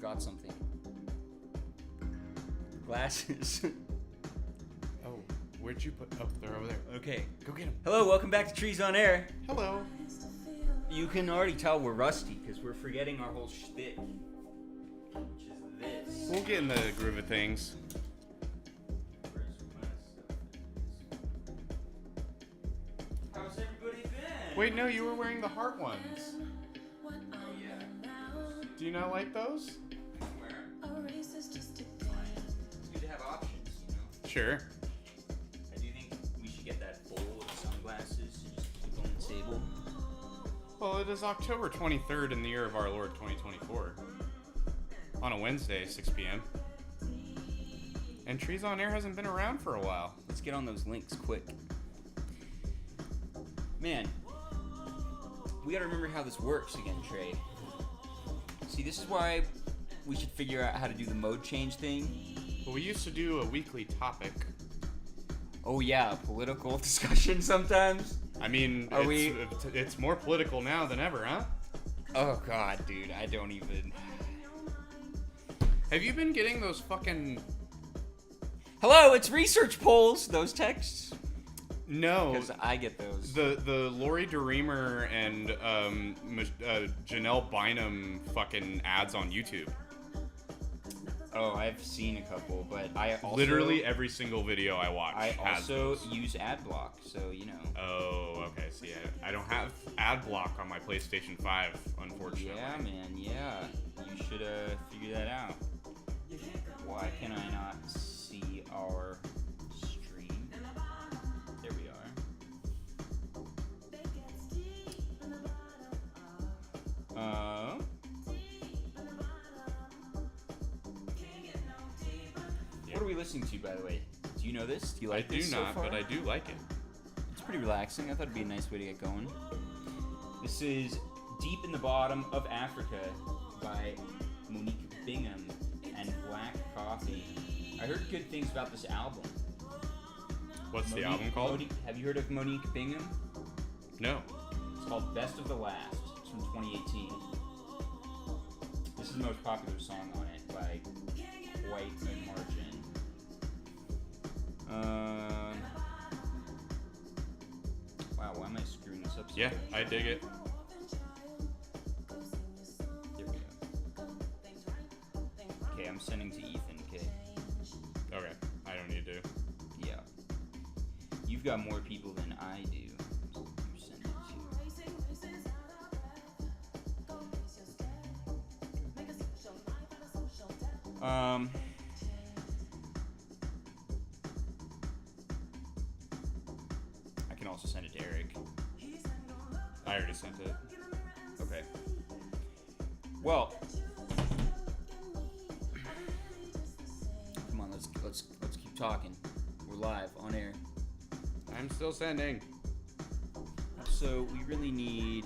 forgot something. Glasses. Oh, where'd you put? Oh, they're over there. Okay. Go get them. Hello, welcome back to Trees on Air. Hello. You can already tell we're rusty because we're forgetting our whole shtick, which is this. We'll get in the groove of things. How's everybody been? Wait, no, you were wearing the heart ones. Oh yeah. Do you not like those? Where? It's good to have options, you know. Sure. I do think we should get that bowl of sunglasses and just keep on the table. Well, it is October 23rd in the year of our Lord 2024. On a Wednesday, 6 p.m. And Trees on Air hasn't been around for a while. Let's get on those links quick. Man, we gotta remember how this works again, Trey. See, this is why we should figure out how to do the mode change thing. But we used to do a weekly topic. Oh yeah, political discussion sometimes. I mean, it's more political now than ever, huh? Oh god, dude, I don't even... Have you been getting those fucking... Hello, it's research polls, those texts. No. Because I get those. The Lori DeReamer and Janelle Bynum fucking ads on YouTube. Oh, I've seen a couple, but I also... Literally every single video I watch I has also those. use ad block, so you know. Oh, okay. See, I don't have ad block on my PlayStation 5, unfortunately. Yeah, man, yeah. You should figure that out. Why can I not see our stream? There we are. What are we listening to, by the way? Do you know this? Do you like this so far? But I do like it. It's pretty relaxing. I thought it'd be a nice way to get going. This is Deep in the Bottom of Africa by Monique Bingham and Black Coffee. I heard good things about this album. What's the album called? Have you heard of Monique Bingham? No. It's called Best of the Last. It's from 2018. This is the most popular song on it by White and Margin. Wow, why am I screwing this up so Yeah, bad? I dig it. There we go. Okay, I'm sending to Ethan, okay? Okay, I don't need to. Yeah. You've got more people than I do. You send it to. I can also send it to Eric. I already sent it. Okay. Well, come on, let's keep talking. We're live on air. I'm still sending. So we really need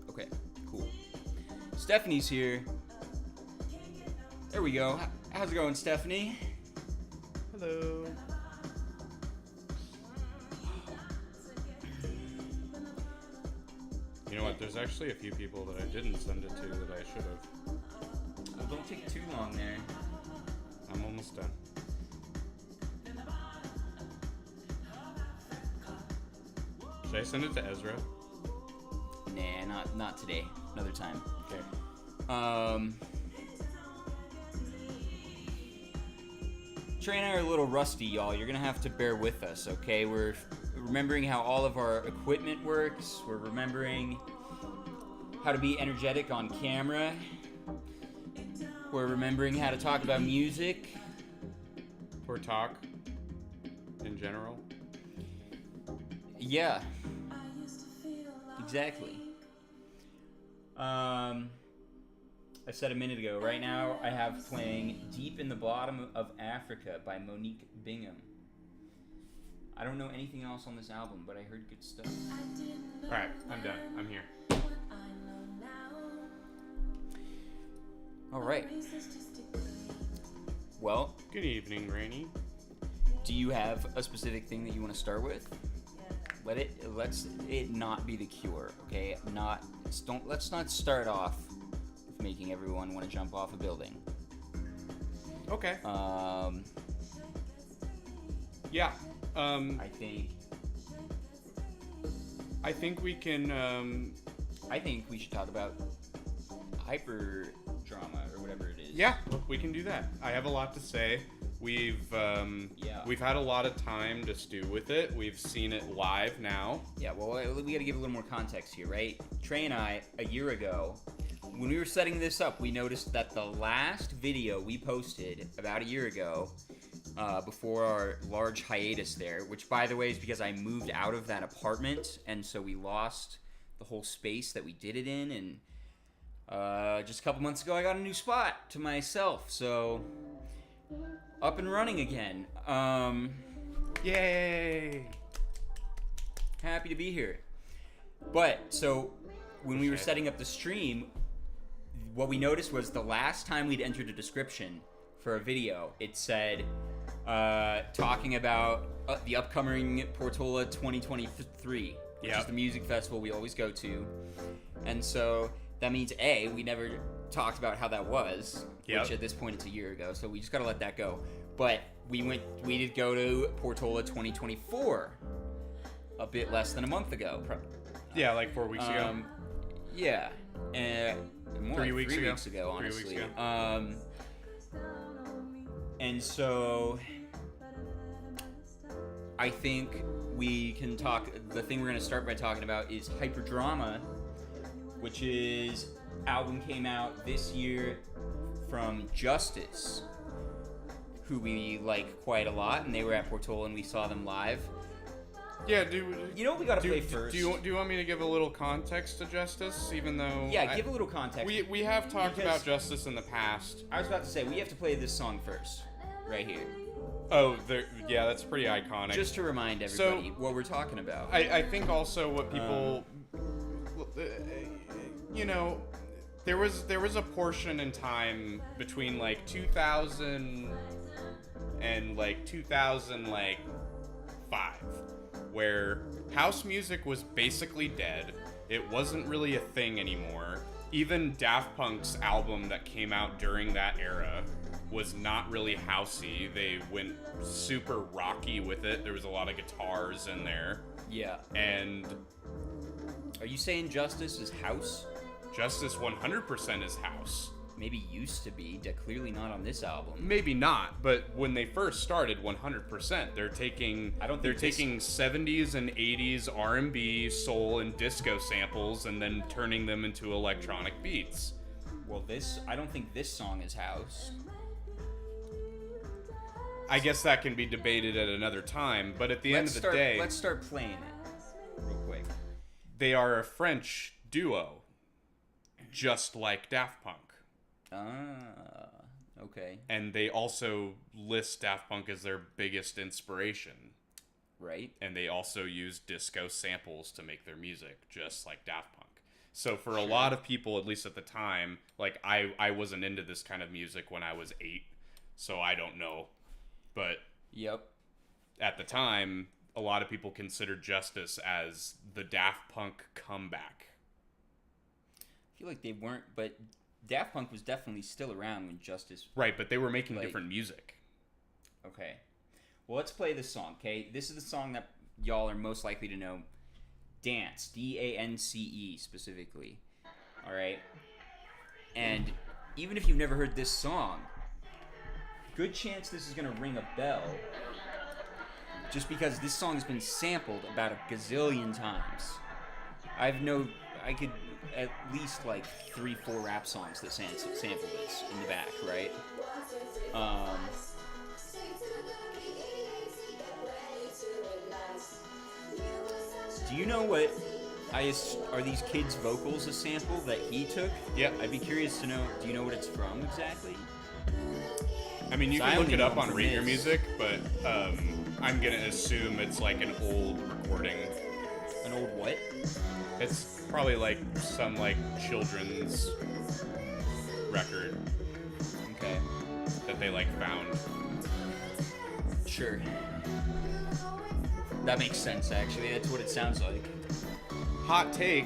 okay, cool. Stephanie's here. There we go. How's it going, Stephanie? Hello. You know what? There's actually a few people that I didn't send it to that I should have. Well, don't take too long there. I'm almost done. Should I send it to Ezra? Nah, not today. Another time. Okay. Trey and I are a little rusty, y'all. You're gonna have to bear with us, okay? We're remembering how all of our equipment works. We're remembering how to be energetic on camera. We're remembering how to talk about music. Or talk in general. Yeah. Exactly. I said a minute ago, right now I have playing Deep in the Bottom of Africa by Monique Bingham. I don't know anything else on this album, but I heard good stuff. Alright, I'm done. I'm here. All right. Well, Good evening, Rainy. do you have a specific thing that you want to start with? Let's it not be The Cure, okay? Let's not start off with making everyone want to jump off a building. Okay. Yeah. I think we can. I think we should talk about hyper drama or whatever it is. Yeah, we can do that. I have a lot to say. We've had a lot of time to stew with it. We've seen it live now. Yeah, well, we got to give a little more context here, right? Trey and I, a year ago, when we were setting this up, we noticed that the last video we posted about a year ago, before our large hiatus there, which, by the way, is because I moved out of that apartment, and so we lost the whole space that we did it in, and just a couple months ago, I got a new spot to myself, so up and running again. Yay! Happy to be here. But, so, when we were setting up the stream, what we noticed was the last time we'd entered a description for a video, it said, talking about the upcoming Portola 2023, which is the music festival we always go to. And so that means, A, we never talked about how that was, which at this point it's a year ago, so we just gotta let that go. But we did go to Portola 2024 a bit less than a month ago. Yeah, like 4 weeks ago. Yeah. More 3 like weeks 3 ago. weeks ago, honestly. 3 weeks ago. And so I think we can talk. The thing we're going to start by talking about is Hyperdrama, which is album came out this year from Justice, who we like quite a lot, and they were at Portola and we saw them live. Yeah, you know what we got to play first? Do you want me to give a little context to Justice, even though... Yeah, give a little context. We have talked about Justice in the past. I was about to say, we have to play this song first, right here. Oh, yeah, that's pretty iconic. Just to remind everybody what we're talking about. I think also what people... you know, there was a portion in time between, like, 2000 and, like, 2005, where house music was basically dead. It wasn't really a thing anymore. Even Daft Punk's album that came out during that era was not really housey. They went super rocky with it. There was a lot of guitars in there. Yeah. And... Are you saying Justice is house? Justice 100% is house. Maybe used to be, clearly not on this album. Maybe not, but when they first started, 100%. They're taking 70s and 80s R&B, soul, and disco samples, and then turning them into electronic beats. Well, I don't think this song is house. I guess that can be debated at another time, but at the end of the day... Let's start playing it real quick. They are a French duo, just like Daft Punk. Ah, okay. And they also list Daft Punk as their biggest inspiration. Right. And they also use disco samples to make their music, just like Daft Punk. So for a lot of people, at least at the time, like I wasn't into this kind of music when I was 8, so I don't know. But at the time, a lot of people considered Justice as the Daft Punk comeback. I feel like they weren't, but Daft Punk was definitely still around when Justice... Right, but they were making different music. Okay. Well, let's play this song, okay? This is the song that y'all are most likely to know. Dance. D-A-N-C-E, specifically. Alright? And even if you've never heard this song, good chance this is going to ring a bell. Just because this song has been sampled about a gazillion times. I could at least like 3-4 rap songs that sample this in the back, right? Do you know what are these kids' vocals a sample that he took? Yeah. I'd be curious to know, do you know what it's from exactly? I mean, you can look it up on Rate Your Music, but I'm going to assume it's like an old recording. An old what? It's probably like some like children's record. Okay. that they like found. Sure. That makes sense, actually. That's what it sounds like. Hot take.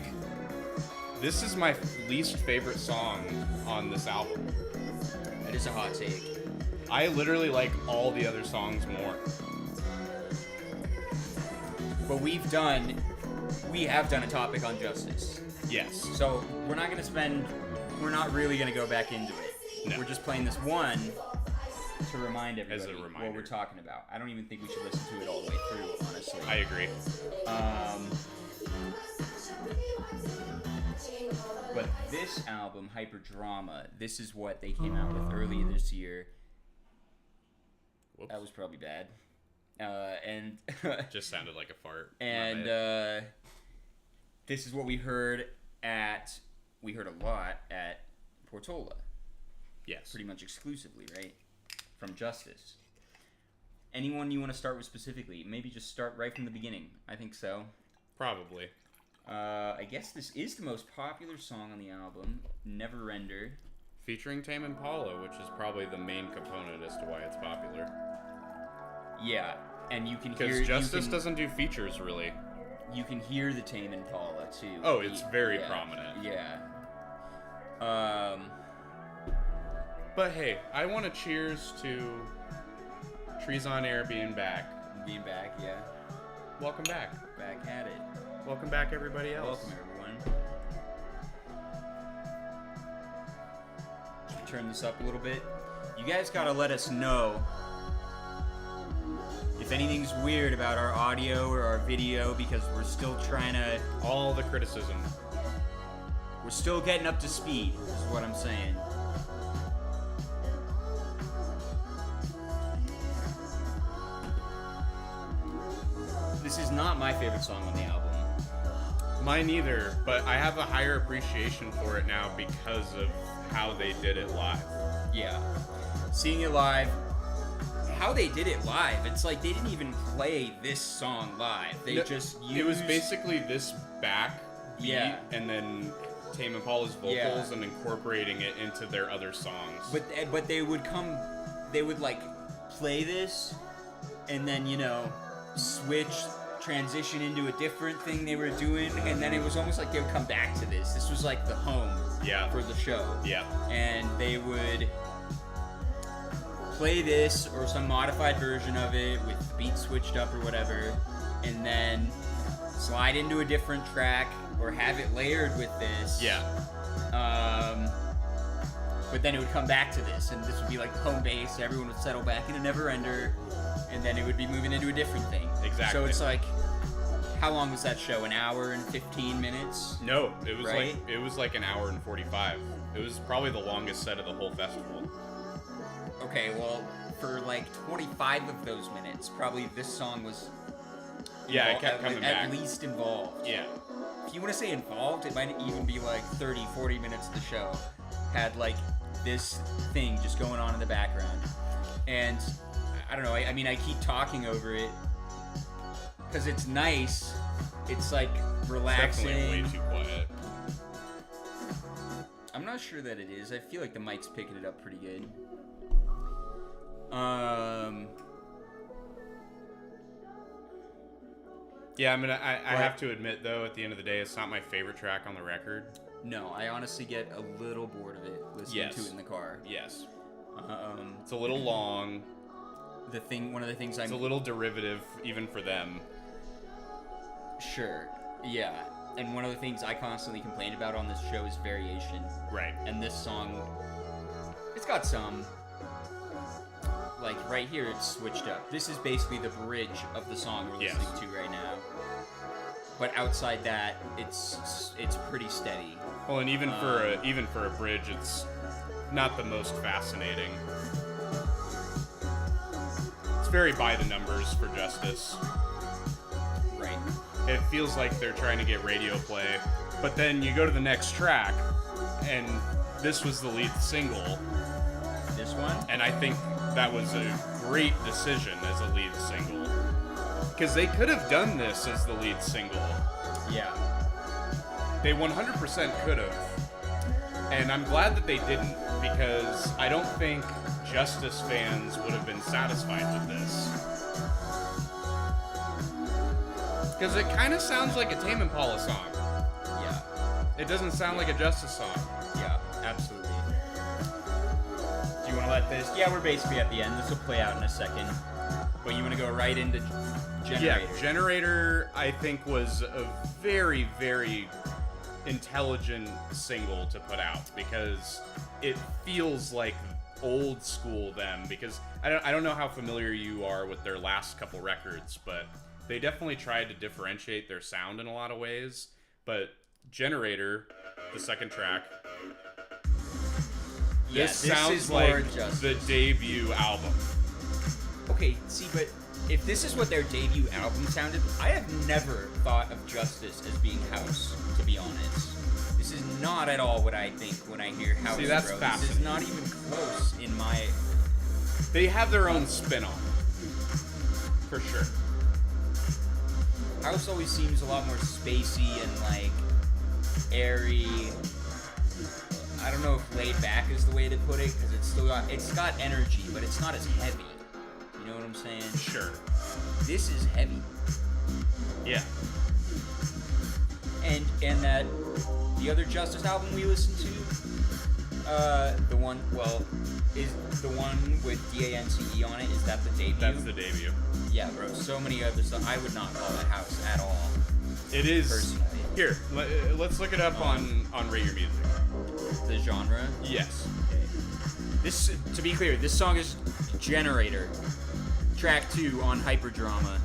This is my least favorite song on this album. That is a hot take. I literally like all the other songs more. But we have done a topic on Justice. Yes. So we're not really going to go back into it. No. We're just playing this one to remind everybody As a what reminder. we're talking about. I don't even think we should listen to it all the way through, honestly. I agree. But this album, Hyperdrama, this is what they came out with earlier this year. Whoops. That was probably bad. And Just sounded like a fart. and My bad. this is what we heard a lot at Portola, Yes. pretty much exclusively, right? From Justice. Anyone you want to start with specifically? Maybe just start right from the beginning. I think so. Probably. I guess this is the most popular song on the album, Never Render. Featuring Tame Impala, which is probably the main component as to why it's popular. Yeah, and you can hear... Because Justice you can, doesn't do features, really. You can hear the Tame Impala, too. Oh, it's very Yeah, prominent. Yeah. But hey, I want to cheers to Trees on Air being back. Being back, yeah. Welcome back. Back at it. Welcome back, everybody else. Welcome, everyone. Should we turn this up a little bit? You guys gotta let us know if anything's weird about our audio or our video, because we're still trying to... All the criticism. We're still getting up to speed, is what I'm saying. This is not my favorite song on the album. Mine either, but I have a higher appreciation for it now because of how they did it live. Yeah. Seeing it live, how they did it live, it's like they didn't even play this song live. They No, just used... It was basically this back beat Yeah. and then Tame Impala's vocals Yeah. and incorporating it into their other songs. But they would like play this and then, you know, switch, transition into a different thing they were doing, and then it was almost like they would come back to this. This was like the home Yeah. for the show. Yeah. And they would play this or some modified version of it with the beat switched up or whatever, and then slide into a different track or have it layered with this. Yeah. But then it would come back to this, and this would be like the home base. Everyone would settle back into Never Ender, and then it would be moving into a different thing. Exactly. So it's like, how long was that show? An hour and 15 minutes? No, it was Right? like an hour and 45. It was probably the longest set of the whole festival. Okay, well, for like 25 of those minutes, probably this song was Yeah, it kept coming at back. least involved. Yeah. If you want to say involved, it might even be like 30, 40 minutes of the show had like this thing just going on in the background. And I don't know, I mean, I keep talking over it because it's nice. It's like relaxing. Definitely way too quiet. I'm not sure that it is. I feel like the mic's picking it up pretty good. Yeah, I mean, I have to admit, though, at the end of the day, it's not my favorite track on the record. No, I honestly get a little bored of it listening to Yes. it in the car. Yes. It's a little long. One of the things It's a little derivative, even for them. Sure, yeah. And one of the things I constantly complain about on this show is variation. Right. And this song, it's got some. Like right here, it's switched up. This is basically the bridge of the song we're Yes. listening to right now. But outside that, it's pretty steady. Well, and even for a bridge, it's not the most fascinating. It's very by the numbers for Justice. Right. It feels like they're trying to get radio play, but then you go to the next track, and this was the lead single, This one? and I think that was a great decision as a lead single. Because they could have done this as the lead single. Yeah. They 100% could have. And I'm glad that they didn't, because I don't think Justice fans would have been satisfied with this. Because it kind of sounds like a Tame Impala song. Yeah. It doesn't sound like a Justice song. Yeah, absolutely. Do you want to let this? Yeah, we're basically at the end. This will play out in a second. But you want to go right into Generator? Yeah, Generator, I think, was a very, very intelligent single to put out, because it feels like old school them, because I don't know how familiar you are with their last couple records, but they definitely tried to differentiate their sound in a lot of ways. But Generator, the second track, this sounds like the debut album. Okay, see, but if this is what their debut album sounded, I have never thought of Justice as being house, to be honest. This is not at all what I think when I hear house. See, that's bro. fascinating. This is not even close in my... They have their own spin on it, for sure. House always seems a lot more spacey and, like, airy. I don't know if laid back is the way to put it, because it's got energy, but it's not as heavy. You know what I'm saying? Sure. This is heavy. Yeah. And that the other Justice album we listened to, is the one with DANCE on it, is that the debut? That's the debut. Yeah, bro. So many other stuff. I would not call that house at all. It is. Personally. Here, let's look it up on Rate Your Music. The genre? Yes. This, to be clear, this song is Generator, track 2 on Hyperdrama.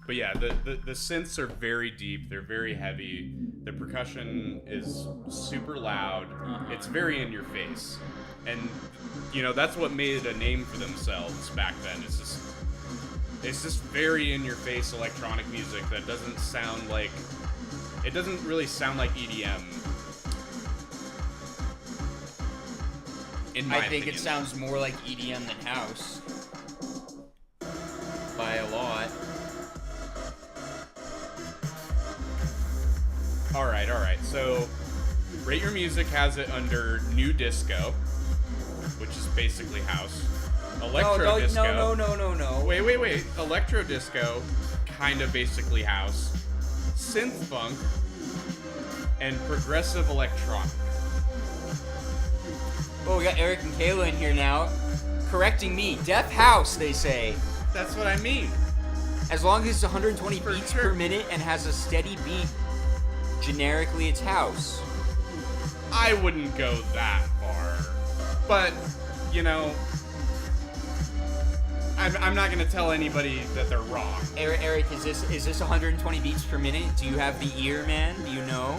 But yeah, the synths are very deep. They're very heavy. The percussion is super loud. It's very in your face. And, you know, that's what made a name for themselves back then. It's just very in your face electronic music that doesn't sound like... It doesn't really sound like EDM. In my I think opinion. it sounds more like EDM than house. By a lot. Alright. So, Rate Your Music has it under New Disco, which is basically house. Electro Disco. No. Wait. Electro Disco, kind of basically house. Synth Funk, and Progressive Electronic. Oh, we got Eric and Kayla in here now. Correcting me. Deaf house, they say. That's what I mean. As long as it's 120 beats sure. per minute and has a steady beat, generically it's house. I wouldn't go that far. But, you know, I'm not going to tell anybody that they're wrong. Eric, is this 120 beats per minute? Do you have the ear, man? Do you know?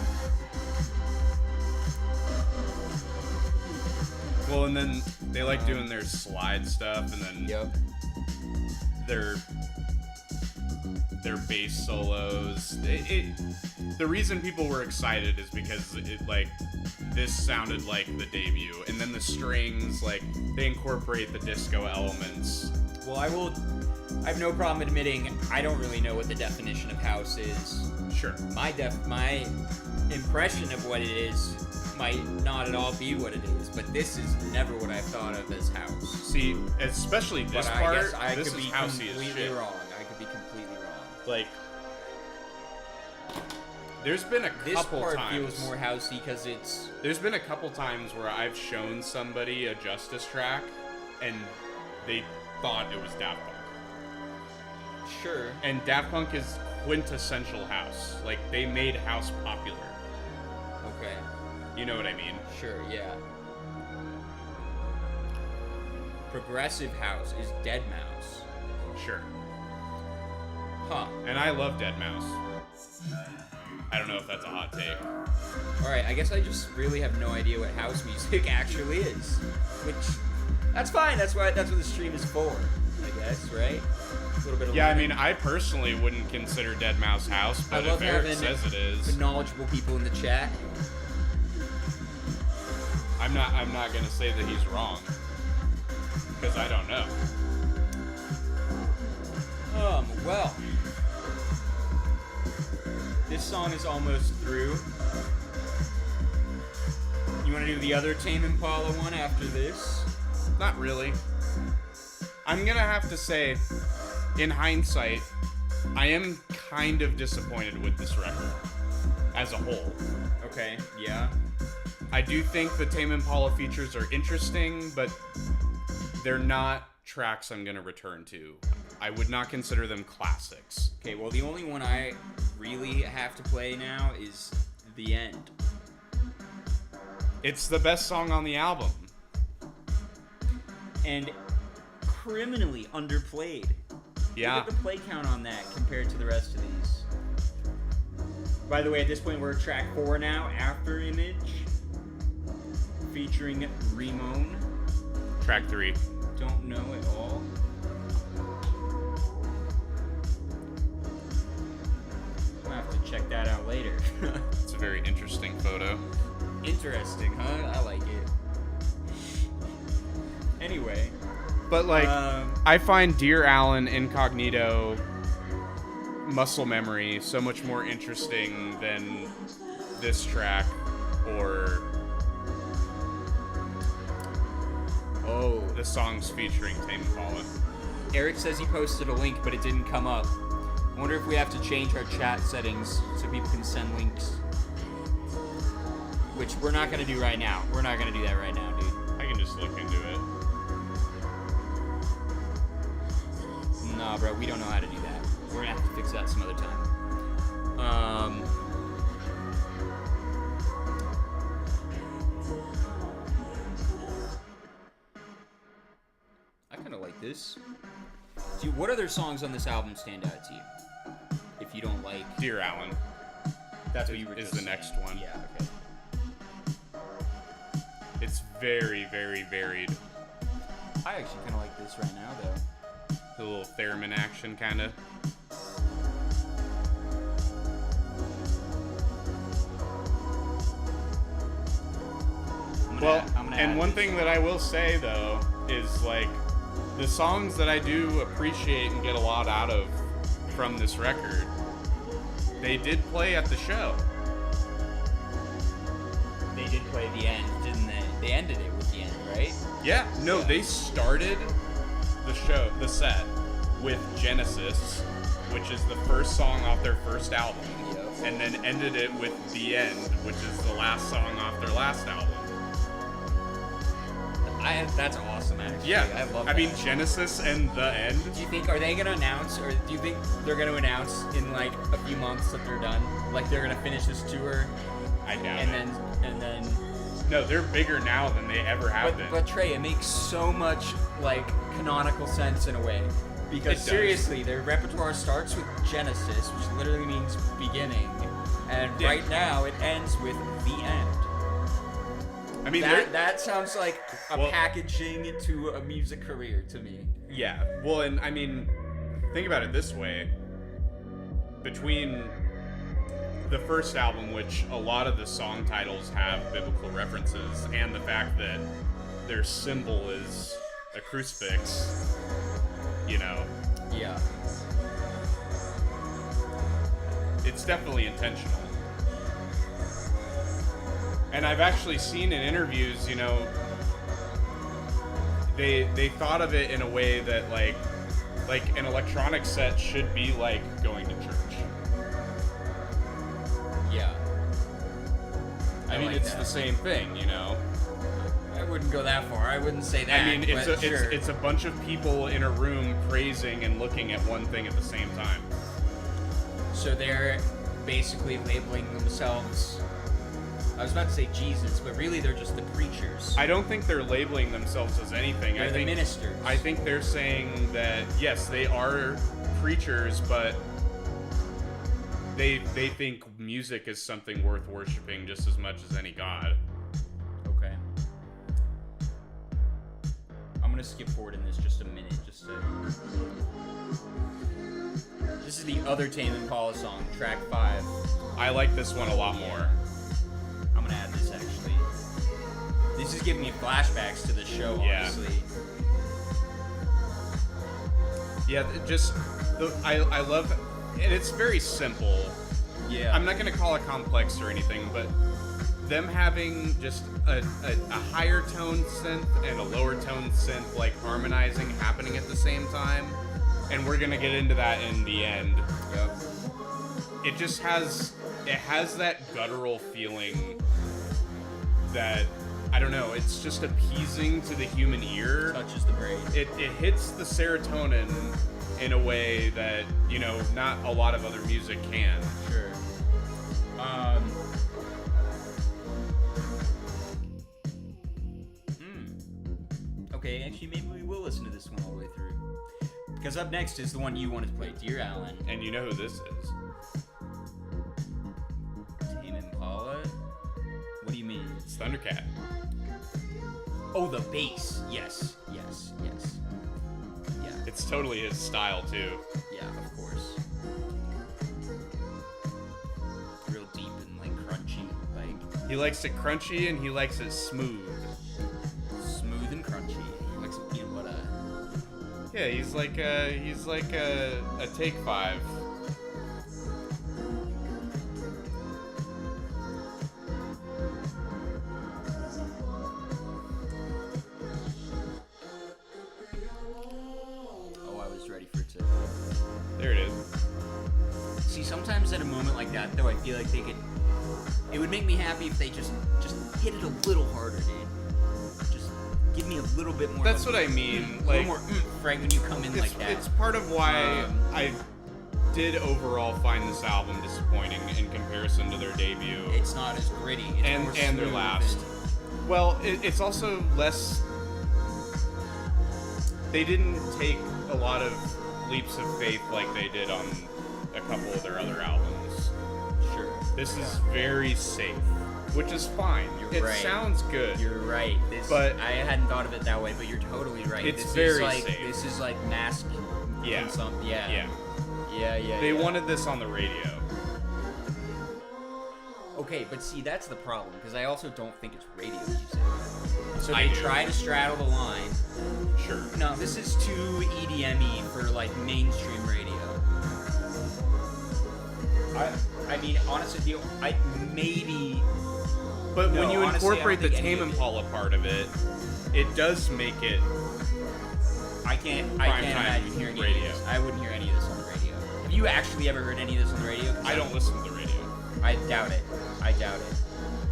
Well, and then they like doing their slide stuff, and then Yep. their bass solos. The reason people were excited is because this sounded like the debut, and then the strings, like, they incorporate the disco elements. Well, I have no problem admitting I don't really know what the definition of house is. Sure. My impression of what it is might not at all be what it is, but this is never what I've thought of as house. See, especially this But part, I guess I this could is be housey as completely shit. wrong. I could be completely wrong. Like, there's been a This couple part times. feels more housey because it's... There's been a couple times where I've shown somebody a Justice track, and they thought it was Daft Punk. Sure. And Daft Punk is quintessential house. Like, they made house popular. Okay. You know what I mean? Sure, yeah. Progressive house is Deadmau5. Sure. Huh. And I love Deadmau5. I don't know if that's a hot take. Alright, I guess I just really have no idea what house music actually is. Which, that's fine. That's what the stream is for, I guess, right? A little bit of Yeah, I learning. mean, I personally wouldn't consider Deadmau5 house, I but love if Eric having says it is, knowledgeable people in the chat. I'm not gonna say that he's wrong. Because I don't know. Well. This song is almost through. You want to do the other Tame Impala one after this? Not really. I'm gonna have to say, in hindsight, I am kind of disappointed with this record as a whole. Okay, yeah. I do think the Tame Impala features are interesting, but they're not tracks I'm gonna return to. I would not consider them classics. Okay, well, the only one I really have to play now is The End. It's the best song on the album. And criminally underplayed. Yeah. Look at the play count on that compared to the rest of these. By the way, at this point, we're at track 4 now, After Image, featuring Ramon. Track 3. Don't know at all. I'll have to check that out later. It's a very interesting photo. Interesting, huh? I like it. Anyway. But, like, I find Dear Allen, Incognito, Muscle Memory so much more interesting than this track or the songs featuring Tame Impala. Eric says he posted a link, but it didn't come up. I wonder if we have to change our chat settings so people can send links. Which we're not going to do right now. We're not going to do that right now, dude. I can just look into it. Nah, bro, we don't know how to do that. We're going to have to fix that some other time. I kind of like this. Dude, what other songs on this album stand out to you? If you don't like... Dear Allen. That's what you were is just the next saying. one. Yeah, okay. It's very, very varied. I actually kind of like this right now, though. The little theremin action, kind of. Well, and one thing that I will say, though, is, like, the songs that I do appreciate and get a lot out of from this record, they did play at the show. They did play The End, didn't they? They ended it with The End, right? Yeah, no, they started the set with Genesis, which is the first song off their first album, Yep. and then ended it with The End, which is the last song off their last album. That's awesome, actually. Yeah, I love I that. mean, Genesis and The End. Do you think, are they going to announce, or do you think they're going to announce in, like, a few months that they're done? Like, they're going to finish this tour, I doubt and it. then... No, they're bigger now than they ever have been. But Trey, it makes so much, like, canonical sense in a way. Because, It does. seriously, their repertoire starts with Genesis, which literally means beginning, and Yeah. right now it ends with The End. I mean, That sounds like a Well- packaging to a music career to me. yeah. Well, and I mean, think about it this way. Between the first album, which a lot of the song titles have biblical references, and the fact that their symbol is a crucifix, you know, Yeah. it's definitely intentional. And I've actually seen in interviews, you know, they thought of it in a way that like an electronic set should be like going to church. Yeah. I mean, like it's that. the same thing, you know. I wouldn't go that far. I wouldn't say that. I mean, it's but sure. it's a bunch of people in a room praising and looking at one thing at the same time. So they're basically labeling themselves. I was about to say Jesus, but really they're just the preachers. I don't think they're labeling themselves as anything. They're I the think ministers. I think they're saying that yes, they are preachers, but they think music is something worth worshiping just as much as any god. Okay. I'm gonna skip forward in this just a minute, just to. This is the other Tame Impala song, track 5. I like this one a lot more. I'm gonna add this actually. This is giving me flashbacks to the show, Yeah. honestly. Yeah, I love, and it's very simple, Yeah. I'm not gonna call it complex or anything, but them having just a higher tone synth and a lower tone synth like harmonizing happening at the same time, and we're gonna get into that in the end. Yep. It just has that guttural feeling that, I don't know, it's just appeasing to the human ear. Touches the brain. It hits the serotonin in a way that, you know, not a lot of other music can. Sure. Okay, actually, maybe we will listen to this one all the way through. Because up next is the one you wanted to play, Dear Alan. And you know who this is. Tame Impala? What do you mean? It's Thundercat. Oh, the bass. Yes. Yeah. It's totally his style, too. Yeah, of course. Real deep and, like, crunchy. Like, He likes it crunchy and he likes it smooth. smooth and crunchy. He likes some peanut butter. Yeah, he's like a Take 5. Oh, I was ready for it to... There it is. See, sometimes at a moment like that, though, I feel like they could... It would make me happy if they just hit it a little harder, dude. Just give me a little bit more... That's what I mean. A Like, little more right when you come in like that. it's part of why I did overall find this album disappointing in comparison to their debut It's not as gritty. It's and more their smooth last. Well, it's also less. They didn't take a lot of leaps of faith like they did on a couple of their other albums. Sure. This is very safe, which is fine. You're It right. sounds good. You're right. But- I hadn't thought of it that way, but you're totally right. It's this very is like, safe. This is like mask. Yeah. Yeah. Yeah. They wanted this on the radio. Okay, but see, that's the problem, because I also don't think it's radio music. So I they do. try to straddle the line. Sure. No, this is too EDM-y for, like, mainstream radio. I mean, honestly, maybe... But No, when you honestly, incorporate I the don't think any Tame of it- Impala part of it, it does make it. I can't Prime time imagine hearing any radio. of this. I wouldn't hear any of this on the radio. Have you actually ever heard any of this on the radio? 'Cause I don't listen to the radio. I doubt it.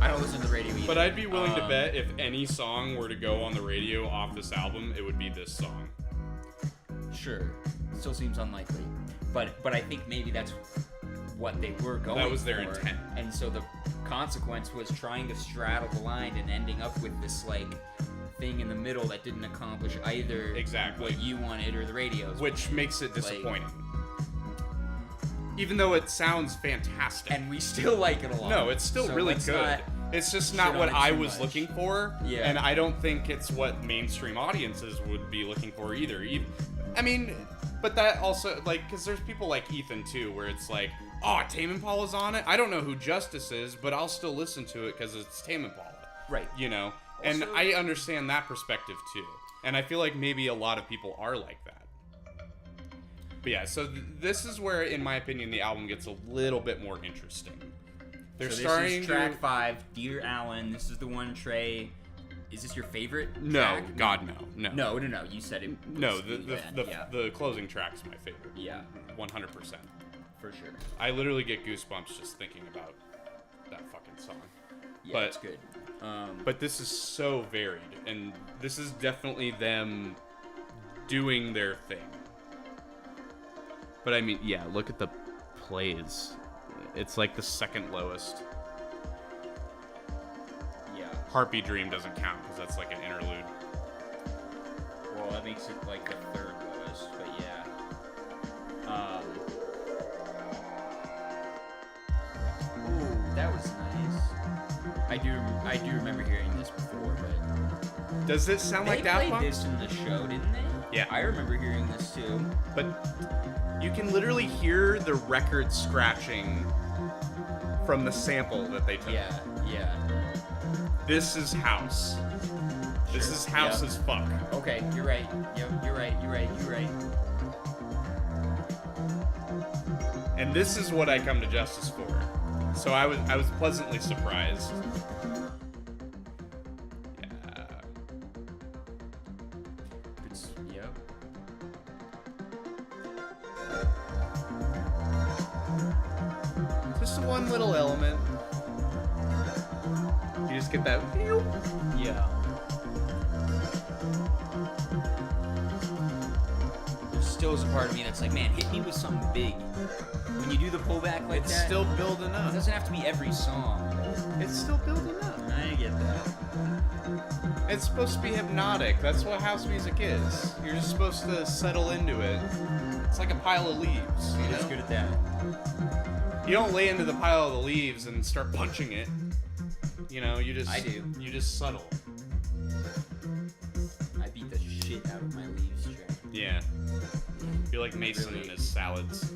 I don't listen to the radio either. But I'd be willing to bet if any song were to go on the radio off this album, it would be this song. Sure. Still seems unlikely. But I think maybe that's what they were going for. That was their intent. And so the consequence was trying to straddle the line and ending up with this, like, thing in the middle that didn't accomplish either Exactly. what you wanted or the radio's Which wanted. makes it disappointing. Even though it sounds fantastic. And we still like it a lot. No, it's still So really let's good. not It's just shit not on what it I too was much. looking for. Yeah. And I don't think it's what mainstream audiences would be looking for either. I mean, but that also, like, because there's people like Ethan, too, where it's like, oh, Tame Impala's on it? I don't know who Justice is, but I'll still listen to it because it's Tame Impala. Right. You know? And Also- I understand that perspective, too. And I feel like maybe a lot of people are like that. But yeah, so this is where, in my opinion, the album gets a little bit more interesting. They're So this starting is track to... 5, Dear Alan. This is the one, Trey. Is this your favorite? No, track? God, no. No. You said it. No, was yeah. the closing track's my favorite. Yeah, 100%. for sure. I literally get goosebumps just thinking about that fucking song. Yeah, But- it's good. But this is so varied, and this is definitely them doing their thing. But I mean, yeah, look at the plays. It's like the second lowest. Yeah. Harpy Dream doesn't count because that's like an interlude. Well, that makes it like the third lowest, but yeah. Ooh, that was nice. I do remember hearing this before, but Does it sound they like Daft played Punk? this in the show, didn't they? Yeah. I remember hearing this too. But you can literally hear the record scratching from the sample that they took. Yeah. This is house. This Sure. is house Yep. as fuck. Okay, you're right. Yep, you're right. And this is what I come to Justice for. So I was pleasantly surprised. Yeah. Yep. Just one little element. You just get that. Yeah. There still is a part of me that's like, man, hit me with something big. When you do the pullback like It's that, still building it up. doesn't have to be every song. It's still building up. I get that. It's supposed to be hypnotic. That's what house music is. You're just supposed to settle into it. It's like a pile of leaves. You It's know? good at that. You don't lay into the pile of the leaves and start punching it. You know, you just I do. You just subtle. I beat the shit out of my leaves track. Yeah. You're like Mason Really? and his salads.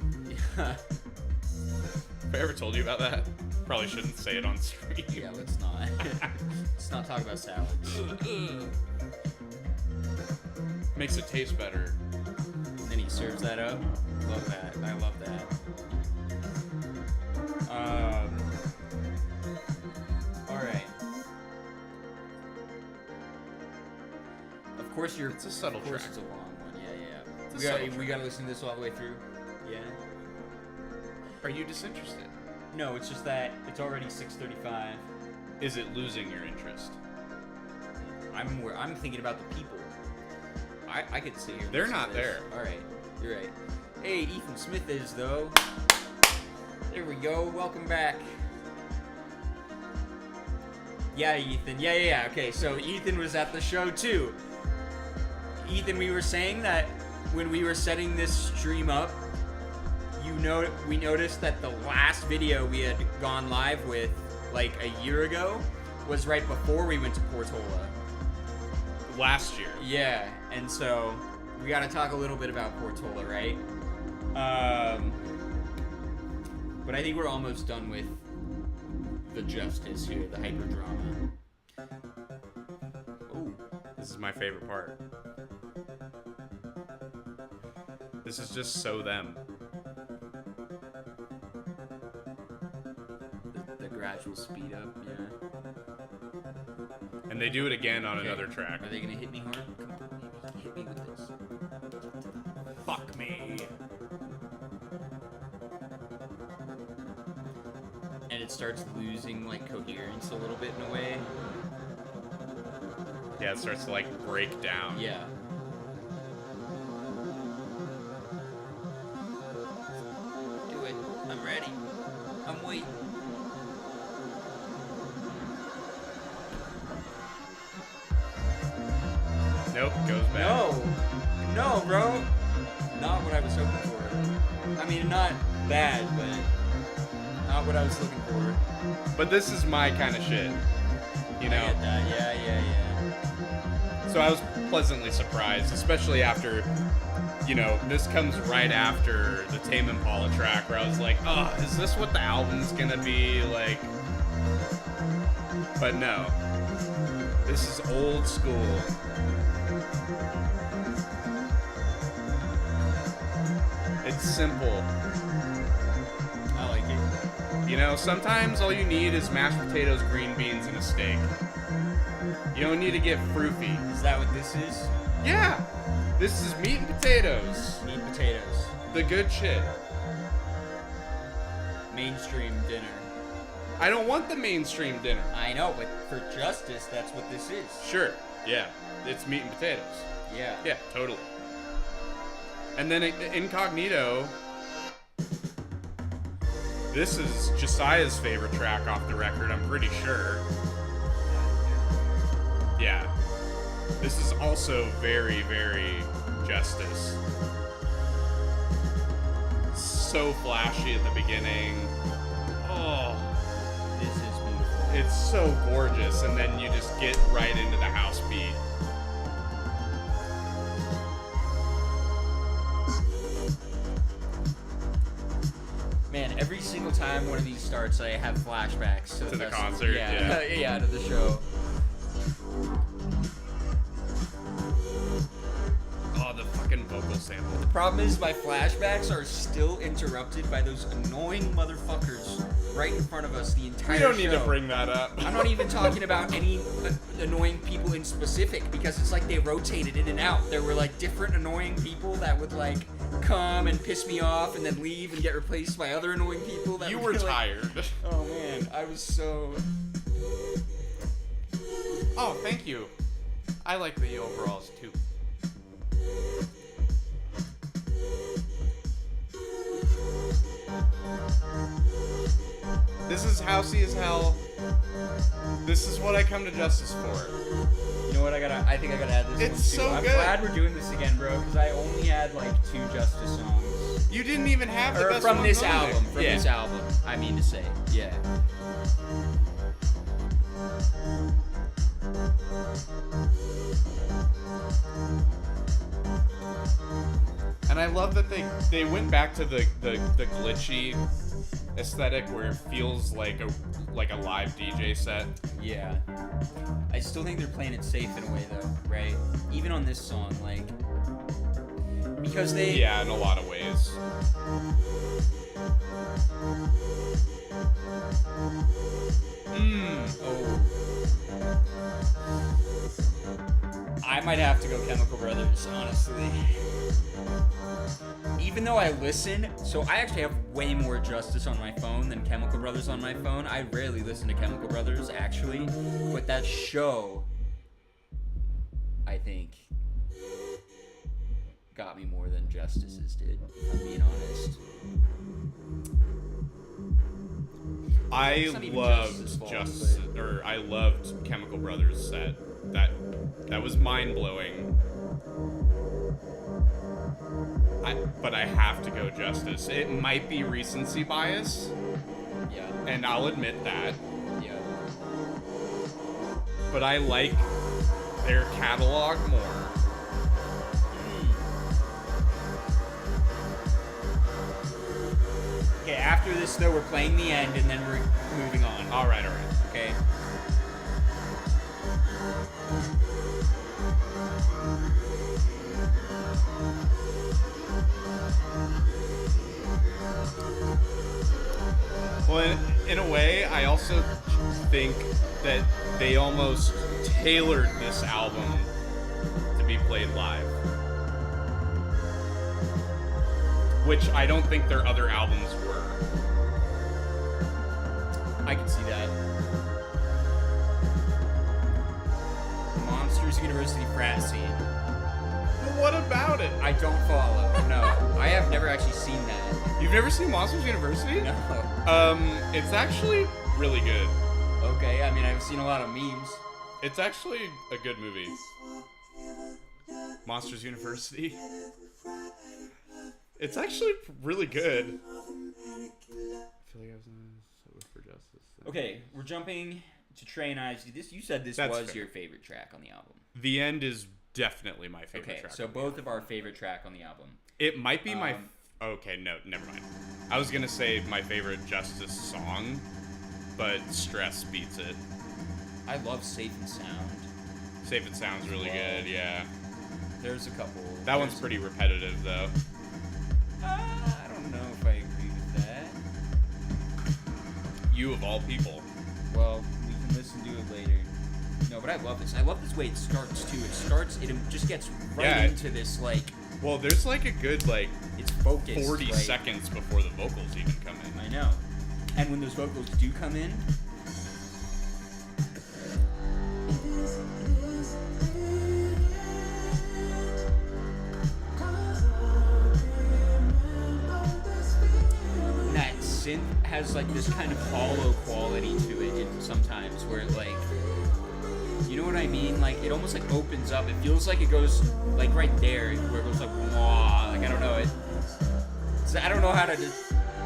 Yeah. Have I ever told you about that? Probably shouldn't say it on stream. Yeah, let's not. Let's not talk about salads. Makes it taste better. And then he serves that up. Love that. I love that. All right. Of course, It's a subtle Of course, track. it's a long one. Yeah, yeah. It's a subtle We track. gotta listen to this all the way through. Yeah. Are you disinterested? No, it's just that it's already 6:35. Is it losing your interest? I'm thinking about the people. I could sit here. and They're listen not to this. there. All right, you're right. Hey, Ethan Smith is though. There we go. Welcome back. Yeah, Ethan. Yeah. Okay, so Ethan was at the show too. Ethan, we were saying that when we were setting this stream up, we noticed that the last video we had gone live with like a year ago was right before we went to Portola. Last year. Yeah, and so we got to talk a little bit about Portola, right? But I think we're almost done with the justice here, the hyperdrama. Oh, This is my favorite part. This is just so them. the gradual speed up, yeah. And they do it again on Okay. another track. Are they gonna hit me hard? Come on, baby, hit me with this. Fuck me. And it starts losing like coherence a little bit in a way. Yeah, it starts to like break down. Yeah. Do it. I'm ready. I'm waiting. Nope, goes back. No, bro. Not what I was hoping for. I mean, not bad, but not what I was looking for. But this is my kind of shit. You know? I get that. Yeah. So I was pleasantly surprised, especially after, you know, this comes right after the Tame Impala track where I was like, oh, is this what the album's gonna be? Like, but no. This is old school. It's simple. I like it. You know, sometimes all you need is mashed potatoes, green beans, and a steak. You don't need to get froofy. Is that what this is? Yeah! This is meat and potatoes. Meat and potatoes. The good shit. Mainstream dinner. I don't want the mainstream dinner. I know, but for justice, that's what this is. Sure, yeah. It's meat and potatoes. Yeah. Yeah, totally. And then Incognito. This is Josiah's favorite track off the record, I'm pretty sure. Yeah. This is also very, very Justice. So flashy at the beginning. Oh, This is beautiful. it's so gorgeous, and then you just get right into the house beat. Man, every single time one of these starts, I have flashbacks to To the festival. concert, yeah. Yeah, to the show. Oh, the fucking vocal sample. The Problem is, my flashbacks are still interrupted by those annoying motherfuckers right in front of us the entire We don't need to show. bring that up. I'm not even talking about any annoying people in specific, because it's like they rotated in and out. There were like different annoying people that would like come and piss me off and then leave and get replaced by other annoying people that You would were be like, tired. oh man, I was so... Oh, thank you. I like the overalls too. This is housey as hell. This is what I come to Justice for. You know what? I think I gotta add this It's one too. so I'm good. glad we're doing this again, bro, because I only had like 2 Justice songs. You didn't even have the Or best from ones this on album. there. From Yeah. this album, I mean to say. Yeah. And I love that they went back to the glitchy aesthetic where it feels like a live DJ set. Yeah. I still think they're playing it safe in a way, though, right? Even on this song, like, because they... Yeah, in a lot of ways. Oh. I might have to go Chemical Brothers, honestly. Even though I listen, so I actually have way more Justice on my phone than Chemical Brothers on my phone. I rarely listen to Chemical Brothers, actually. But that show, I think, got me more than Justice's did, if I'm being honest. I It's not even loved Justice's fault, I loved Chemical Brothers set. That was mind blowing. But I have to go Justice. It might be recency bias, Yeah. and I'll admit that. Yeah. But I like their catalog more. Okay, after this, though, we're playing the end, and then we're moving on. All right. Okay? Well, in a way, I also think that they almost tailored this album to be played live. Which I don't think their other albums were. I can see that. Monsters University frat scene. But what about it? I don't follow. No. I have never actually seen that. You've never seen Monsters University? No. It's actually really good. Okay, I mean, I've seen a lot of memes. It's actually a good movie. Monsters University. It's actually really good. I feel like I was in Sober for Justice. Okay, we're jumping to Train Eyes. You said this That's was fair. your favorite track on the album. The End is definitely my favorite Okay, track. so on the both album. of our favorite track on the album. It might be my. Um, Okay, no, never mind. I was gonna say my favorite Justice song, but Stress beats it. I love Safe and Sound. Safe It Sounds really good, yeah. There's a couple. That one's pretty repetitive though. I don't know if I agree with that. You of all people. Well, we can listen to it later. No, but I love this. I love this way it starts too. It just gets right Yeah. into this, like, Well, there's like a good like it's focused. 40 like, seconds before the vocals even come in. I know. And when those vocals do come in, that synth has like this kind of hollow quality to it sometimes, where it, like, you know what I mean? Like, it almost like opens up. It feels like it goes like right there, where it goes like wah. Like, I don't know it. I don't know how to.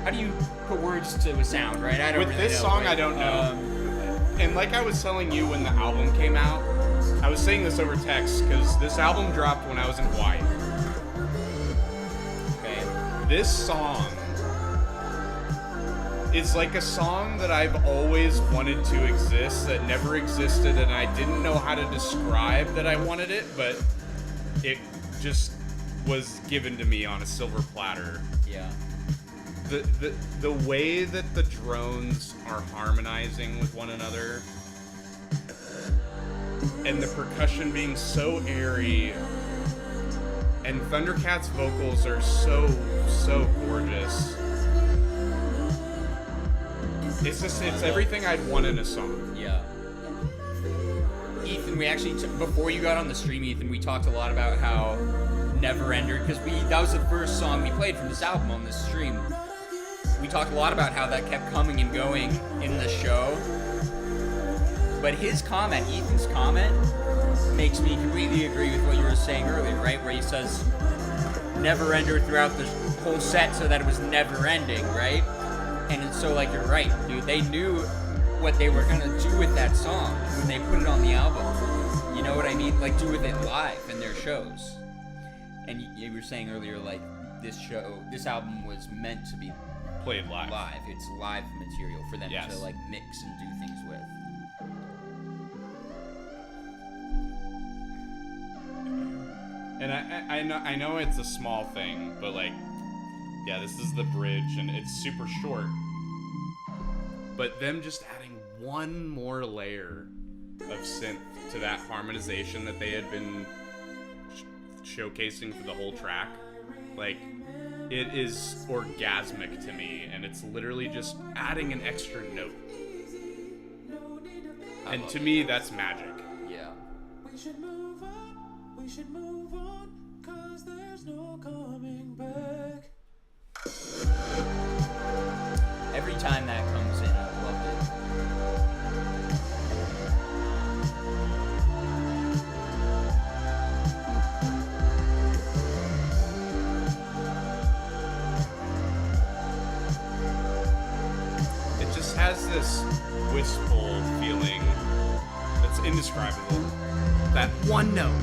How do you put words to a sound, right? I don't. With really this know, song, but, I don't know. And like I was telling you when the album came out, I was saying this over text because this album dropped when I was in Hawaii. Okay. This song is like a song that I've always wanted to exist that never existed, and I didn't know how to describe that I wanted it, but it just was given to me on a silver platter. Yeah. The way that the drones are harmonizing with one another, and the percussion being so airy, and Thundercat's vocals are so gorgeous. It's everything I'd want in a song. Yeah. Ethan, we actually before you got on the stream, Ethan, we talked a lot about how Neverender, because that was the first song we played from this album on this stream. We talked a lot about how that kept coming and going in the show. But his comment, Ethan's comment, makes me completely agree with what you were saying earlier, right? Where he says Neverender throughout the whole set so that it was never ending, right? And so, like, you're right, dude. They knew what they were gonna do with that song when they put it on the album. You know what I mean? Like, do with it live in their shows. And you were saying earlier, like, this album was meant to be Played live. It's live material for them Yes. to, like, mix and do things with. And I know it's a small thing, but like, yeah, this is the bridge, and it's super short. But them just adding one more layer of synth to that harmonization that they had been showcasing for the whole track, like, it is orgasmic to me, and it's literally just adding an extra note. And to me, that's magic. Yeah. We should move on, 'cause there's no coming back. Every time that comes in, I loved it. It just has this wistful feeling that's indescribable. That one note.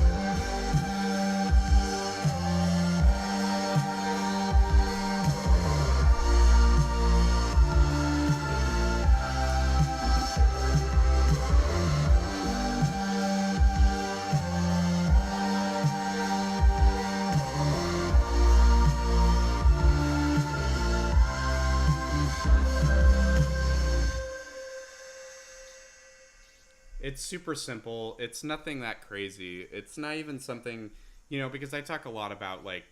It's super simple. It's nothing that crazy. It's not even something, because I talk a lot about, like,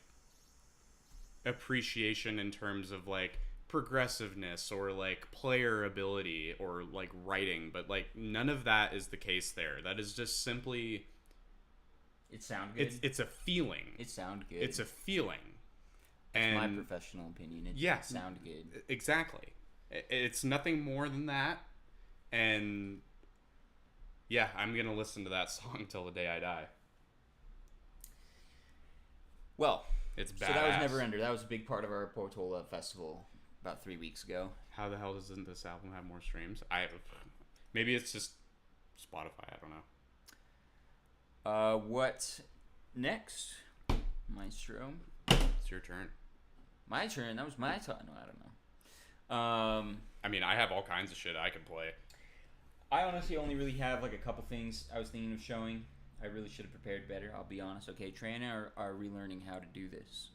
appreciation in terms of, like, progressiveness or, like, player ability or, like, writing, but, like, none of that is the case there. That is just simply... It sound good. It's a feeling. It sound good. It's a feeling. That's And my professional opinion. It Yeah. sound good. Exactly. It's nothing more than that. And... yeah, I'm going to listen to that song till the day I die. Well, It's badass. so that was Neverender. That was a big part of our Portola festival about 3 weeks ago. How the hell doesn't this album have more streams? Maybe it's just Spotify. I don't know. What next, Maestro? It's your turn. My turn. That was my turn. No, I don't know. I mean, I have all kinds of shit I could play. I honestly only really have like a couple things I was thinking of showing. I really should have prepared better. I'll be honest. Okay, Trey and I are relearning how to do this,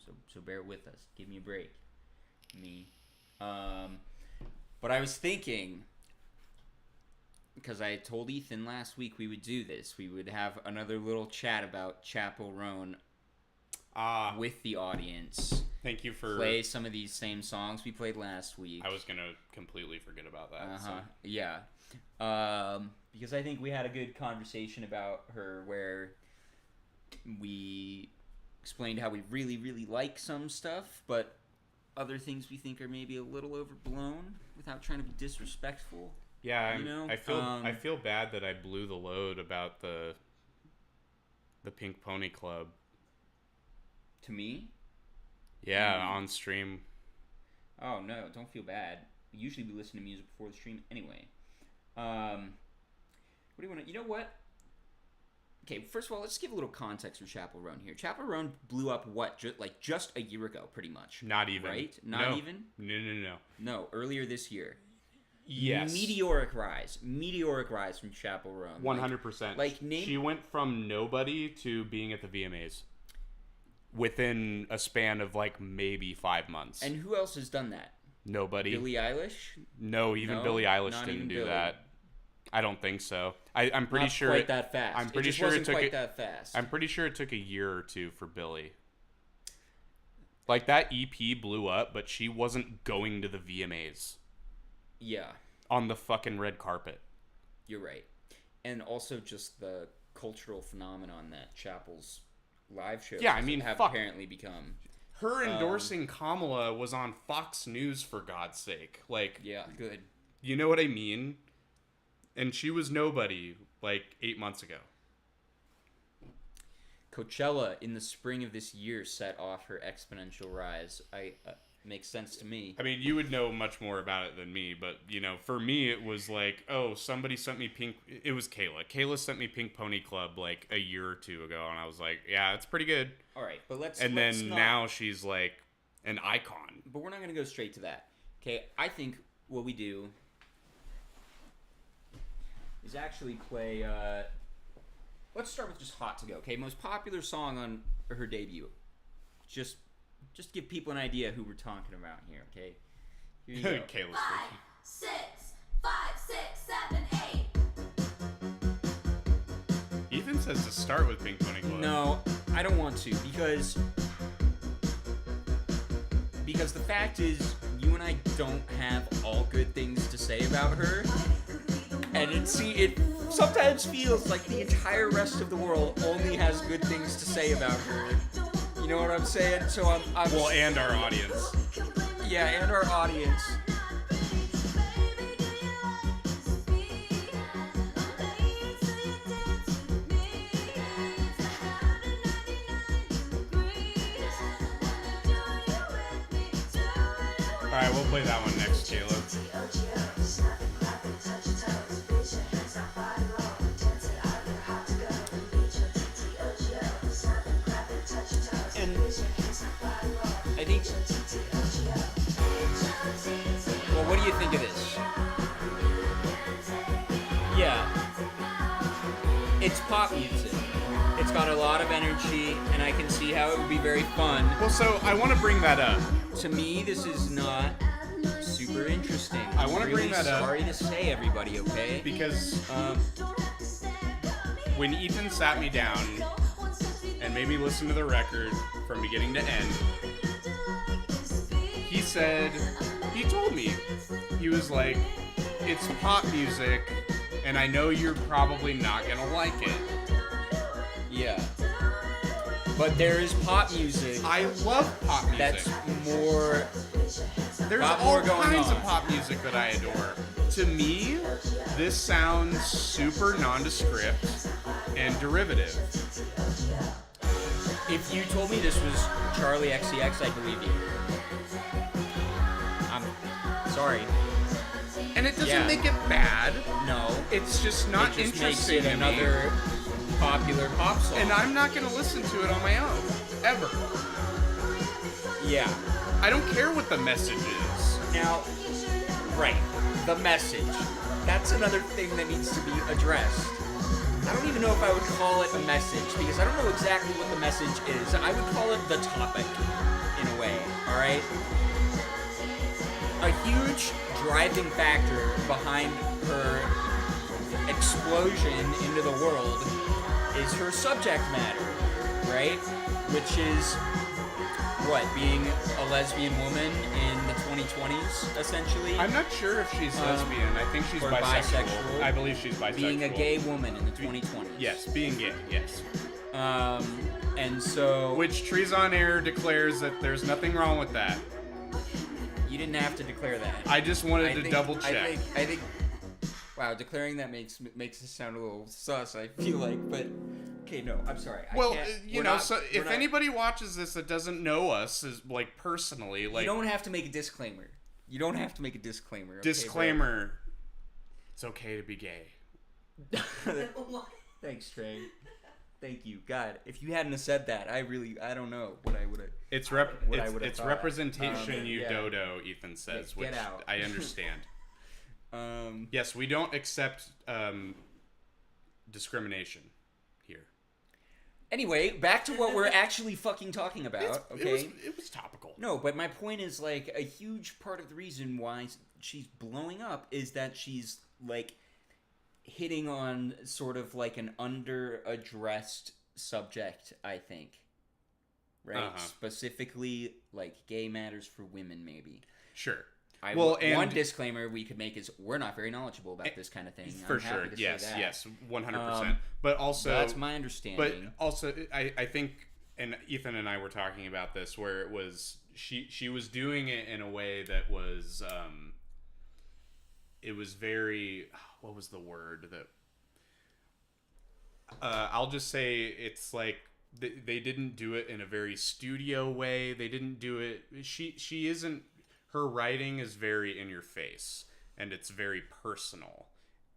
so bear with us. Give me a break. But I was thinking, because I told Ethan last week we would do this. We would have another little chat about Chapel Roan with the audience. Thank you for... Play some of these same songs we played last week. I was going to completely forget about that. So. Yeah. Because I think we had a good conversation about her where we explained how we really, really like some stuff, but other things we think are maybe a little overblown without trying to be disrespectful. Yeah, I feel bad that I blew the load about the Pink Pony Club. To me? Yeah, on stream. Oh, no, don't feel bad. Usually we listen to music before the stream anyway. What do you want to... You know what? Okay, first of all, let's give a little context for Chapel Roan here. Chapel Roan blew up, just a year ago, pretty much. Not even. Right? Not even? No. No, earlier this year. Yes. Meteoric rise from Chapel Roan. 100%. Like name... She went from nobody to being at the VMAs. within a span of like maybe 5 months. And who else has done that? Nobody. Billie Eilish? No, even No? Billie Eilish Not didn't even do Billie. that. I don't think so. I'm pretty Not sure quite that fast. I'm pretty it just sure wasn't it took quite it, that fast. I'm pretty sure it took a year or two for Billie. Like that EP blew up, but she wasn't going to the VMAs Yeah, on the fucking red carpet. you're right. And also just the cultural phenomenon that Chapel's live shows Yeah, I mean, have fuck. apparently become. Her endorsing Kamala was on Fox News, for God's sake. Like, Yeah, good. you know what I mean? And she was nobody like 8 months ago. Coachella in the spring of this year set off her exponential rise. Makes sense to me. I mean, you would know much more about it than me, but, you know, for me, it was like, oh, somebody sent me Pink... It was Kayla. Kayla sent me Pink Pony Club, like, a year or two ago, and I was like, yeah, it's pretty good. All right, but let's. And let's then not, now she's, like, an icon. But we're not gonna go straight to that. Okay, I think what we do is actually play. Let's start with just "Hot to Go." Okay, most popular song on her debut. Just give people an idea who we're talking about here. Okay, here you go. Kayla's 6, 5, 6, 7, 8. Ethan says to start with Pink Pony Club. No, I don't want to because the fact is you and I don't have all good things to say about her. And it sometimes feels like the entire rest of the world only has good things to say about her. You know what I'm saying? So I'm Well, and our audience. yeah, and our audience. Alright, we'll play that one next, Caleb. And I think. Well, what do you think of this? Yeah. It's pop music. It's got a lot of energy, and I can see how it would be very fun. Well, so I want to bring that up. To me, this is not super interesting. I wanna I'm bring really that up. Sorry to say, everybody. Okay. Because Um, when Ethan sat me down and made me listen to the record from beginning to end, he told me, he was like, it's pop music, and I know you're probably not gonna like it. yeah. But there is pop music I love pop music. that's more. There's lot all more going kinds on. of pop music that I adore. To me, this sounds super nondescript and derivative. If you told me this was Charlie XCX, I'd believe you. I'm sorry. And it doesn't Yeah. make it bad. No. It's just not It just makes interesting it to me. another popular pop song. And I'm not going to listen to it on my own. Ever. Yeah. I don't care what the message is. Now, right, the message. That's another thing that needs to be addressed. I don't even know if I would call it a message because I don't know exactly what the message is. I would call it the topic, in a way, alright? A huge driving factor behind her explosion into the world is her subject matter, right? Which is what, being a lesbian woman in the 2020s, essentially? I'm not sure if she's lesbian. I think she's or bisexual. bisexual. I believe she's bisexual. Being a gay woman in the 2020s. Yes, being gay, yes. And so Which Trees on Air declares that there's nothing wrong with that. you didn't have to declare that. I just wanted to think- double check. I think. Wow, declaring that makes it sound a little sus. I feel like, but okay, no, I'm sorry. Well, I can't, you we're know, not- so we're if not- anybody watches this that doesn't know us, is like personally, like you don't have to make a disclaimer. You don't have to make a disclaimer. Okay, disclaimer, it's okay to be gay. bro? Thanks, Trey. Thank you, God. If you hadn't have said that, I don't know what I would have. It's what I it's, would've it's thought. representation, you yeah. dodo. Ethan says, Get which out. I understand. Yes, we don't accept discrimination here. Anyway, back to what we're actually fucking talking about. Okay. It was topical. No, but my point is like a huge part of the reason why she's blowing up is that she's like hitting on sort of like an under-addressed subject, I think. Right? Uh-huh. Specifically like gay matters for women, maybe. Sure. One disclaimer we could make is we're not very knowledgeable about this kind of thing. For I'm happy sure. to say Yes, that. yes, 100%. But also, That's my understanding. But also, I think, and Ethan and I were talking about this, where it was she was doing it in a way that was, it was very, what was the word that? I'll just say it's like they didn't do it in a very studio way. They didn't do it. She isn't. Her writing is very in your face, and it's very personal,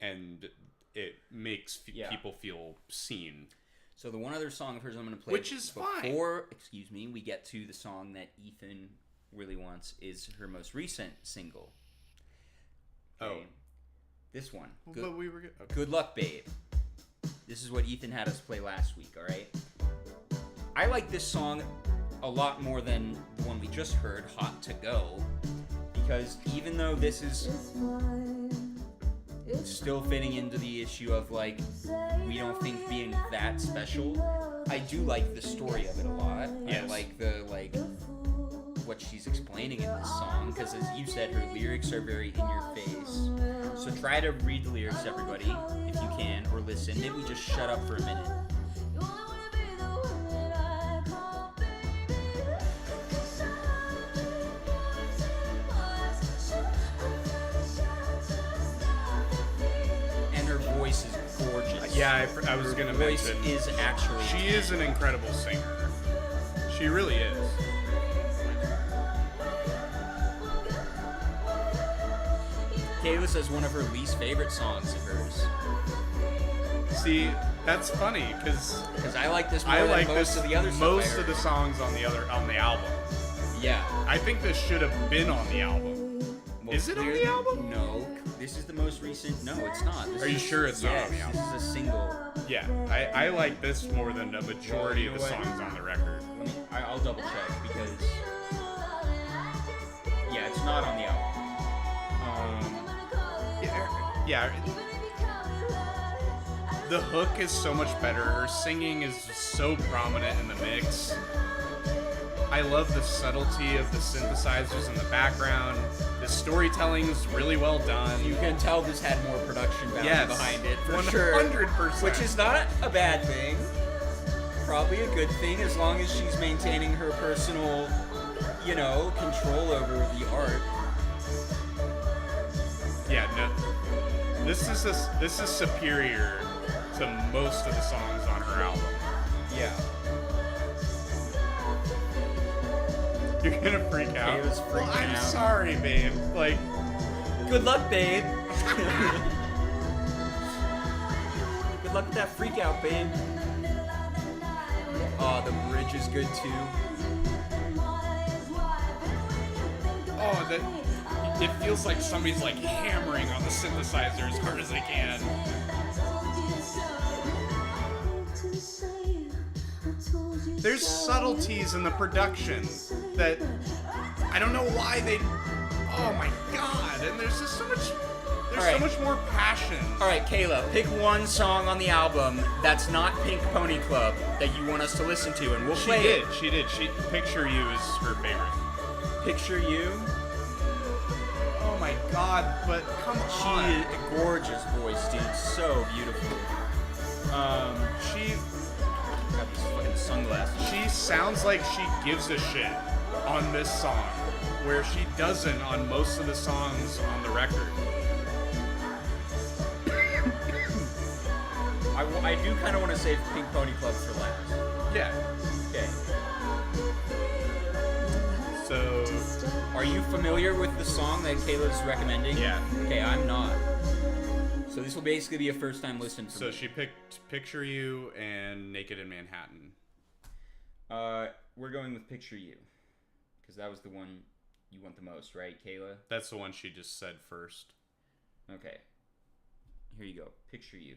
and it makes people feel seen. So the one other song of hers I'm going to play, Which is fine. Before, we get to the song that Ethan really wants, is her most recent single. Okay. Oh. This one. But we were good. Okay. Good Luck, Babe. This is what Ethan had us play last week, alright? I like this song a lot more than the one we just heard, Hot to Go, because even though this is still fitting into the issue of like we don't think being that special, I do like the story of it a lot. Yes. I like the what she's explaining in this song, because as you said, her lyrics are very in your face. So try to read the lyrics, everybody, if you can, or listen. Maybe we just shut up for a minute. And her voice is gorgeous. Yeah, I was going to voice mention. is actually She is an incredible singer. She really is. Kayla says one of her least favorite songs of hers. See, that's funny because Because I like this more I than like most this of the other stuff I most heard. of the songs on the album. Yeah. I think this should have been on the album. Well, Is it on the clearly- album? No. This is the most recent. No, it's not. This Are you is- sure it's not yes, on the album? This is a single. Yeah, I like this more than a majority Well, of you the know what? songs on the record. I'll double check because yeah, it's not on the album. Yeah, the hook is so much better. Her singing is so prominent in the mix. I love the subtlety of the synthesizers in the background. The storytelling is really well done. You can tell this had more production value Yes, behind it for 100%. sure. Which is not a bad thing. Probably a good thing as long as she's maintaining her personal, control over the art. Yeah, no. This is superior to most of the songs on her album. Yeah. You're gonna freak out. Kayla's freaking I'm out. sorry, babe. Like, Good luck, babe. Good luck with that freak out, babe. Oh, the bridge is good too. it feels like somebody's like hammering on the synthesizer as hard as they can. There's subtleties in the production that I don't know why they. Oh my god! And there's just so much. There's Alright. so much more passion. All right, Kayla, pick one song on the album that's not Pink Pony Club that you want us to listen to, and we'll She play did. it. She did. She Picture You is her favorite. Picture You. Oh my god! But come She on. is a gorgeous voice, dude. So beautiful. She Got these fucking sunglasses. She sounds like she gives a shit on this song, where she doesn't on most of the songs on the record. I do kind of want to save Pink Pony Club for last. Yeah. Okay. So, Are you familiar with the song that Kayla's recommending? Yeah. Okay, I'm not. So this will basically be a first-time listen for so me. she picked Picture You and Naked in Manhattan. We're going with Picture You. Because that was the one you want the most, right, Kayla? That's the one she just said first. Okay. Here you go. Picture You.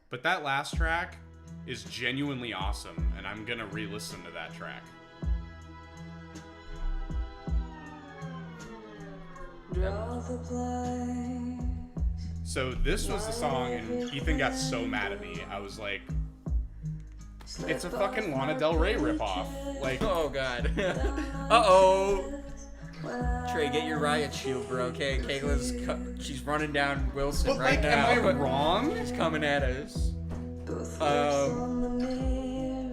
But that last track is genuinely awesome, and I'm gonna re-listen to that track. So this was the song, and Ethan got so mad at me. I was like, it's a fucking Lana Del Rey ripoff. Like, Oh god. Uh-oh. Trey, get your riot shield, bro. Okay, she's running down Wilson but right like, now. am I wrong? She's coming at us.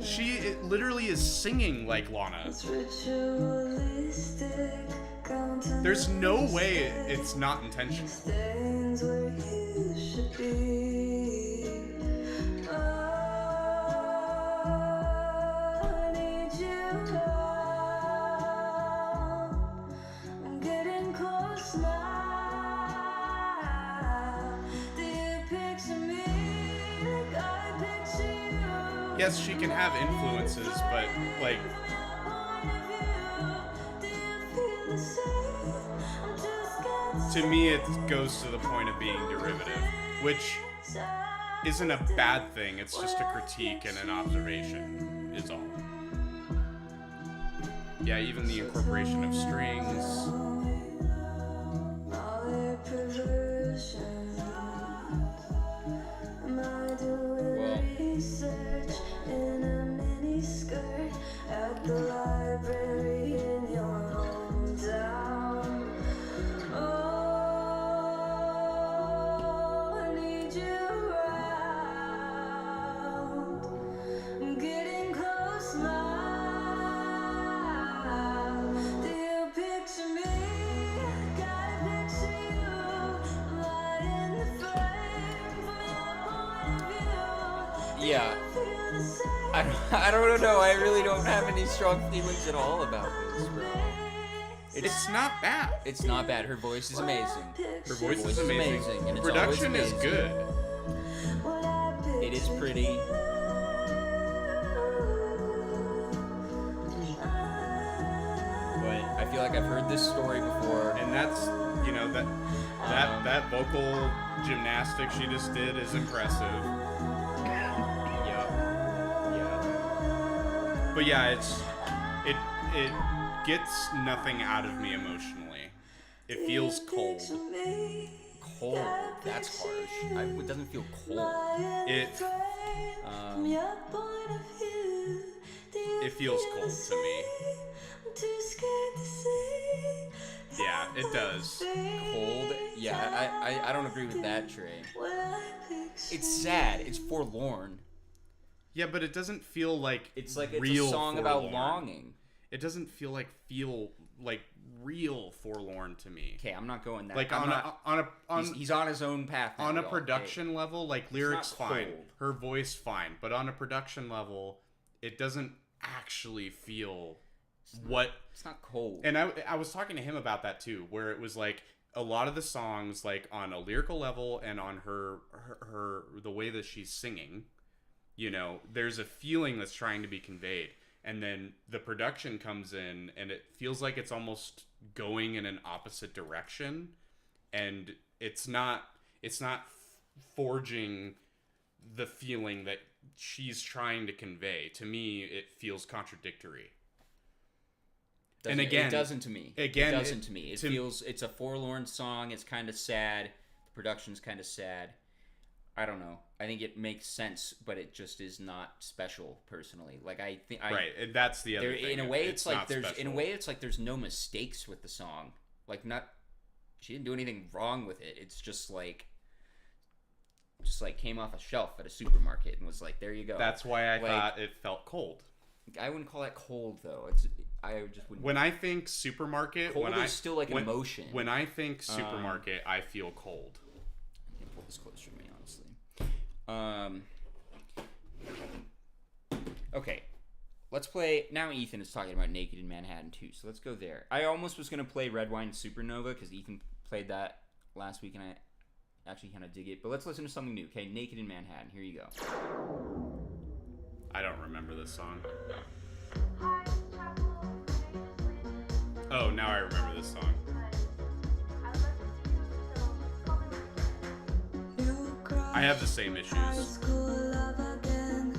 She literally is singing like Lana. There's no way it's not intentional. Yes, she can have influences, but like, to me it goes to the point of being derivative, which isn't a bad thing. It's just a critique and an observation is all. Yeah, even the incorporation of strings. Yeah. I don't know. I really don't have any strong feelings at all about this, bro. It's not bad. It's not bad. Her voice is amazing. Her voice is amazing. And it's Production always is amazing. good. It is pretty. But I feel like I've heard this story before. And that's, you know, that vocal gymnastic she just did is impressive. Yeah. But yeah, it gets nothing out of me emotionally. It feels cold. Cold. That's harsh. It doesn't feel cold. It feels cold to me. Yeah, it does. Cold? Yeah, I don't agree with that, Trey. It's sad. It's forlorn. Yeah, but it doesn't feel like It's like it's real a song about forlorn. longing. It doesn't feel like real forlorn to me. Okay, I'm not going that. Like I'm on not, he's on his own path. Now, on a y'all, production level, like lyrics not fine, cold. her voice fine, but on a production level, it doesn't actually feel what. It's not cold. And I was talking to him about that too, where it was like a lot of the songs, like on a lyrical level and on her the way that she's singing, you know, there's a feeling that's trying to be conveyed. And then the production comes in and it feels like it's almost going in an opposite direction. And it's not forging the feeling that she's trying to convey. To me, it feels contradictory. And again, it doesn't to me. Again, it doesn't to me. It feels it's a forlorn song. It's kind of sad. The production's kind of sad. I don't know. I think it makes sense, but it just is not special personally. Like I think right, and that's the other thing. In a way, it's like not there's special. in a way it's like there's no mistakes with the song. Like she didn't do anything wrong with it. It's just like came off a shelf at a supermarket and was like, there you go. That's why I thought it felt cold. I wouldn't call that cold though. I just wouldn't. When I think supermarket, Cold is still like an emotion. When I think supermarket, I feel cold. I can pull this closer to me, honestly. Okay, let's play. Now Ethan is talking about Naked in Manhattan 2, so let's go there. I almost was going to play Red Wine Supernova because Ethan played that last week and I actually kind of dig it. But let's listen to something new, okay? Naked in Manhattan, here you go. I don't remember this song. Oh, now I remember this song. I have the same High issues. school love again.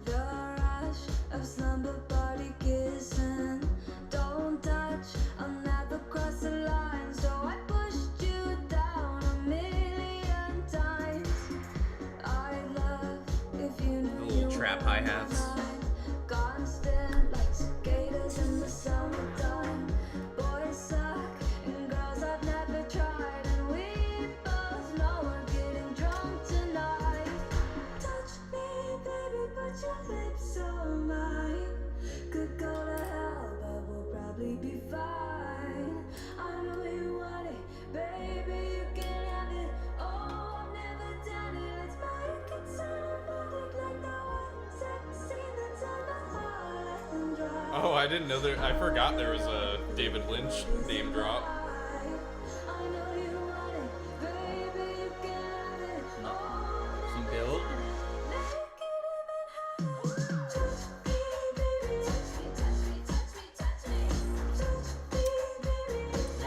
The rush of slumber party kissing. Don't touch, I'll never cross the line. So I pushed you down a million times. I love if you knew The little you trap were hi-hats. mine. Constant like cicadas in the summertime. Boys suck and girls I've never tried. And we both know we're getting drunk tonight. Touch me, baby, but your lips are mine. Could go to hell, but we'll probably be fine. I know you want it, baby, you can have it. Oh, I've never done it. Let's make it cinematic like that one sex scene that's on the Holland Drive. Oh, I didn't know there. I forgot there was a David Lynch name drop. I know you want it, baby, you can have it. Oh, Some build.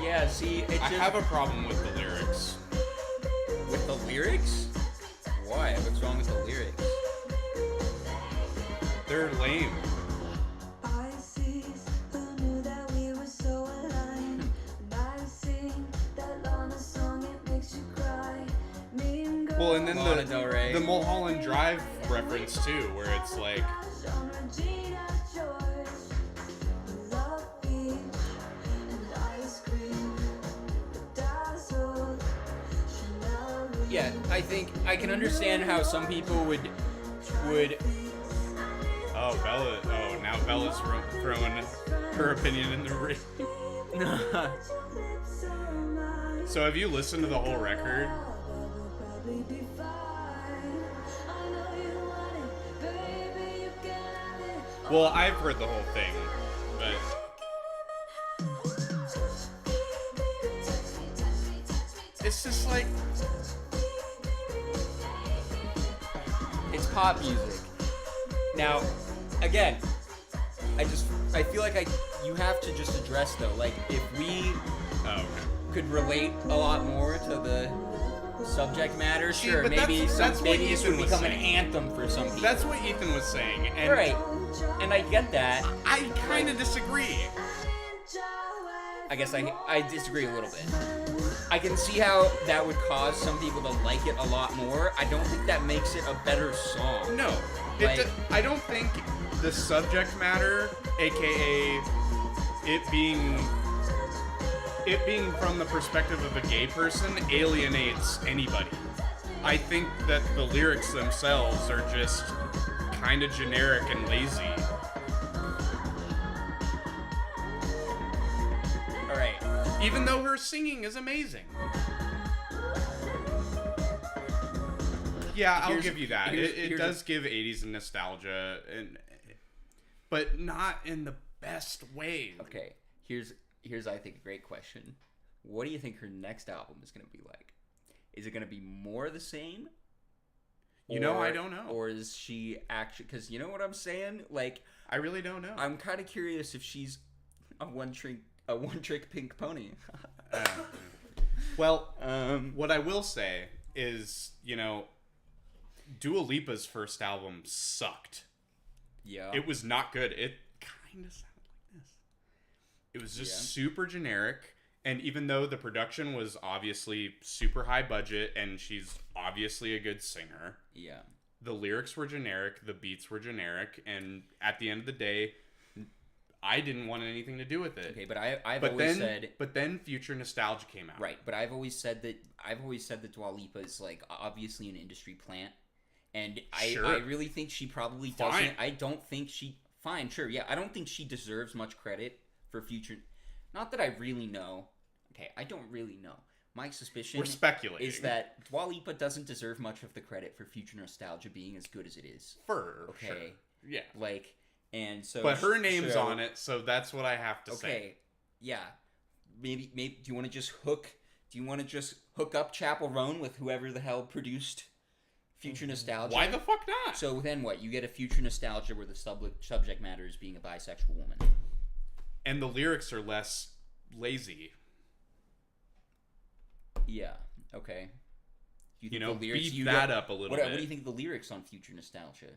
Yeah, see, it's I just have a problem with the lyrics. with the lyrics. Why? What's wrong with the lyrics? They're lame. Pisces, who knew that we were so aligned? And I sing that Lana song, it makes you cry. Mean girl, Well, and then Lana Del Rey. the Mulholland Drive reference too, where it's like, on Regina George. Love beach and ice cream. Dazzled, Chanel Louis. Yeah, I think I can understand how some people would. oh, Bella. Oh, now Bella's throwing her opinion in the ring. So have you listened to the whole record? Well, I've heard the whole thing, but it's just like, It's pop music. Now, again, I feel like you have to just address though, like if we oh, okay. could relate a lot more to the subject matter, See, sure, but maybe that's what maybe this would Ethan was become an saying. anthem for some people. That's what Ethan was saying, and right, and I get that. I kind of disagree. I guess I disagree a little bit. I can see how that would cause some people to like it a lot more. I don't think that makes it a better song. No, Like- I don't think the subject matter, aka it being from the perspective of a gay person, alienates anybody. I think that the lyrics themselves are just kind of generic and lazy. All right. Even though her singing is amazing. Yeah, I'll Here's- give you that. here's- It here's does give 80s nostalgia, but not in the best way. Okay. Here's I think a great question. What do you think her next album is going to be like? Is it going to be more the same? You know, I don't know. Or is she actually? Because you know what I'm saying. Like, I really don't know. I'm kind of curious if she's a one trick pink pony. Well, what I will say is, you know, Dua Lipa's first album sucked. Yeah. It was not good. It kind of sounded like this. It was just super generic. And even though the production was obviously super high budget and she's obviously a good singer, Yeah. the lyrics were generic, the beats were generic, and at the end of the day, I didn't want anything to do with it. Okay, but I've then Future Nostalgia came out. right, but I've always said that Dua Lipa is like obviously an industry plant, and Sure. I really think she probably Fine. doesn't. I don't think she. Fine, sure, yeah. I don't think she deserves much credit for Future. Not that I really know. Okay, I don't really know. My suspicion We're speculating. is that Dua Lipa doesn't deserve much of the credit for Future Nostalgia being as good as it is. For Okay. sure. Yeah. Like, and so. But her name's so- on it, so that's what I have to say. Okay, yeah. Maybe. Do you want to just hook up Chapel Roan with whoever the hell produced Future Nostalgia? Why the fuck not? So then what? You get a Future Nostalgia where the subject matter is being a bisexual woman. And the lyrics are less lazy. Yeah. Okay. Do You know, the lyrics, beef that up a little what do bit. you think of the lyrics on Future Nostalgia?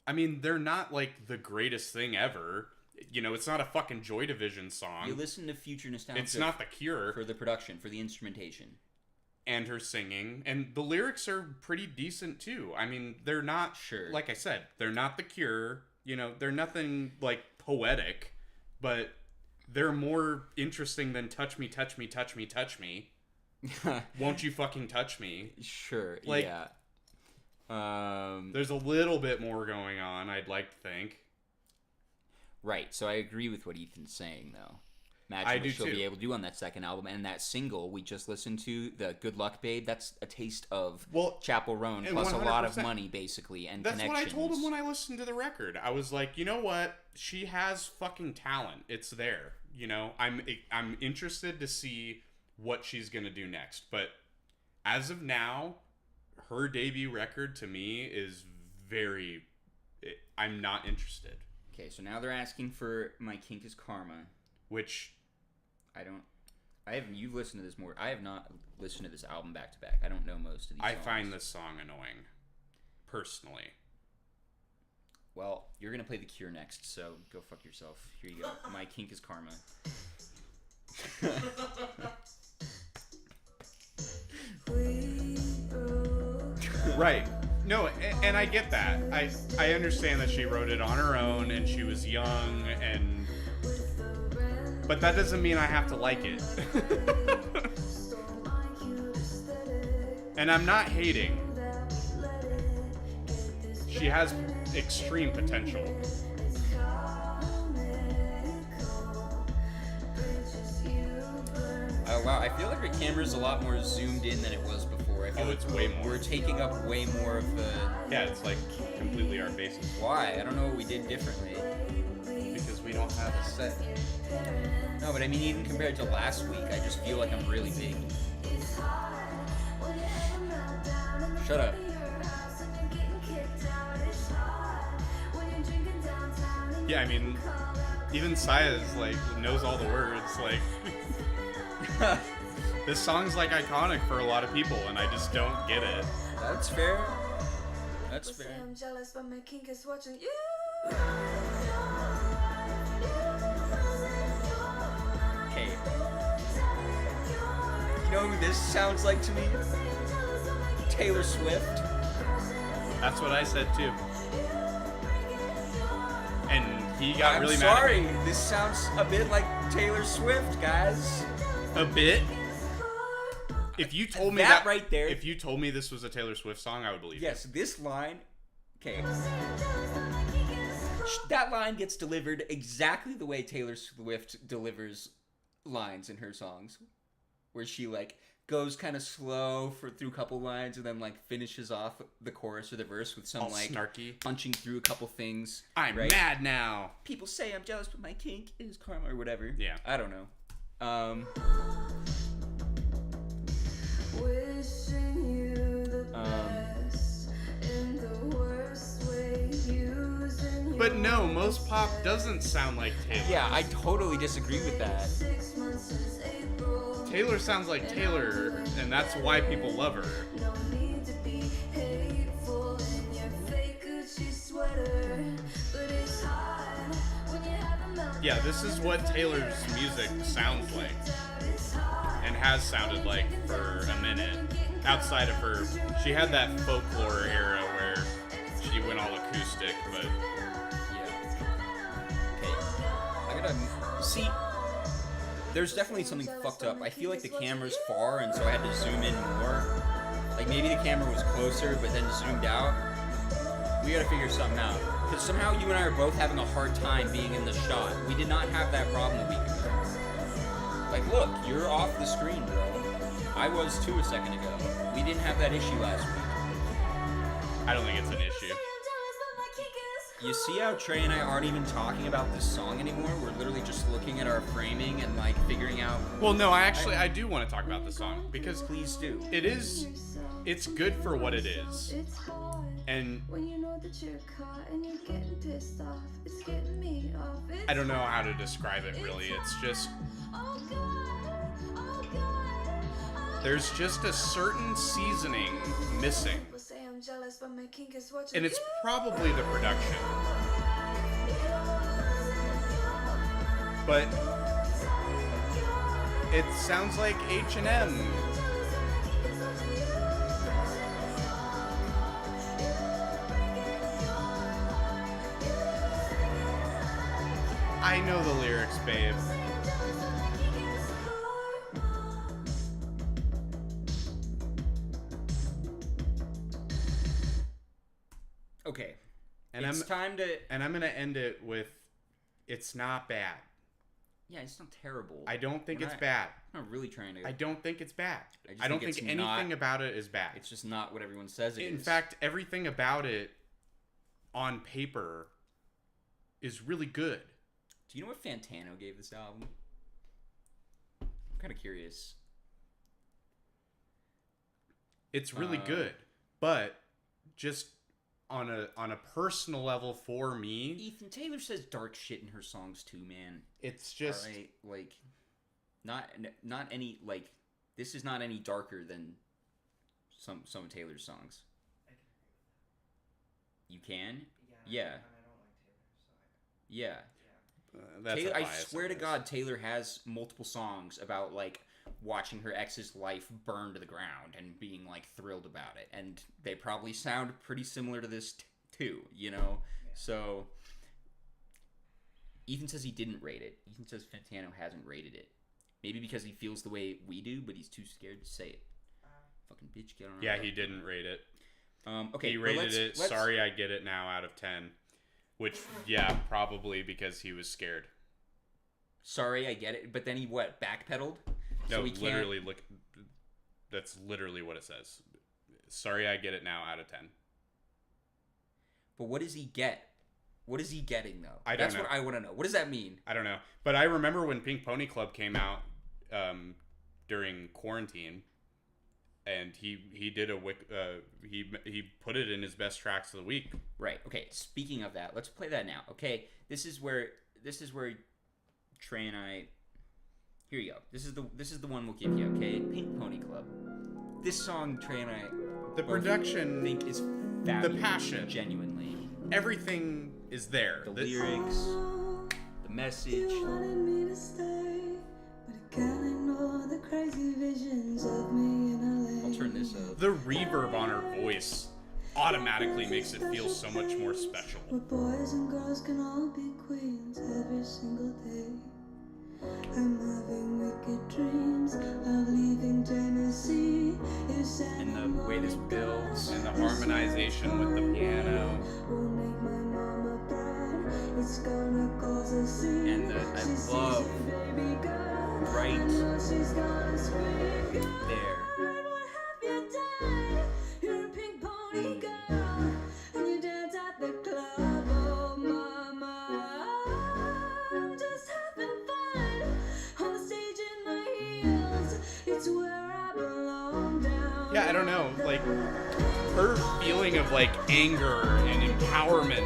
I mean, they're not like the greatest thing ever. You know, it's not a fucking Joy Division song. You listen to Future Nostalgia. It's not The Cure. For the production, for the instrumentation. And her singing, and the lyrics are pretty decent too. I mean, they're not, Sure. like I said, they're not The Cure. You know, they're nothing like poetic, but they're more interesting than "Touch Me, Touch Me, Touch Me, Touch Me." Won't you fucking touch me? Sure. Like- yeah. There's a little bit more going on, I'd like to think. Right. So I agree with what Ethan's saying, though. Imagine I what do she'll too. be able to do on that second album, and that single we just listened to, the "Good Luck, Babe." That's a taste of Well, Chapel Roan and plus a lot of 100%. money, basically, and That's connections. what I told him when I listened to the record. I was like, you know what? She has fucking talent. It's there. You know, I'm interested to see what she's gonna do next. But as of now, her debut record to me is very. I'm not interested. Okay, so now they're asking for "My Kink Is Karma." Which You've listened to this more. I have not listened to this album back to back. I don't know most of these I songs. find this song annoying, personally. Well, you're gonna play The Cure next, so go fuck yourself. Here you go. "My Kink Is Karma." Right. No, and I get that. I understand that she wrote it on her own and she was young and but that doesn't mean I have to like it. And I'm not hating. She has extreme potential. Oh wow, I feel like her camera's a lot more zoomed in than it was before. I feel Oh, like it's way more. We're taking up way more of the. Yeah, it's like completely our faces. Why? I don't know what we did differently. Because we don't have a set. No, but I mean, even compared to last week, I just feel like I'm really big. Shut up. Yeah, I mean, even Saya's like knows all the words. Like, this song's like iconic for a lot of people, and I just don't get it. That's fair. That's fair. I'm jealous, but my kink is watching you. Okay. You know who this sounds like to me? Taylor Swift. That's what I said too. And he got I'm really sorry. mad at me. This sounds a bit like Taylor Swift, guys. A bit. If you told me That right there- if you told me this was a Taylor Swift song, I would believe Yes, this line. Okay. That line gets delivered exactly the way Taylor Swift delivers lines in her songs, where she like goes kind of slow through a couple lines and then like finishes off the chorus or the verse with some All like snarky. punching through a couple things. I'm right? mad now. People say I'm jealous, but my kink is karma or whatever. Yeah. I don't know. Wishing you the best in the worst way, using But no, most pop doesn't sound like Taylor. Yeah, I totally disagree with that. 6 months since April. Taylor sounds like Taylor, and that's why people love her. No need to be hateful in your fake Gucci sweater, but it's hard when you have a meltdown. Yeah, this is what Taylor's music sounds like, and has sounded like for a minute. Outside of her, she had that folklore era where she went all acoustic, but Okay. I gotta see. There's definitely something fucked up. I feel like the camera's far, and so I had to zoom in more. Like maybe the camera was closer, but then zoomed out. We gotta figure something out. Because somehow you and I are both having a hard time being in the shot. We did not have that problem a week ago. Like, look, you're off the screen, bro. I was too a second ago. We didn't have that issue last week. I don't think it's an issue. You see how Trey and I aren't even talking about this song anymore? We're literally just looking at our framing and like figuring out. Well, no, I do want to talk about this song because Please do. it's good for what it is. It's hard And when you know that you're caught and you're getting pissed off. It's getting me off. It's I don't know how to describe it really. It's just oh God, oh God. there's just a certain seasoning missing. People say I'm jealous, but my kink is watching And it's you. probably the production. But it sounds like H&M. I know the lyrics, babe. Okay. And It's I'm time to. and I'm gonna end it with, it's not bad. Yeah, it's not terrible. I don't think We're it's not- bad. I'm not really trying to. I don't think it's bad. I just I don't think think it's anything not- about it is bad. It's just not what everyone says it is. In fact, everything about it on paper is really good. do you know what Fantano gave this album? I'm kind of curious. It's really Uh, good, but just on a personal level for me, Ethan Taylor says dark shit in her songs too, man. it's just Alright, like, not any like. This is not any darker than some of Taylor's songs. You can? Yeah. Yeah. that's Taylor, a I bias swear on to this. God, Taylor has multiple songs about like watching her ex's life burn to the ground and being like thrilled about it, and they probably sound pretty similar to this too, you know. So Ethan says he didn't rate it. Ethan says Fantano hasn't rated it. Maybe because he feels the way we do, but he's too scared to say it. Fucking bitch, get on. our Yeah, level. he didn't rate it. Okay, He but rated let's- it. let's- Sorry, I get it now out of 10. Which, yeah, probably because he was scared. Sorry, I get it. But then he what? Backpedaled. No, so he can't- literally look. That's literally what it says. Sorry, I get it now out of 10. But what does he get? What is he getting though? I don't That's know. what I want to know. What does that mean? I don't know, but I remember when Pink Pony Club came out during quarantine, and he did he put it in his best tracks of the week. Right. Okay. Speaking of that, let's play that now. Okay. This is where Trey and I. Here you go. This is the one we'll give you. Okay. Pink Pony Club. This song, Trey and I. The both production, think is fabulous. passion. Genuinely. everything is there. The lyrics, the message. You wanted me to stay, but I can't ignore the crazy visions of me in LA. I'll turn this up. The reverb on her voice automatically makes it feel so much more special. Where boys and girls can all be queens every single day. I'm having wicked dreams of leaving Tennessee. And the way this builds. And the harmonization with the piano. Will make my mama proud. It's gonna cause a scene. And I She sees love her baby girl. right I know she's gonna scream. there. What have you done? You're a pink pony girl, and you dance at the club. Oh, mama, I'm just having fun on the stage in my heels. It's where I belong down. Yeah, I don't know, like her feeling of like anger and empowerment.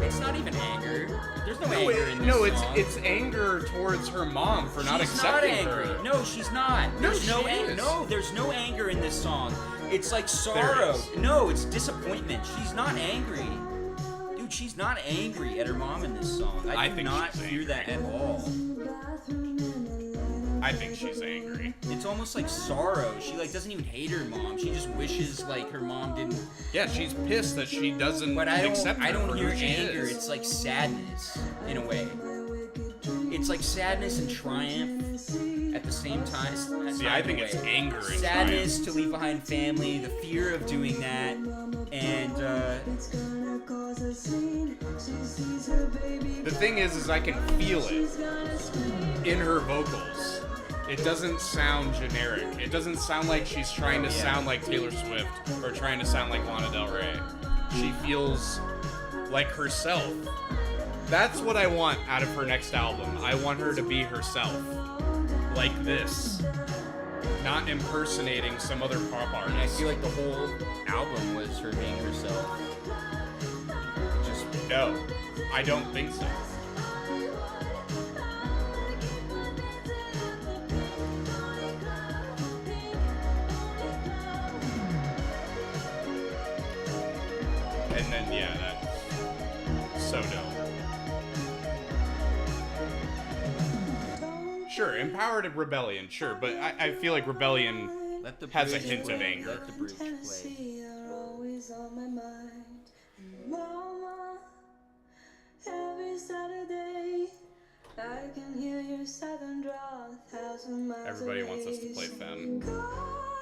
It's not even anger. There's no No, anger in this no, song. it's anger towards her mom for not She's accepting not angry. her. No, she's not. No, There's no she is. No, there's no anger in this song. It's like sorrow. is. No, it's disappointment. She's not angry. Dude, she's not angry at her mom in this song. I I do think not she's hear that at all. I think she's angry. It's almost like sorrow. She like doesn't even hate her mom. She just wishes like her mom didn't. Yeah, she's pissed that she doesn't But I accept her don't for hear who she anger. is. It's like sadness in a way. It's like sadness and triumph at the same time. See, I think it's anger and sadness to leave behind family, the fear of doing that, and It's gonna cause a scene. She sees her baby The thing is I can feel it She's gonna scream. in her vocals. It doesn't sound generic. It doesn't sound like she's trying to sound like Taylor Swift or trying to sound like Lana Del Rey. She feels like herself. That's what I want out of her next album. I want her to be herself. Like this. Not impersonating some other pop I artist. feel like the whole album was her being herself. Just No, I don't think so. Sure, empowered rebellion, sure, but I feel like rebellion Let the has a bridge hint of play. anger. Let the bridge play. Tennessee are always on my mind. Mama, every Saturday I can hear your southern drawl 1,000 miles Everybody away. wants us to play Femme. God,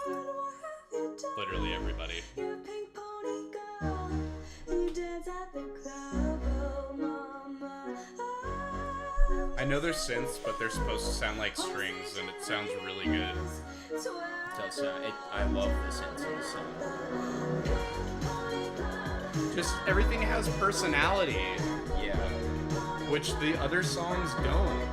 what have you done? Literally everybody. You're a pink pony girl, and you dance at the club, oh mama. I know they're synths, but they're supposed to sound like strings, and it sounds really good. Does sound, I love the sense of the song. Just everything has personality, Yeah. which the other songs don't.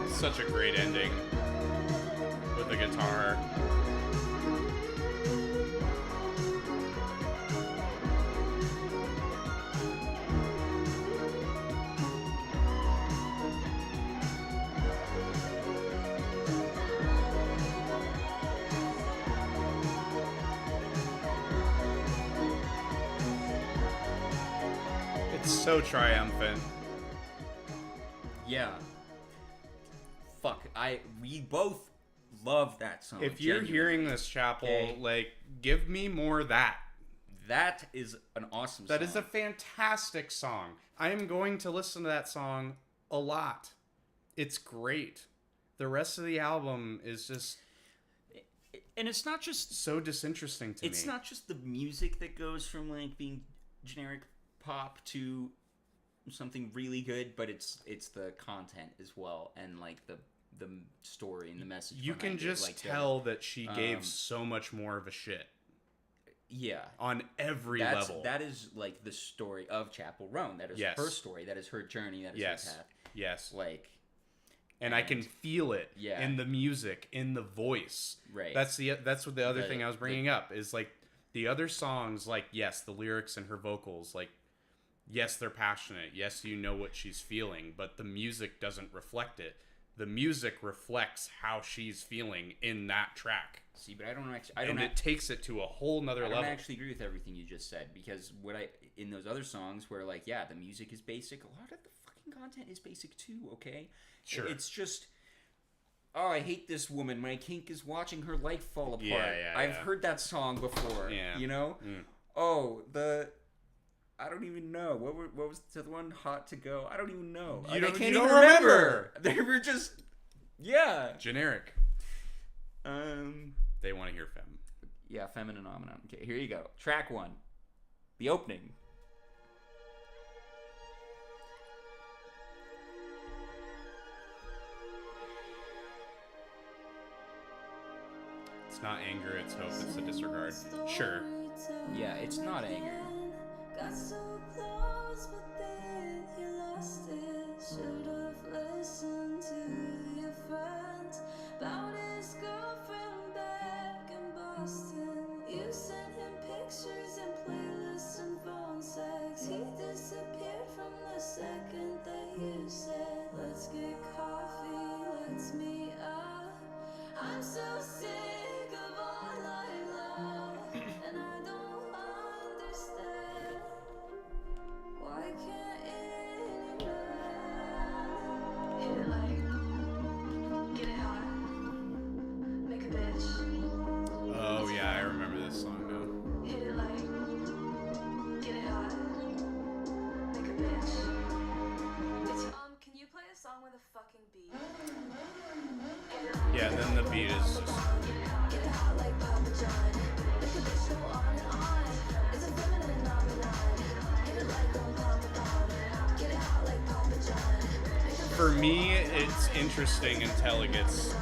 Such a great ending with the guitar. It's so triumphant. Yeah. Fuck. We both love that song. If you're genuinely. hearing this, Chapel, Okay. like, give me more of that. That is an awesome song. That is a fantastic song. I am going to listen to that song a lot. It's great. The rest of the album is just And it's not just so disinteresting to me. it's not just the music that goes from like being generic pop to something really good, but it's the content as well, and like the story and the message. You can behind it, just like tell that she gave um, so much more of a shit yeah. on every level. That is like the story of Chapel Roan. That is Yes. her story. That is her journey. That is Yes. her path. Yes. Like, And I can feel it Yeah. in the music, in the voice. Right. That's what the other The- thing I was bringing up is like the other songs, like yes, the lyrics and her vocals, like yes, they're passionate. Yes, you know what she's feeling, but the music doesn't reflect it. The music reflects how she's feeling in that track, see, but I don't and it takes it to a whole nother I don't level. actually agree with everything you just said, because in those other songs where like the music is basic, a lot of the fucking content is basic too. Okay, Sure. It's just, oh, I hate this woman. My kink is watching her life fall apart. Yeah, I've yeah. heard that song before. Yeah. You know. Mm. Oh, I don't even know what was the other one? Hot to Go. I don't even know. You don't- I can't you even don't remember. They were just Generic. Um. They want to hear Femme. Yeah, Feminine Phenomenon. Okay, here you go. Track 1. The opening. It's not anger, it's hope, it's a disregard. Sure. Yeah, it's not anger. Got so close, but then he lost it. Should've listened to your friends about his girlfriend back in Boston. You sent him pictures and playlists and phone sex. He disappeared from the second that you said, "Let's get coffee, let's meet up." I'm so sick of online love, and I don't understand why can't it hit it like, get it hot, make a bitch. Oh yeah, I remember this song now. Hit it like, get it hot, make a bitch. Can you play a song with a fucking beat? Yeah, then the beat is just Get it hot like Papa John. Make a bitch go on and on. It's a feminine phenomenon. Hit it like on Papa John. Get it hot like Papa John. for me it's interesting until it gets So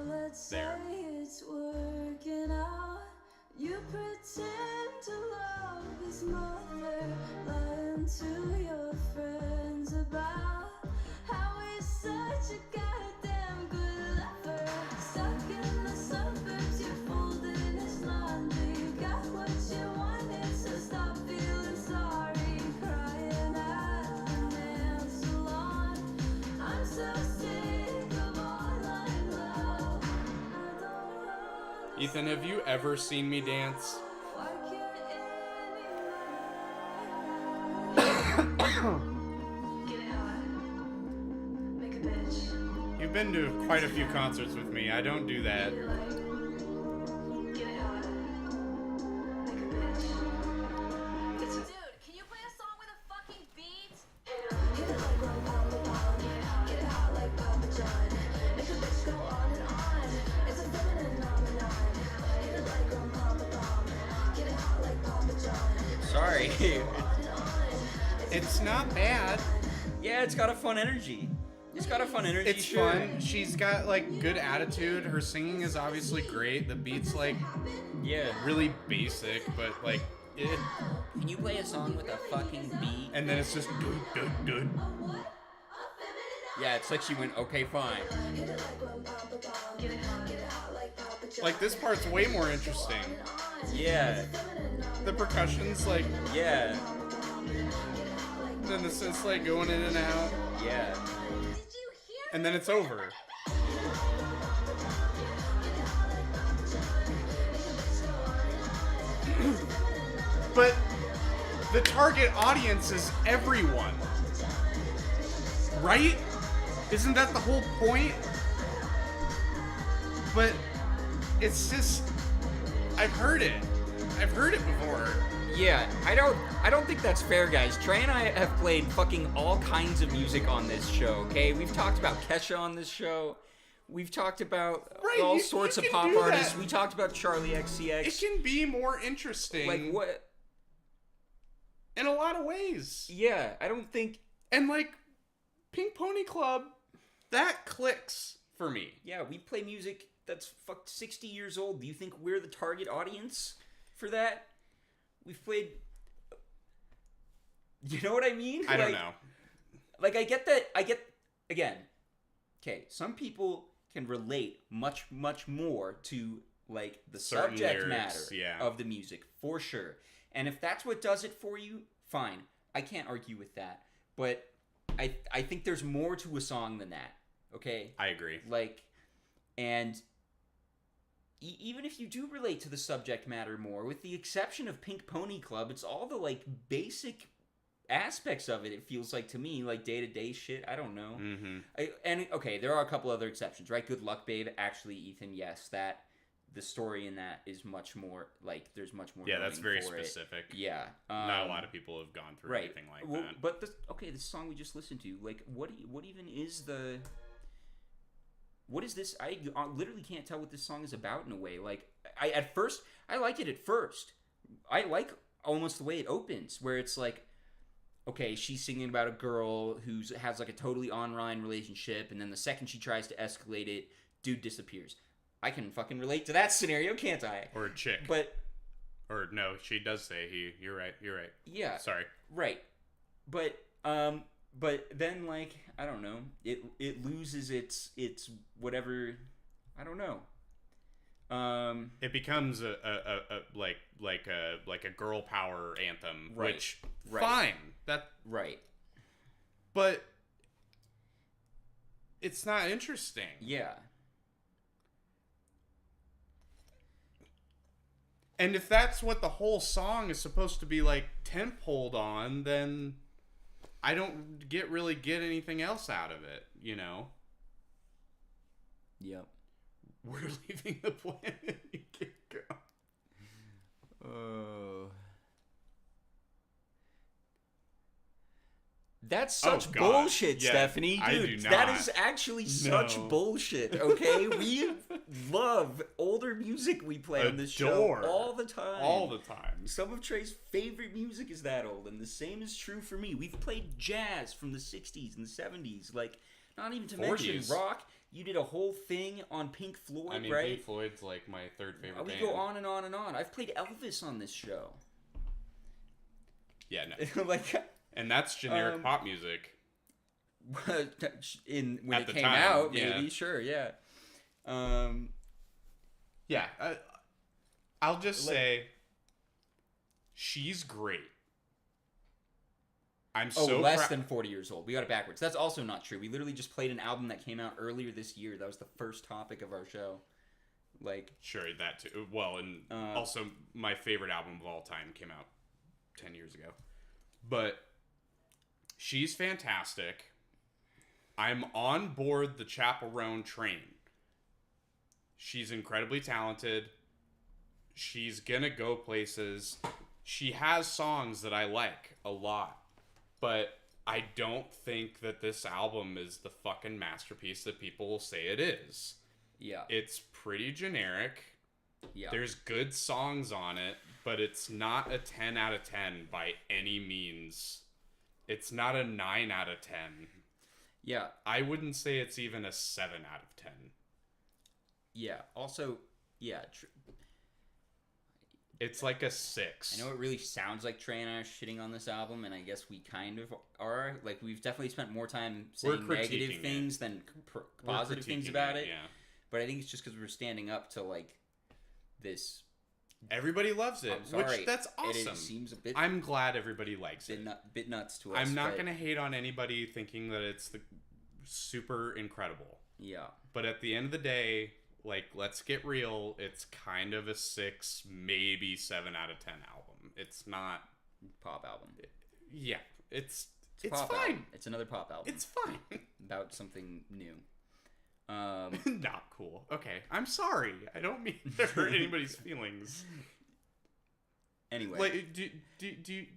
let's there. say it's working out. You pretend to love his mother, lying to your friends about how he's such a goddamn good lover. Stuck in the suburbs, you're folding his laundry. You got what you wanted, so stop feeling sorry. Crying at the nail salon. I'm so sick of online Ethan, have you ever seen me dance? Why can't get it hot? Make a bitch. You've been to quite a few concerts with me. I don't do that. Get it hot. Make a bitch. It's Dude, can you play a song with a fucking beat? Hit it like one pound per pound. Get it hot like Papa John. Make a bitch go on and on. It's a feminine phenomenon. Hit it like one pound per pound. Get it hot like Papa John. Sorry. It's not bad. Yeah, it's got a fun energy. It's got a fun energy. It's sure. fun. She's got like good attitude. Her singing is obviously great. The beat's like Yeah. really basic, but like it. Can you play a song with a fucking beat? And then it's just good. Yeah, it's like she went, okay, fine. Hit it like one pound per pound. Get it hot like Papa John. Like this part's way more interesting. Yeah. The percussion's like, Yeah. then the synth's like going in and out, Yeah. Did you hear? and then it's over. But the target audience is everyone. Right? Isn't that the whole point? But it's just I've heard it. I've heard it before. Yeah, I don't think that's fair, guys. Trey and I have played fucking all kinds of music on this show, okay? We've talked about Kesha on this show. We've talked about Right, all you sorts of can pop do artists. that. We talked about Charlie XCX. It can be more interesting Like, what? in a lot of ways. Yeah, I don't think... And like Pink Pony Club, that clicks for me. Yeah, we play music that's fucked 60 years old. Do you think we're the target audience for that? We've played... You know what I mean? I don't Like- know. Like, I get that. I get, again, okay, some people can relate much, much more to, like, the Certain subject lyrics, matter yeah. of the music, for sure. And if that's what does it for you, fine. I can't argue with that. But I think there's more to a song than that, okay? I agree. Like, and even if you do relate to the subject matter more, with the exception of Pink Pony Club, it's all the, like, basic aspects of it, it feels like to me, like day-to-day shit. I don't know. Mm-hmm. And okay, there are a couple other exceptions, right? Good Luck Babe, actually, Ethan, yes, that the story in that is much more, like, there's much more Yeah, that's going very for it. specific. Yeah. Not a lot of people have gone through Right. anything like Well, that. but this song we just listened to, like, what even is the... What is this? I literally can't tell what this song is about in a way. Like, I like it at first. I like almost the way it opens, where it's like, okay, she's singing about a girl who has like a totally online relationship, and then the second she tries to escalate it, dude disappears. I can fucking relate to that scenario, can't I? Or a chick. But Or no, she does say he. You're right. yeah, Sorry. right. But then, like, I don't know, it loses its whatever, I don't know. It becomes a girl power anthem, Right. which Right. fine. That Right. but it's not interesting. Yeah. And if that's what the whole song is supposed to be like temp hold on, then I don't really get anything else out of it, you know? Yep. We're leaving the planet. You can go. Oh. That's Oh, such God. bullshit, Yeah, Stephanie. I Dude, do that not. is actually such No. bullshit, okay? We love older music we play on this show Adore. all the time. All the time. Some of Trey's favorite music is that old, and the same is true for me. We've played jazz from the 60s and the 70s, like, not even to mention 40s. rock. You did a whole thing on Pink Floyd, I mean, right? Pink Floyd's like my third favorite We band. go on and on and on. I've played Elvis on this show. Yeah, no. Like, And that's generic pop music. when At it the came time, out, yeah. maybe, sure, yeah. Yeah, I'll just Like- say she's great. I'm Oh, so less than 40 years old. We got it backwards. That's also not true. We literally just played an album that came out earlier this year. That was the first topic of our show. Like, Sure, that too. Well, and also my favorite album of all time came out 10 years ago. But she's fantastic. I'm on board the Chaperone train. She's incredibly talented. She's gonna go places. She has songs that I like a lot. But I don't think that this album is the fucking masterpiece that people will say it is. yeah. It's pretty generic. Yeah. There's good songs on it, but it's not a 10 out of 10 by any means. It's not a 9 out of 10. Yeah. I wouldn't say it's even a 7 out of 10. Yeah. Also, yeah. It's like a 6. I know it really sounds like Trey and I are shitting on this album, and I guess we kind of are. Like, we've definitely spent more time saying We're negative critiquing things than We're positive things critiquing about it. Yeah. But I think it's just because we're standing up to, like, this. Everybody loves it, I'm sorry. which that's awesome. It seems a bit, I'm glad everybody likes it. bit nuts to us. I'm not but- going to hate on anybody thinking that it's the super incredible. Yeah. But at the end of the day, like, let's get real. It's kind of a 6, maybe 7 out of 10 album. It's not. Pop album. Yeah, it's Pop fine. album. It's another pop album. It's fine. About something new. Not cool. Okay, I'm sorry. I don't mean to hurt anybody's feelings. Anyway. Like,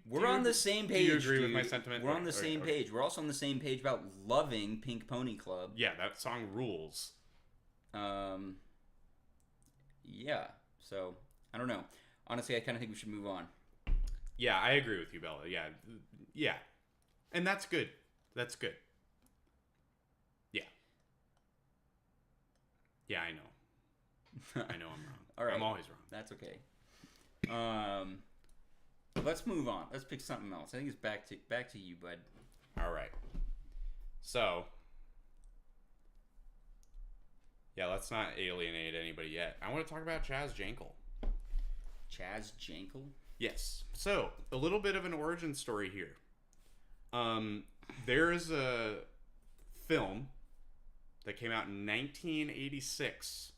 We're on the same page. Do you agree with dude. my sentiment? We're on the Okay, same okay. page. We're also on the same page about loving Pink Pony Club. Yeah, that song rules. Yeah. So I don't know. Honestly, I kind of think we should move on. Yeah, I agree with you, Bella. Yeah, and that's good. That's good. Yeah, I know. I know I'm wrong. All right. I'm always wrong. That's okay. Let's move on. Let's pick something else. I think it's back to you, bud. All right. So, yeah, let's not alienate anybody yet. I want to talk about Chaz Jankel. Chaz Jankel. Yes. So, a little bit of an origin story here. There is a film that came out in 1986,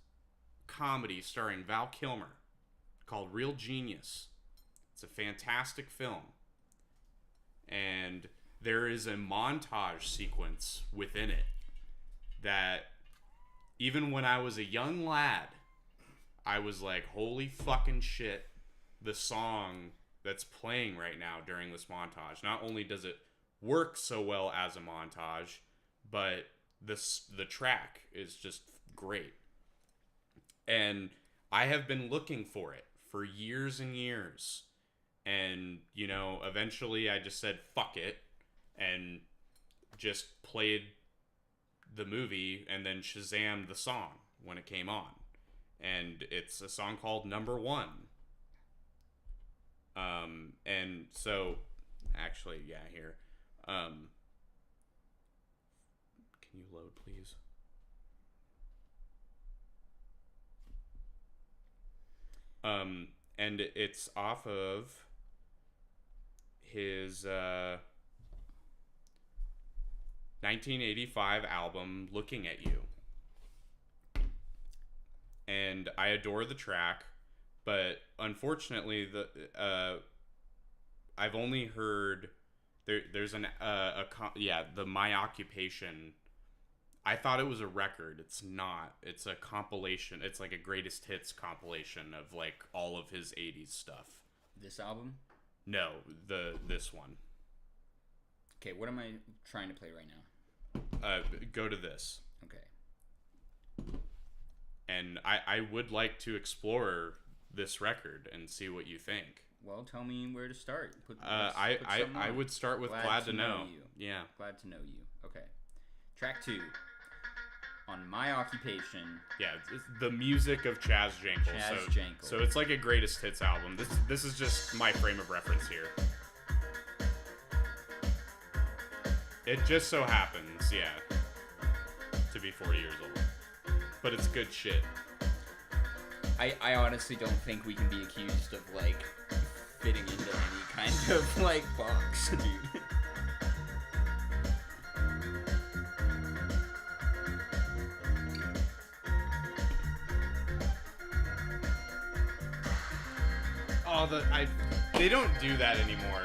comedy starring Val Kilmer, called Real Genius. It's a fantastic film. And there is a montage sequence within it that, even when I was a young lad, I was like, holy fucking shit, the song that's playing right now during this montage. Not only does it work so well as a montage, but the track is just great. And I have been looking for it for years and years. And, you know, eventually I just said, fuck it, and just played the movie and then Shazammed the song when it came on. And it's a song called Number One. And so, actually, yeah, here. Can you load, please? And it's off of his 1985 album Looking at You. And I adore the track, but unfortunately I've only heard there's the My Occupation. I thought it was a record. It's not. It's a compilation. It's like a greatest hits compilation of like all of his 80s stuff. This album? No, this one. Okay, what am I trying to play right now? Go to this. Okay. And I would like to explore this record and see what you think. Well, tell me where to start. I would start with Glad to Know. You. Yeah. Glad to Know You. Okay. Track 2. On My Occupation. Yeah, it's the music of Chaz Jankel. Chaz Jankel. So it's like a greatest hits album. This is just my frame of reference here. It just so happens, yeah, to be 40 years old. But it's good shit. I honestly don't think we can be accused of, like, fitting into any kind of, like, box, dude. They don't do that anymore.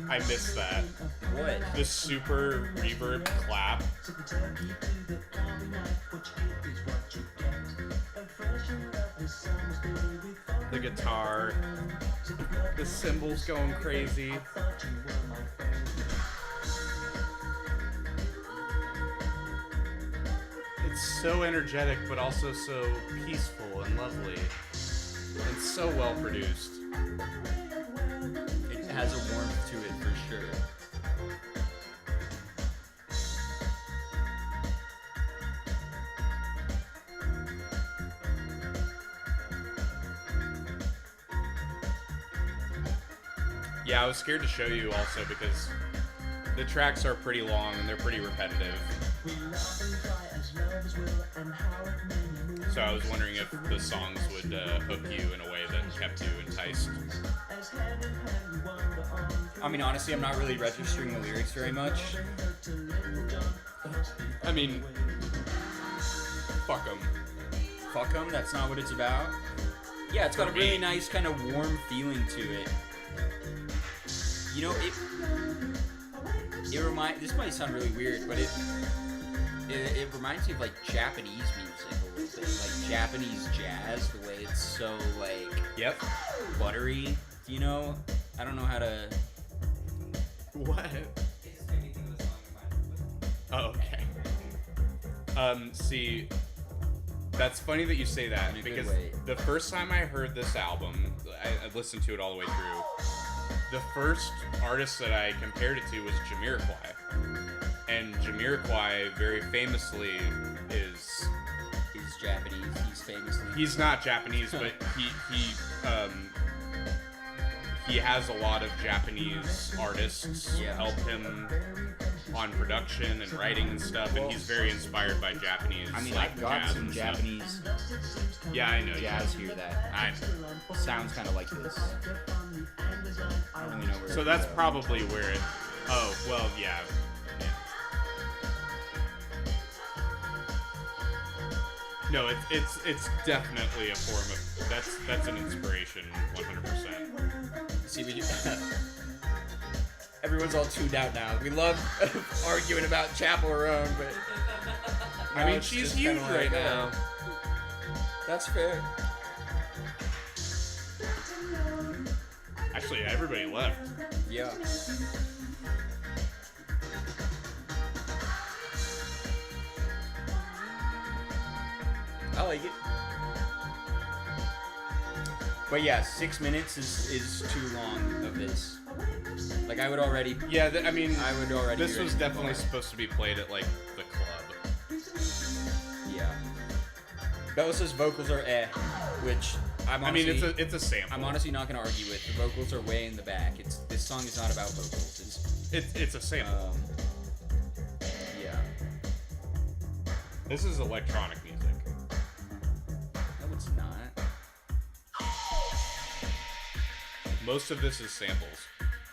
I miss that. What? The super reverb clap. The guitar. The cymbals going crazy. It's so energetic, but also so peaceful and lovely. And so well produced. It has a warmth to it for sure. Yeah, I was scared to show you also because the tracks are pretty long and they're pretty repetitive. So I was wondering if the songs would hook you in a way that kept you enticed. I mean, honestly, I'm not really registering the lyrics very much. I mean, fuck them. Fuck 'em, that's not what it's about. Yeah, it's got a For really me. nice kind of warm feeling to it. You know, this might sound really weird, but it reminds me of like Japanese music a little bit, like Japanese jazz, the way it's so like Yep. buttery. You know, I don't know how to. What? Oh, okay. See, that's funny that you say that In a good because way. the first time I heard this album, I listened to it all the way through. The first artist that I compared it to was Jamiroquai, and Jamiroquai very famously is. He's Japanese. He's famously. He's not Japanese, but he has a lot of Japanese artists Yeah. help him on production and writing and stuff, and he's very inspired by Japanese. I mean, like, I've got jazz some and stuff. Japanese Yeah, I know. jazz here that I know. sounds kind of like this. I don't really know where. So it that's goes. probably where it. Oh well, yeah. No, it's definitely a form of that's an inspiration, 100%. See, we everyone's all tuned out now. We love arguing about Chapel Roan, but I now mean, it's she's just huge kinda right like, now. That's fair. Actually, everybody left. Yeah. I like it. But yeah, 6 minutes is too long of this. Like I would already. Yeah, I mean, I would already. this be was ready to definitely go. supposed to be played at like the club. Yeah. Bella's vocals are which I'm honestly. I mean, it's a sample. I'm honestly not gonna argue with. The vocals are way in the back. This song is not about vocals. It's a sample. Yeah. This is electronic music. No, it's not. Most of this is samples.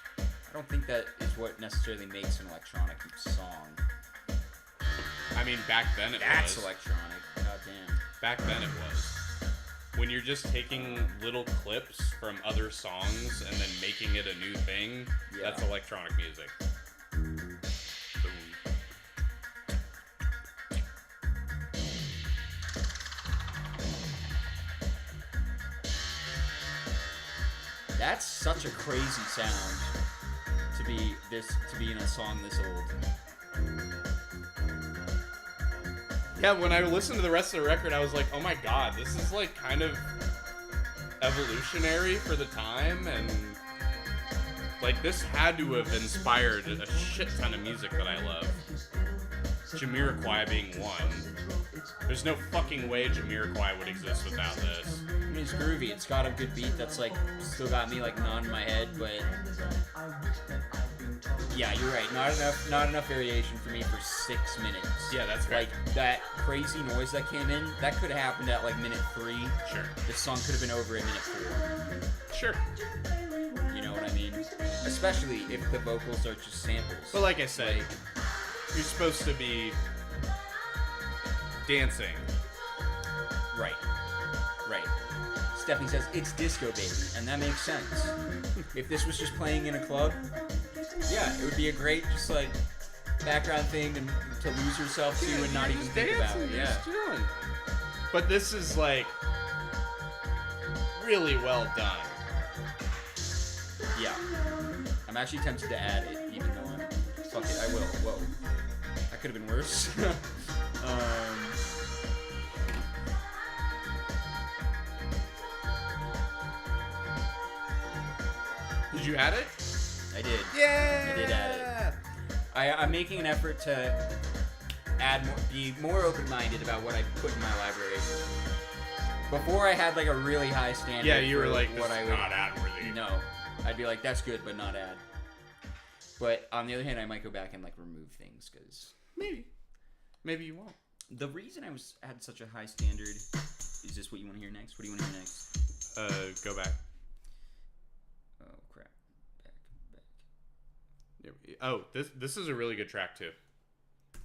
I don't think that is what necessarily makes an electronic song. I mean, back then it That's was. electronic. Goddamn. Back then it was. When you're just taking little clips from other songs and then making it a new thing, Yeah. that's electronic music. Boom. That's such a crazy sound to be in a song this old. Yeah, when I listened to the rest of the record, I was like, oh my god, this is like kind of evolutionary for the time, and like this had to have inspired a shit ton of music that I love. Jamiroquai being one. There's no fucking way Jamiroquai would exist without this. I mean, it's groovy. It's got a good beat that's like still got me like nodding my head, but yeah, you're right. Not enough variation for me for 6 minutes. Yeah, that's fair. Like that crazy noise that came in, that could have happened at like minute 3. Sure. This song could have been over at minute 4. Sure. You know what I mean? Especially if the vocals are just samples. But like I said, you're supposed to be dancing. Right. It's Stephanie says, it's disco, baby. And that makes sense. If this was just playing in a club, yeah, it would be a great, just like, background thing to lose yourself to and not even think about. Yeah. Chilling. But this is like really well done. Yeah. I'm actually tempted to add it, even though I'm... Fuck it, I will. Whoa. That could have been worse. Did you add it? I did. Yeah. I did add it. I'm making an effort to add more, be more open-minded about what I put in my library. Before I had like a really high standard. Yeah, you were for like, what this I is would. not ad worthy. No, I'd be like, that's good, but not add. But on the other hand, I might go back and like remove things because Maybe you won't. the reason I had such a high standard. Is this what you want to hear next? What do you want to hear next? Go back. Oh crap! Back. Oh, this is a really good track too.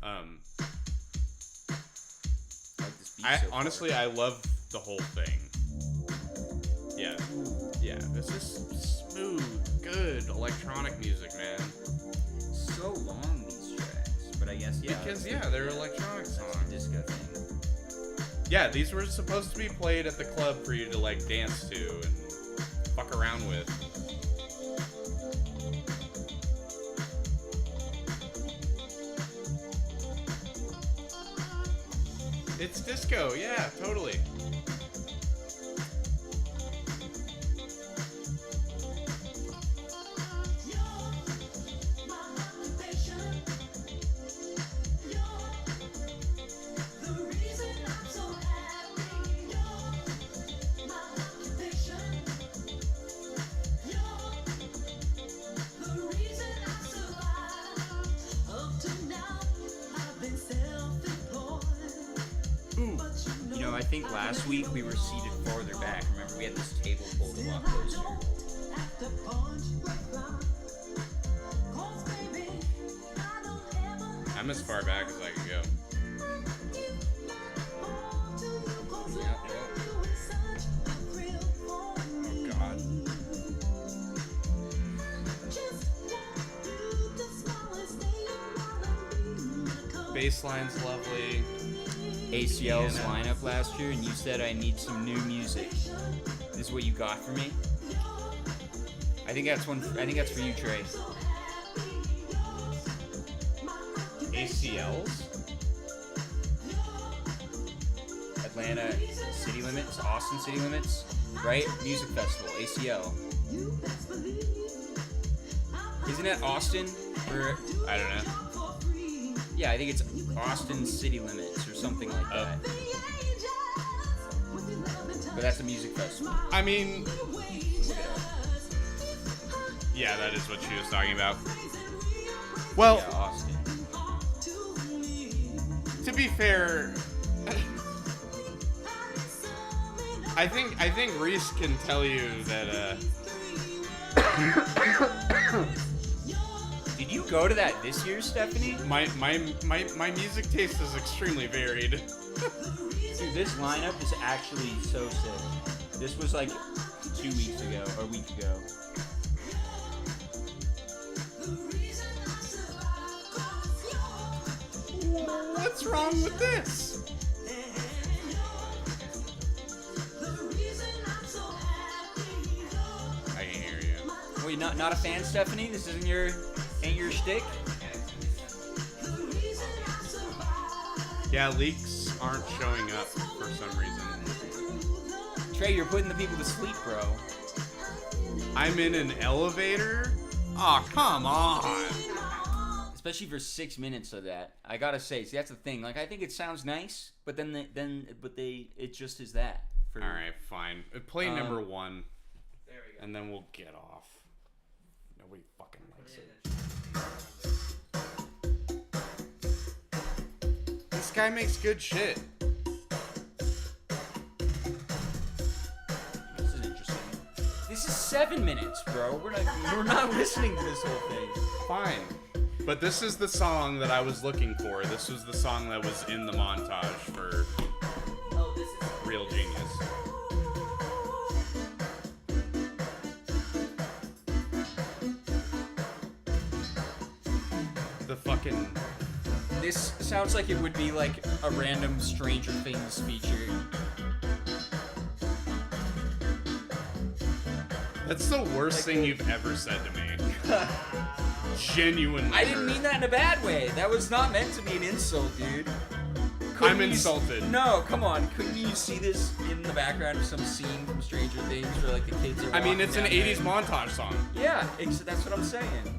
I like this beat I so far. honestly I love the whole thing. Yeah, this is smooth, good electronic music, man. So long these tracks, but I guess Because they're electronic that's songs. the disco thing. Yeah, these were supposed to be played at the club for you to like dance to and fuck around with. It's disco, yeah, totally. You know, I think last week we were seated farther back. Remember, we had this table pulled a lot closer. I'm as far back as I can go. Oh god. Bassline's lovely. ACL's Piano. lineup last year, and you said I need some new music. This is what you got for me. I think that's one. I think that's for you, Trey. ACLs? Atlanta City Limits, Austin City Limits, right? Music Festival, ACL. Isn't it Austin? Or I don't know. yeah, I think it's Austin City Limits or something like that. But that's a music festival. I mean, yeah, that is what she was talking about. Well, Yeah, Austin. to be fair, I think Reese can tell you that Did you go to that this year, Stephanie? my music taste is extremely varied. Dude, this lineup is actually so sick. This was like 2 weeks ago, or a week ago. What's wrong with this? I can hear you. Wait, not a fan, Stephanie? This ain't your shtick? Yeah, leaks aren't showing up for some reason. Trey, you're putting the people to sleep, bro. I'm in an elevator? Aw, oh, come on. Especially for 6 minutes of that. I gotta say, see, that's the thing. Like, I think it sounds nice, but it just is that. For, Alright, fine. Play number 1. There we go. And then we'll get off. Nobody fucking likes it. This guy makes good shit. This is interesting. This is 7 minutes, bro. We're not listening to this whole thing. Fine. But this is the song that I was looking for. This was the song that was in the montage for Oh, this is Real Genius. The fucking... This sounds like it would be like a random Stranger Things feature. That's the worst thing you've ever said to me. Genuinely. I didn't mean that in a bad way. That was not meant to be an insult, dude. I'm insulted. No, come on. Couldn't you see this in the background of some scene from Stranger Things where like the kids are I mean, walking it's an down 80s there? montage song. Yeah, that's what I'm saying.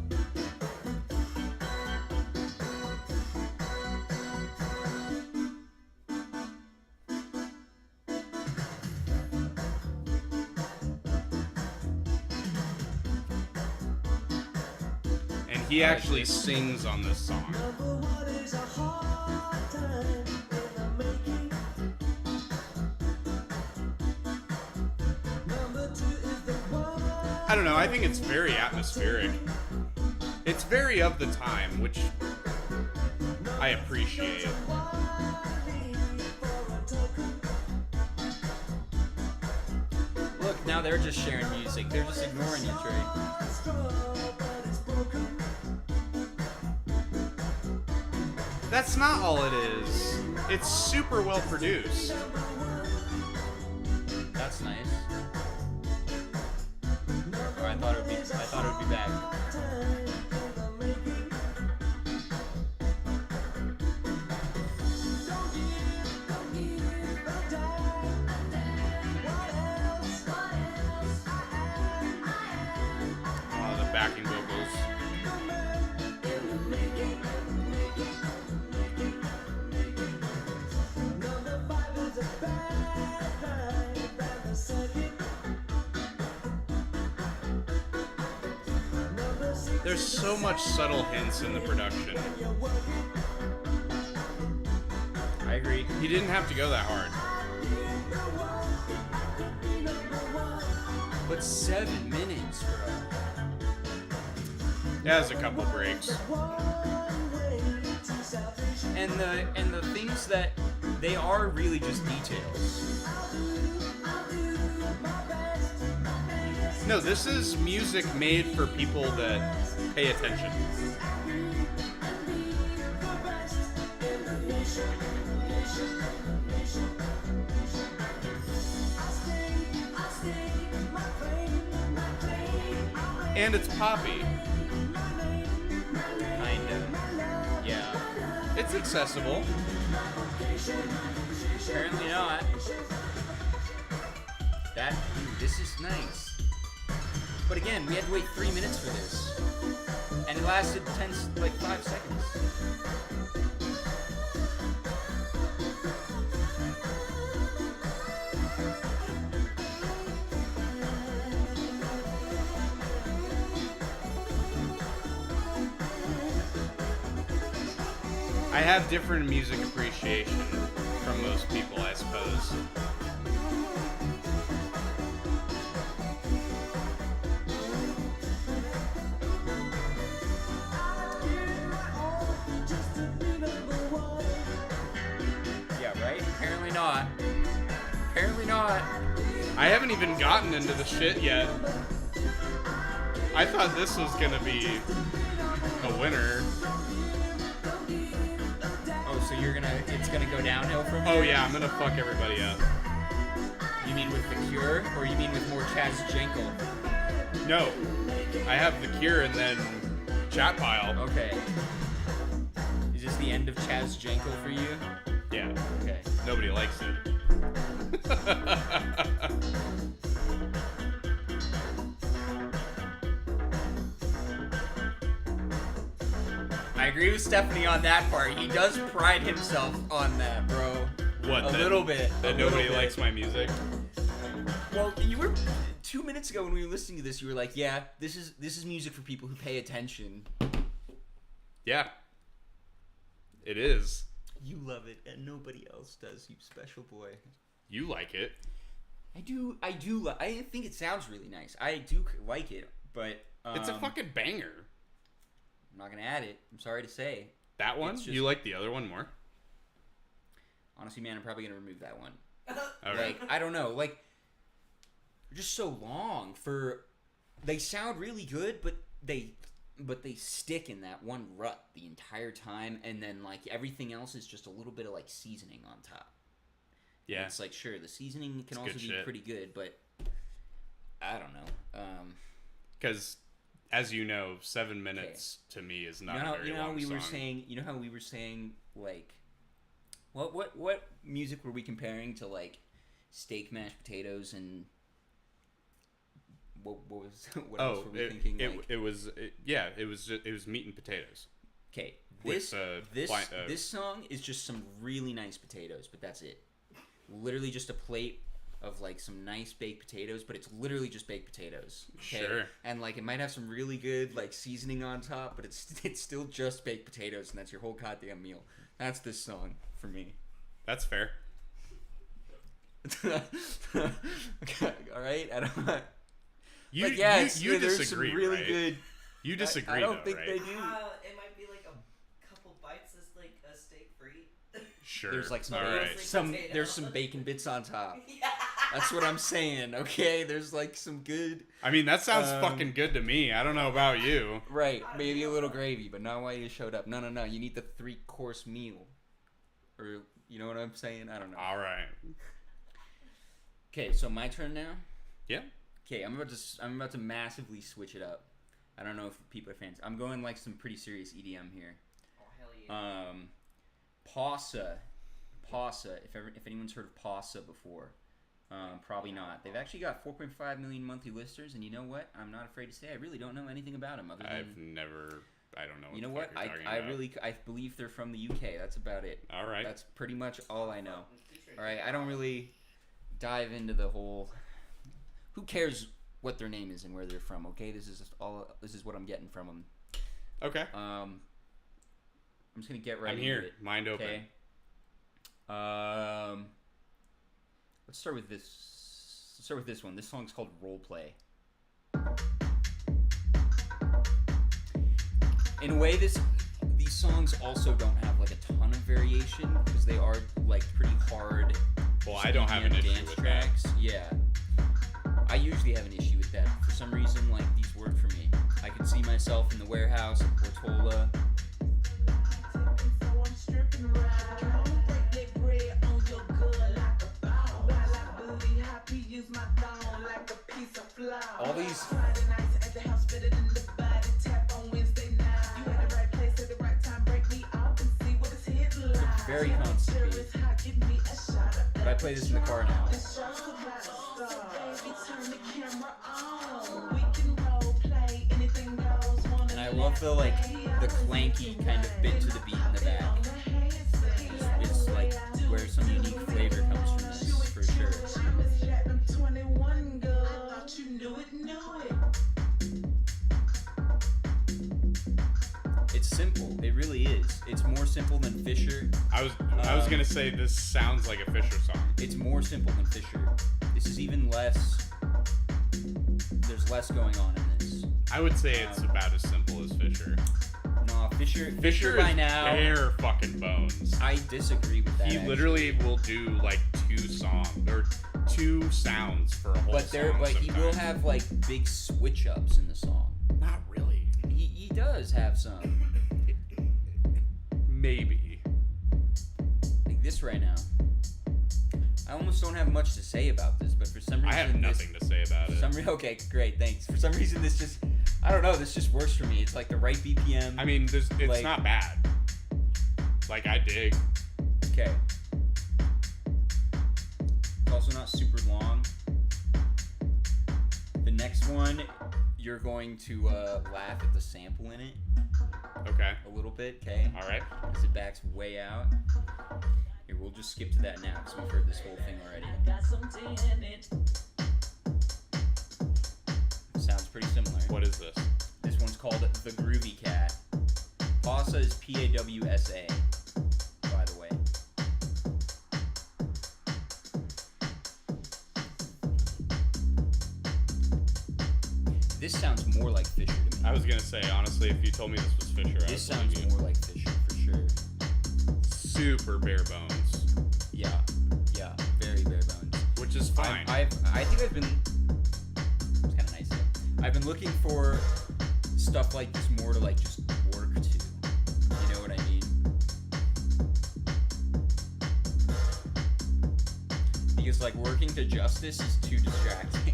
And he actually sings on this song. I don't know, I think it's very atmospheric. It's very of the time, which I appreciate. Look, now they're just sharing music. They're just ignoring you, Trey. That's not all it is. It's super well produced. That's nice. Oh, I thought it would be back. The backing vocals. There's so much subtle hints in the production. I agree. He didn't have to go that hard. But 7 minutes, bro. It has a couple breaks. And the things that they are really just details. No, this is music made for people that pay attention. And it's poppy. Kind of. Yeah. It's accessible. Apparently not. This is nice. But again, we had to wait 3 minutes for this. And it lasted 5 seconds. I have different music appreciation from most people, I suppose. Yeah, right? Apparently not. Apparently not. I haven't even gotten into the shit yet. I thought this was gonna be a winner. Oh, so it's gonna go downhill from Oh here? yeah, I'm gonna fuck everybody up. You mean with The Cure, or you mean with more Chaz Jankel? No, I have The Cure and then Chat Pile. Okay. Is this the end of Chaz Jankel for you? Yeah, Okay. nobody likes it. I agree with Stephanie on that part. He does pride himself on that, bro. What? A little bit. That A nobody little bit. likes my music. Well, you were 2 minutes ago when we were listening to this. You were like, "Yeah, this is music for people who pay attention." Yeah, it is. You love it, and nobody else does. You special boy. You like it. I do. I think it sounds really nice. I do like it, but It's a fucking banger. I'm not gonna add it. I'm sorry to say. That one? It's just- You like the other one more? Honestly, man, I'm probably gonna remove that one. Okay. Like, I don't know. Like, they're just so long for. They sound really good, but they but they stick in that one rut the entire time, and then like everything else is just a little bit of like seasoning on top. Yeah. And it's like, sure, the seasoning can also good be shit. pretty good, but I don't know. Because, as you know, 7 minutes to me is not a very long we song. were saying, you know how we were saying, like, what music were we comparing to, like, steak, mashed potatoes, and what else were we thinking? It was meat and potatoes. Okay, with, this song is just some really nice potatoes, but that's it. Literally just a plate of like some nice baked potatoes, but it's literally just baked potatoes. Okay? Sure. And like it might have some really good like seasoning on top, but it's still just baked potatoes, and that's your whole goddamn meal. That's this song for me. That's fair. Okay, all right. I don't. You there's disagree, some really right? good. You disagree, I don't though, think right? they do. It might be like a couple bites is like a steak free. Sure. There's like some All bacon, right. some there's some bacon bits on top. Yeah. That's what I'm saying. Okay, there's like some good. I mean, that sounds fucking good to me. I don't know about you. Right, maybe a little gravy, but not why you showed up. No. You need the 3-course meal, or you know what I'm saying? I don't know. All right. Okay, so my turn now. Yeah. Okay, I'm about to massively switch it up. I don't know if people are fans. I'm going like some pretty serious EDM here. Oh hell yeah. Pasa. If anyone's heard of Pasa before, probably not. They've actually got 4.5 million monthly listeners, and you know what? I'm not afraid to say I really don't know anything about them other than. I don't know. You know the what? fuck you're talking about. I believe they're from the UK. That's about it. All right. That's pretty much all I know. All right, I don't really dive into the whole. Who cares what their name is and where they're from? Okay, this is what I'm getting from them. Okay. I'm just gonna get right I'm into here. it. Mind open. Okay. Let's start with this. Let's start with this one. This song's called Roleplay. In a way, these songs also don't have like a ton of variation because they are like pretty hard. Well, I don't have an EDM issue dance with tracks. Yeah. I usually have an issue with that. For some reason, like these work for me. I can see myself in the warehouse at Portola. All these. Very constant beat. But I play this in the car now. And I love the the clanky kind of bit to the beat in the back. It's like where some unique flavor comes from this, for sure. It's simple. It really is. It's more simple than Fisher. I was gonna say this sounds like a Fisher song. It's more simple than Fisher. This is even less. There's less going on in this. I would say it's about as simple as Fisher. No, Fisher by is now. bare fucking bones. I disagree with that. He literally will do like 2 songs or 2 sounds for a whole But song. he will sometimes. have like big switch ups in the song. Not really. He does have some. Maybe. Like this right now. I almost don't have much to say about this, but for some reason I have nothing to say about it. Okay, great, thanks. For some reason this just, I don't know, this just works for me. It's like the right BPM. I mean, it's like- not bad. Like, I dig. Okay. It's also not super long. The next one, you're going to laugh at the sample in it Okay. a little bit, okay? All right. As it backs way out. Here, we'll just skip to that now because we've heard this whole thing already. Sounds pretty similar. What is this? This one's called The Groovy Cat. Pawsa is Pawsa, by the way. This sounds more like Fisher to me. I was gonna say, honestly, if you told me this was Fisher, I This would believe sounds you. more like Fisher for sure. Super bare bones, Yeah, very bare bones. which is fine. I think I've been. It's kind of nice though. I've been looking for stuff like this more to like just work to. You know what I mean? Because like working to justice is too distracting.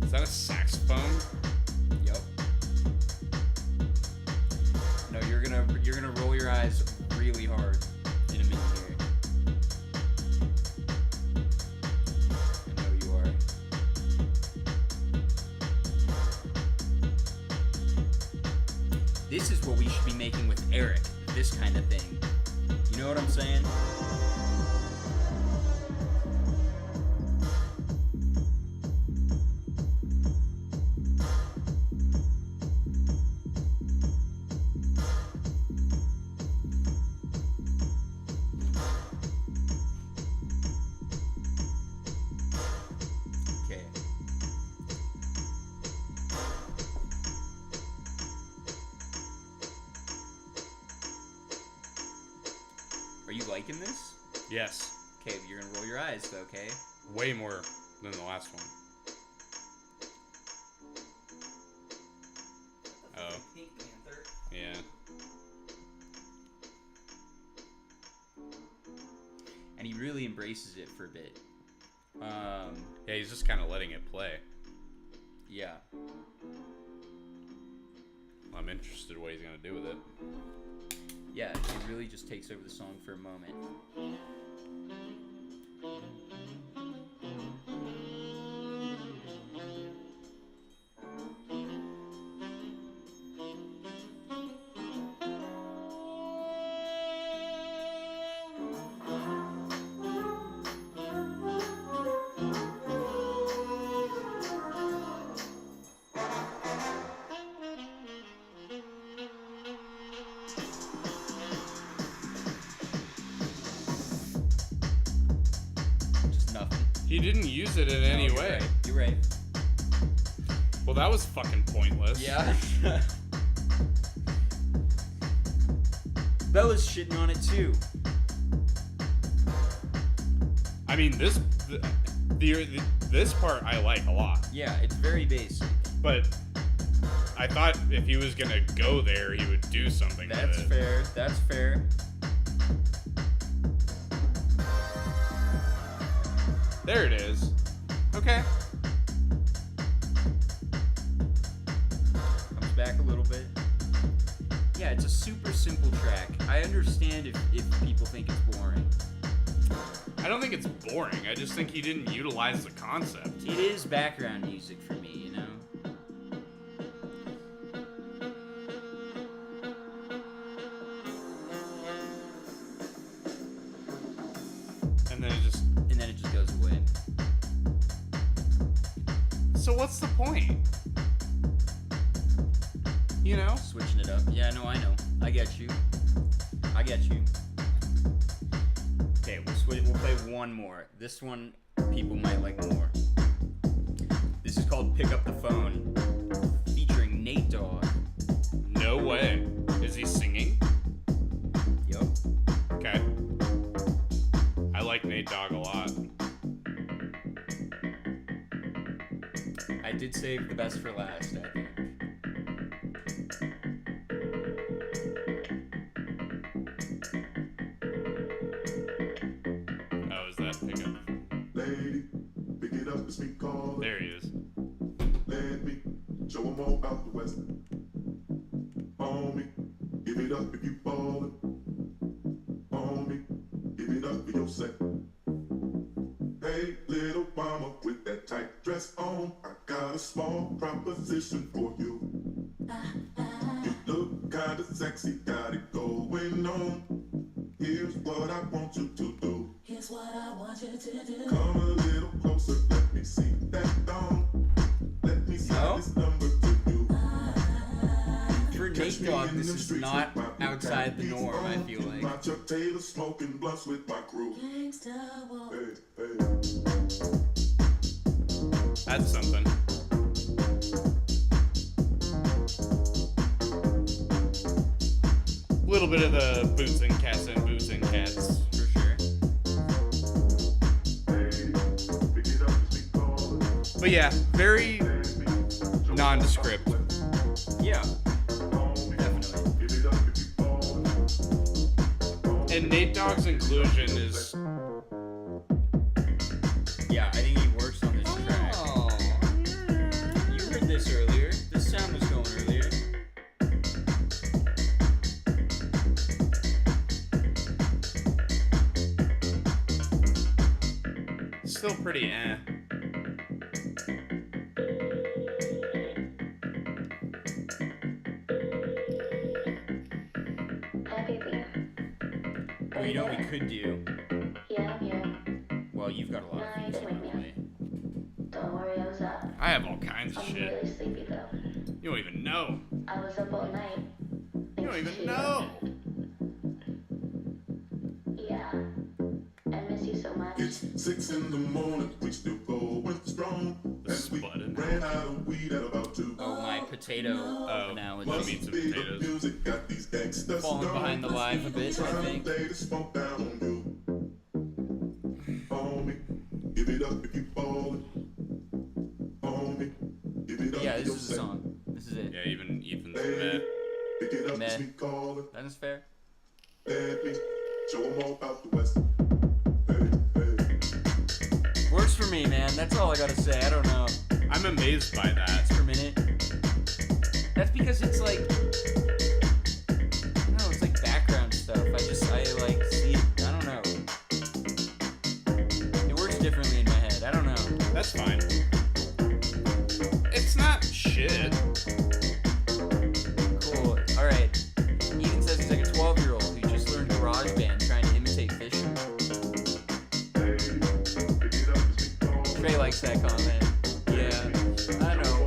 Is that a saxophone? Yep. No, you're gonna roll your eyes really hard in a minute here. I know you are. This is what we should be making with Eric. This kind of thing. You know what I'm saying? Okay. Are you liking this? Yes. Okay, you're gonna roll your eyes though, okay? Way more than the last one. Oh. Pink Panther. Yeah. And he really embraces it for a bit. Yeah, he's just kind of letting it play. Yeah. I'm interested in what he's gonna do with it. Yeah, he really just takes over the song for a moment. Just nothing. He didn't use it in any No, way. You're right. Well, that was fucking pointless. Yeah. Bella's shitting on it too. I mean, this part I like a lot, Yeah, it's very basic. but I thought if he was gonna go there, he would do something That's with it. fair. That's fair. There it is. Okay. Comes back a little bit. Yeah, it's a super simple track. I understand if people think it's boring. I don't think it's boring. I just think he didn't utilize the concept. It is background music for me, you know? And then it just goes away. So what's the point? You know? Switching it up. Yeah, no, I know. I get you. I get you. Okay, we'll play one more. This one people might like more. This is called Pick Up the Phone, featuring Nate Dogg. No way. Is he singing? Yup. Okay. I like Nate Dogg a lot. I did save the best for last, I think. Oh, is that pickup? Lady, pick it up and speak call. There he is. Let me show 'em all about the West. Homie, give it up if you ballin'. Homie, give it up for your set. Hey, little mama with that tight dress on, I got a small proposition for you. You look kinda sexy, got it going on. Here's what I want you to do. Here's what I want you to do. Come a little closer, let me see that thong. Let me slide No? this number to you. For Nate Dogg, this is not outside the norm, I feel like. My Chuck Taylor smoking blunts with my crew. Gangsta walk. Hey, hey. That's something. Little bit of the boots and cats and boots and cats. For sure. Hey, pick it up and speak But yeah, very nondescript. Yeah. Definitely. And Nate Dogg's inclusion is. Yeah, I think he works on this track. You heard this earlier. This sound was going earlier. Still pretty eh. Hi, baby. Well, you know what we could do? Yeah, I'm here. Well, you've got a lot of things on your plate. Don't worry, I was up. I have all kinds of I'm shit. really sleepy though. You don't even know. I was up all night. You don't even know. Yeah. I miss you so much. It's 6 in the morning, we still going strong. And we Sputting. ran out of weed at about 2. Oh, my potato Oh, analogy. let me- meats and Big potatoes. music got these gangsters Falling stoned. behind the live a bit, I Trying think. to lay the smoke down on you. Homie, give it up if you ballin'. Homie, give it up Yeah, if this you're is the song. This is it. Yeah, even Ethan's Hey, meh. pick it up, Meh. sweet caller. That is fair. Baby, show 'em all about the West. Hey, hey. Works for me, man. That's all I gotta say. I don't know. I'm amazed by that. Per minute. That's because it's like, no, it's like background stuff. I like see it. I don't know. It works differently in my head. I don't know. That's fine. It's not shit. Cool. All right. Ethan says he's like a 12-year-old who just learned GarageBand trying to imitate Fisher. Trey likes that comment. Yeah. I know.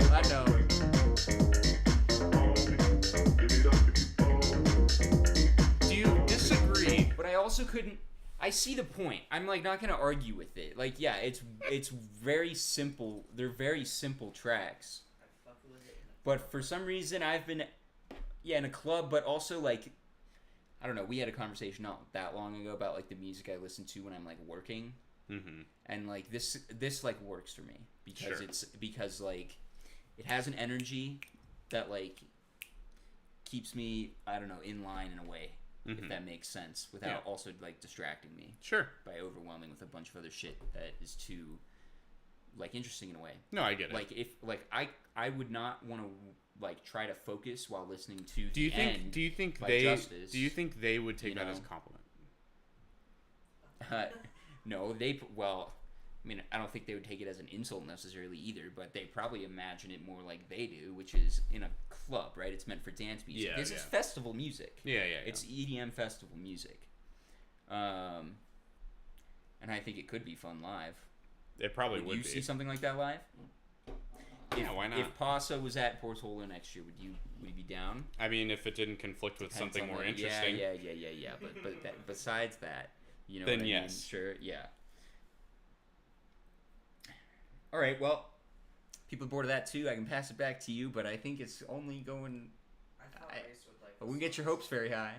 Do you disagree? But I also couldn't. I see the point. I'm like not gonna argue with it. Like, yeah, it's very simple. They're very simple tracks. I fuck with it. But for some reason, I've been, in a club, but also like, I don't know. We had a conversation not that long ago about like the music I listen to when I'm like working, Mm-hmm. and like this like works for me because Sure. because like it has an energy that like keeps me, I don't know, in line in a way, if that makes sense, without Yeah. also like distracting me Sure. by overwhelming with a bunch of other shit that is too like interesting in a way. No, I get it. Like if like I would not want to like try to focus while listening to do you The think? End Do you think by they? Justice. Do you think they would take You that as a know. compliment? No, I mean, I don't think they would take it as an insult necessarily either, but they probably imagine it more like they do, which is in a club, right? It's meant for dance music. Yeah, This is yeah. festival music. Yeah. It's EDM festival music. And I think it could be fun live. It probably Would would you be. see something like that live? Yeah, why not? If Paso was at Portola next year, would you be down? I mean, if it didn't conflict with Depends something on more the- interesting. Yeah. But besides that, you know Then what I mean? yes. Sure, yeah. All right, well, people are bored of that too. I can pass it back to you, but I think it's only going. I thought Race would like I wouldn't get your hopes very high.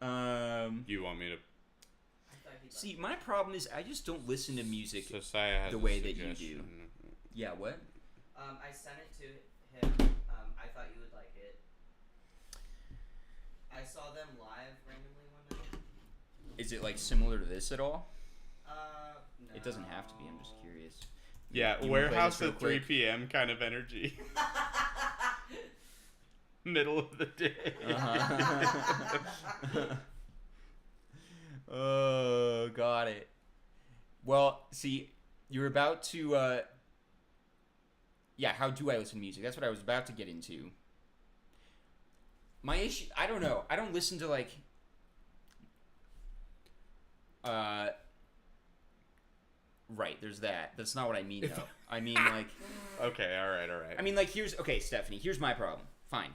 You want me to? I thought he'd See, my problem is I just don't listen to music. Josiah has the a way that you do. suggestion. Yeah, what? I sent it to him. I thought you would like it. I saw them live randomly one night. Is it like similar to this at all? No. It doesn't have to be. I'm just curious. Yeah, You wanna play warehouse this real at 3 quick? p.m. kind of energy. Middle of the day. Uh-huh. Oh, got it. Well, see, you're about to. Yeah, how do I listen to music? That's what I was about to get into. My issue, I don't know. I don't listen to like. Right, there's that. That's not what I mean, though. I mean, like. Okay, all right. I mean, like, okay, Stephanie, here's my problem. Fine,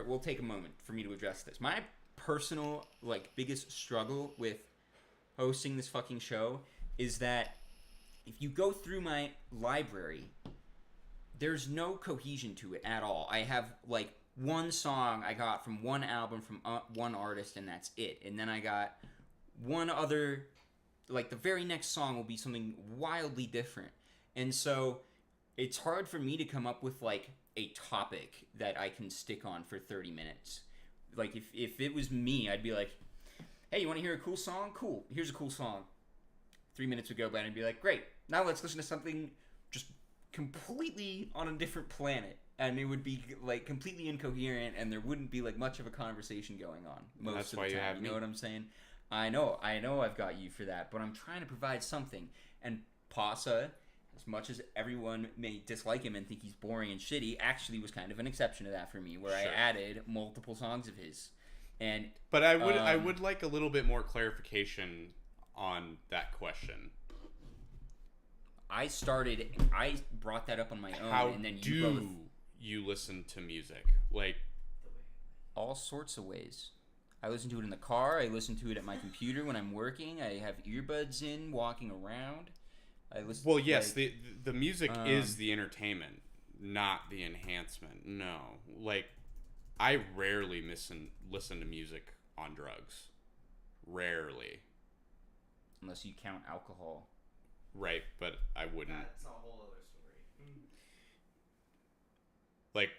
we'll take a moment for me to address this. My personal, like, biggest struggle with hosting this fucking show is that if you go through my library, there's no cohesion to it at all. I have, like, one song I got from one album from one artist, and that's it. And then I got one other, like, the very next song will be something wildly different. And so it's hard for me to come up with like a topic that I can stick on for 30 minutes. Like if it was me, I'd be like, hey, you want to hear a cool song? Cool. Here's a cool song. 3 minutes would go by and I'd be like, great. Now let's listen to something just completely on a different planet. And it would be like completely incoherent and there wouldn't be like much of a conversation going on most That's of why the you time. have You me. know what I'm saying? I know I've got you for that, but I'm trying to provide something. And Pasa, as much as everyone may dislike him and think he's boring and shitty, actually was kind of an exception to that for me, where Sure. I added multiple songs of his. And But I would like a little bit more clarification on that question. I brought that up on my own, How and then do you both, you listen to music? Like, all sorts of ways. I listen to it in the car. I listen to it at my computer when I'm working. I have earbuds in, walking around. I listen. well, yes, like, the music is the entertainment, not the enhancement. No, like, I rarely listen to music on drugs. Rarely. unless you count alcohol. Right, but I wouldn't. That's a whole other story. Like,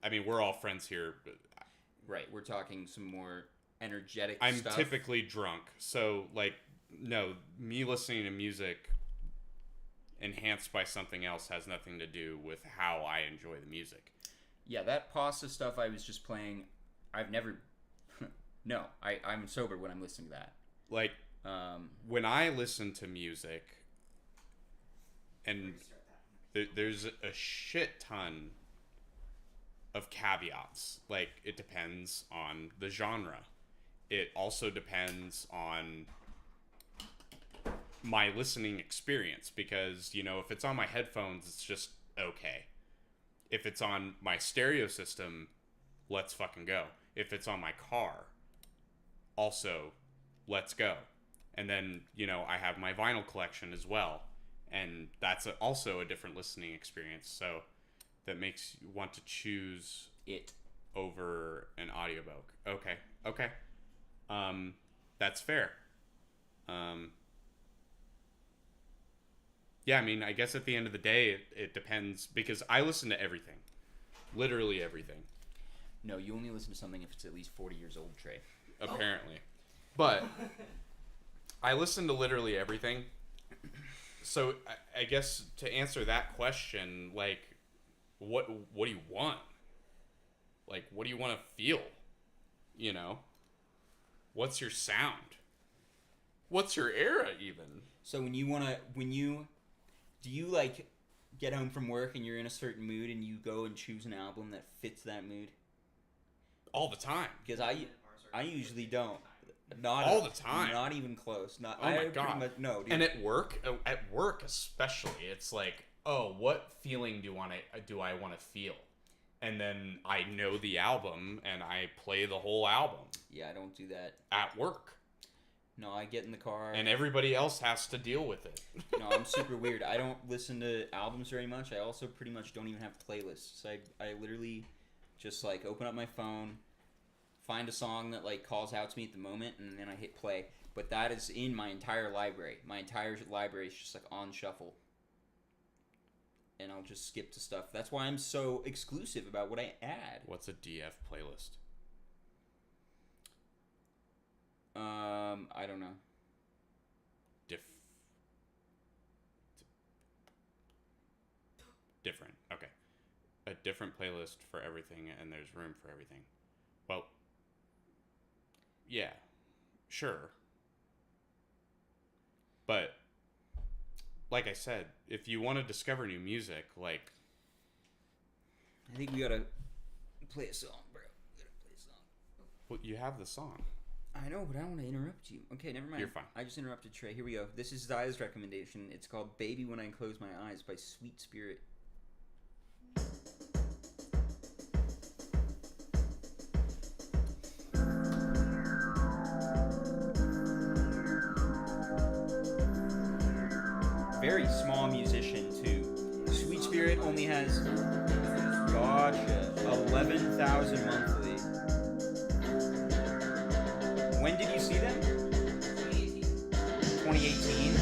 I mean, we're all friends here. But Right, we're talking some more energetic I'm stuff. typically drunk, so, like, no, me listening to music enhanced by something else has nothing to do with how I enjoy the music. Yeah, that pasta stuff I was just playing, I've never... No, I'm sober when I'm listening to that. Like, when I listen to music, and there's a shit ton of caveats. Like, it depends on the genre. It also depends on my listening experience, because, you know, if it's on my headphones, it's just okay. If it's on my stereo system, let's fucking go. If it's on my car, also, let's go. And then, you know, I have my vinyl collection as well, and that's also a different listening experience. So that makes you want to choose It. over an audiobook. Okay. That's fair. Yeah, I mean, I guess at the end of the day, it depends, because I listen to everything. Literally everything, No, you only listen to something if it's at least 40 years old, Trey. apparently. But I listen to literally everything. So I guess to answer that question, like, what do you want? Like, what do you want to feel? You know? What's your sound? What's your era, even? So do you like get home from work and you're in a certain mood and you go and choose an album that fits that mood? All the time. Because I usually don't. Not All the time. Not even close. Not. Oh my I pretty God. much- no, dude. And at work especially, it's like, oh, what feeling do I want to feel? And then I know the album and I play the whole album Yeah, I don't do that. at work. No, I get in the car. And everybody else has to deal with it. No, I'm super weird. I don't listen to albums very much. I also pretty much don't even have playlists. I literally just like open up my phone, find a song that like calls out to me at the moment, and then I hit play. But that is in my entire library. My entire library is just like on shuffle. And I'll just skip to stuff. That's why I'm so exclusive about what I add. What's a DF playlist? I don't know. Different. Okay. A different playlist for everything, and there's room for everything. Well, yeah, sure. But, like I said, if you want to discover new music, like, I think we gotta play a song, bro. We gotta play a song. well, you have the song. I know, but I don't want to interrupt you. Okay, never mind. You're fine. I just interrupted Trey. Here we go. This is Zia's recommendation. It's called Baby When I Close My Eyes by Sweet Spirit. Very small musician, too. Sweet Spirit only has, gotcha, 11,000 monthly. When did you see them? 2018.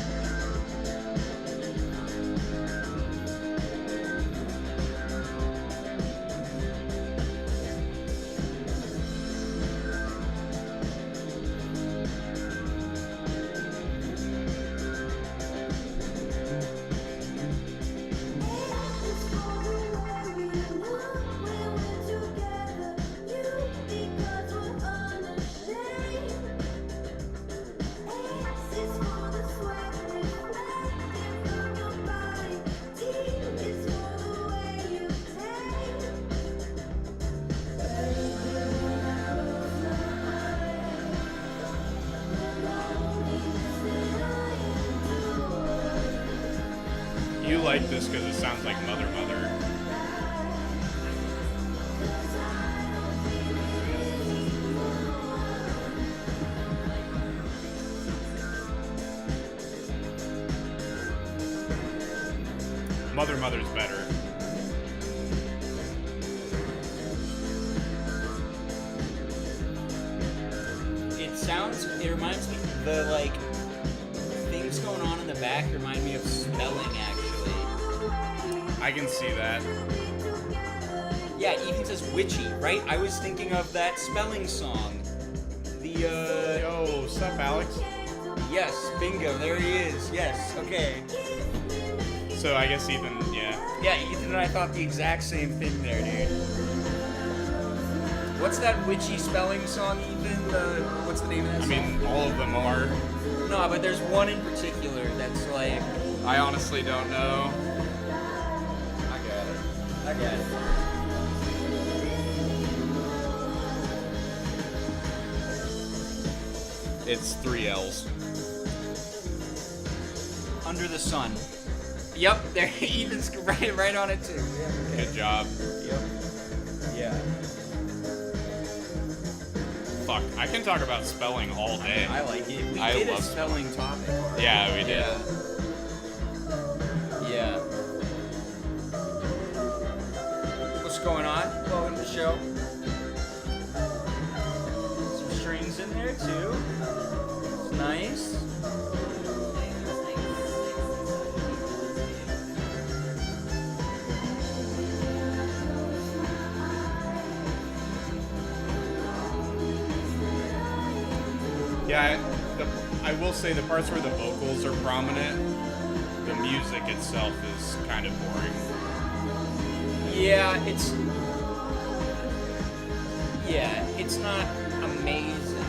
You like this because it sounds like Mother Mother. Mother Mother's better. It reminds me, the like things going on in the back remind me of spelling actually. I can see that. Yeah, it even says witchy, right? I was thinking of that spelling song. Yo, sup, Alex? Yes, bingo, there he is. Yes, okay. So I guess Ethan, yeah. Yeah, Ethan and I thought the exact same thing there, dude. What's that witchy spelling song, Ethan? What's the name of that I song? mean, all of them are. No, but there's one in particular that's like... I honestly don't know. I got it. It's 3 L's. Under the Sun. Yep, there. Ethan's right on it too. Yeah, okay. Good job. Yep. Yeah. Fuck, I can talk about spelling all day. I like it. We I did a love spelling topic. Yeah, we did. Yeah. What's going on? Welcome to the show. Some strings in there too. It's nice. Yeah, I will say the parts where the vocals are prominent, the music itself is kind of boring. Yeah, it's not amazing.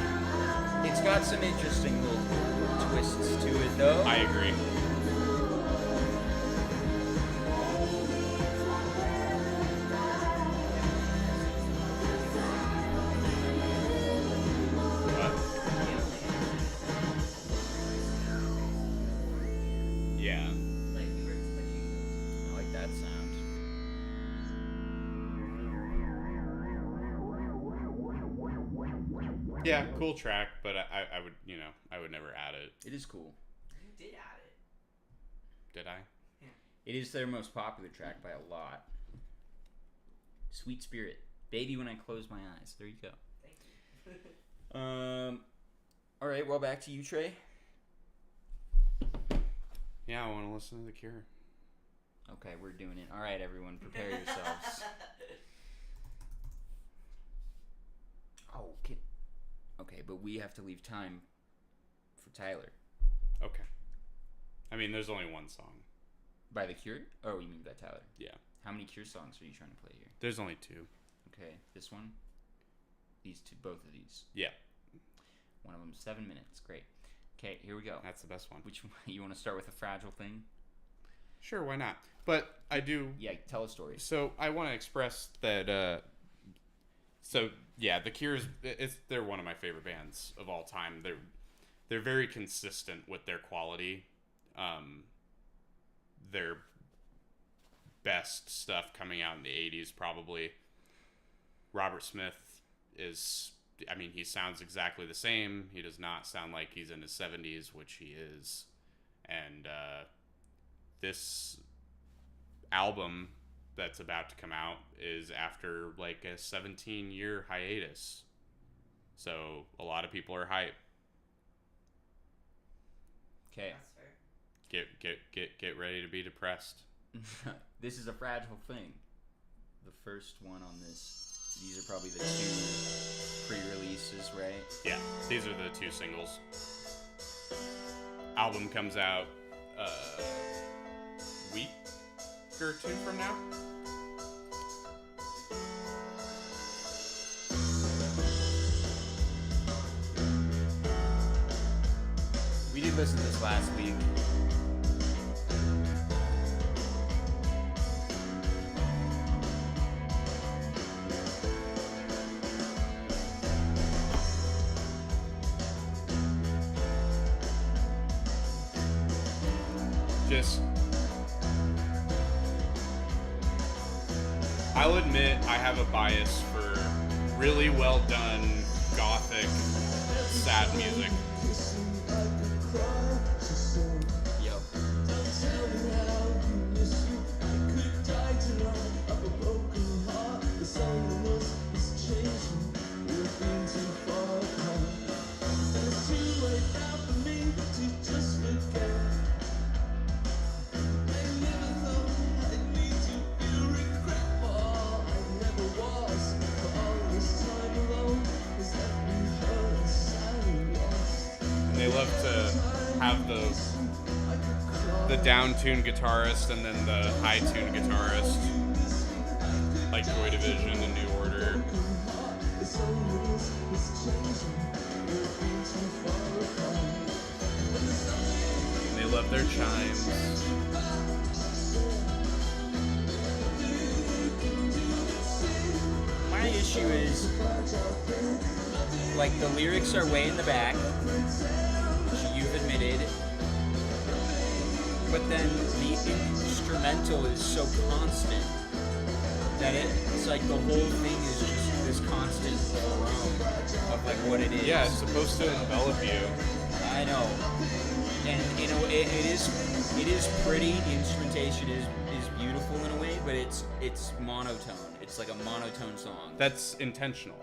It's got some interesting little twists to it though. I agree. But, yeah. Like we were expecting. I like that sound. Yeah, cool track, but I would, I would never add it. It is cool. You did add it. Did I? It is their most popular track by a lot. Sweet Spirit. Baby When I Close My Eyes. There you go. Thank you. Alright, well back to you, Trey. Yeah, I want to listen to The Cure. Okay, we're doing it. Alright, everyone, prepare yourselves. Okay, but we have to leave time for Tyler. Okay. I mean, there's only one song. By The Cure? Oh, you mean by Tyler? Yeah. How many Cure songs are you trying to play here? There's only 2. Okay, this one? These two, both of these. Yeah. One of them 7 minutes. Great. Okay, here we go. That's the best one. Which one? You want to start with a fragile thing? Sure, why not? But I do. Yeah, tell a story. So I want to express that. So yeah, The Cure they're one of my favorite bands of all time. They're very consistent with their quality. Their best stuff coming out in the 80s probably. Robert Smith is. I mean, he sounds exactly the same. He does not sound like he's in his 70s, which he is. And this album that's about to come out is after like a 17-year hiatus. So a lot of people are hype. Okay. That's fair. Get ready to be depressed. This is a fragile thing. The first one on this. These are probably the 2 pre-releases, right? Yeah, these are the 2 singles. Album comes out a week or 2 from now. We did listen to this last week. Just I'll admit I have a bias for really well done gothic sad music. Yep. And they love to have the down-tuned guitarist and then the high-tuned guitarist, like Joy Division and New Order. And they love their chimes. My issue is, like, the lyrics are way in the back, which you've admitted, but then the instrumental is so constant that it's like the whole thing is just this constant drone of like what it is. Yeah, it's supposed to envelop you. I know, and you know it is pretty. The instrumentation is beautiful in a way, but it's monotone. It's like a monotone song. That's intentional.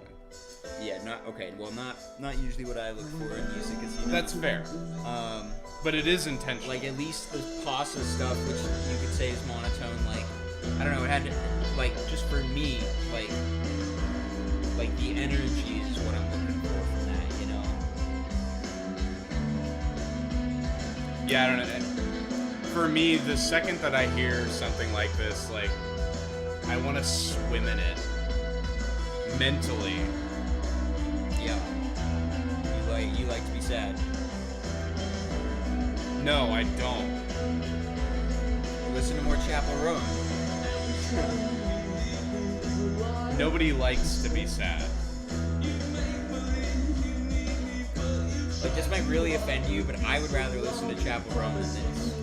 Yeah, not usually what I look for in music, as you know. That's fair. But it is intentional. Like at least the pasta stuff, which you could say is monotone. Like I don't know, it had to, like just for me, like the energy is what I'm looking for from that, you know. Yeah, I don't know. For me, the second that I hear something like this, like I want to swim in it mentally. Yeah. You like to be sad. No, I don't. Listen to more Chapel Roan. Nobody likes to be sad. Like this might really offend you, but I would rather listen to Chapel Roan than this.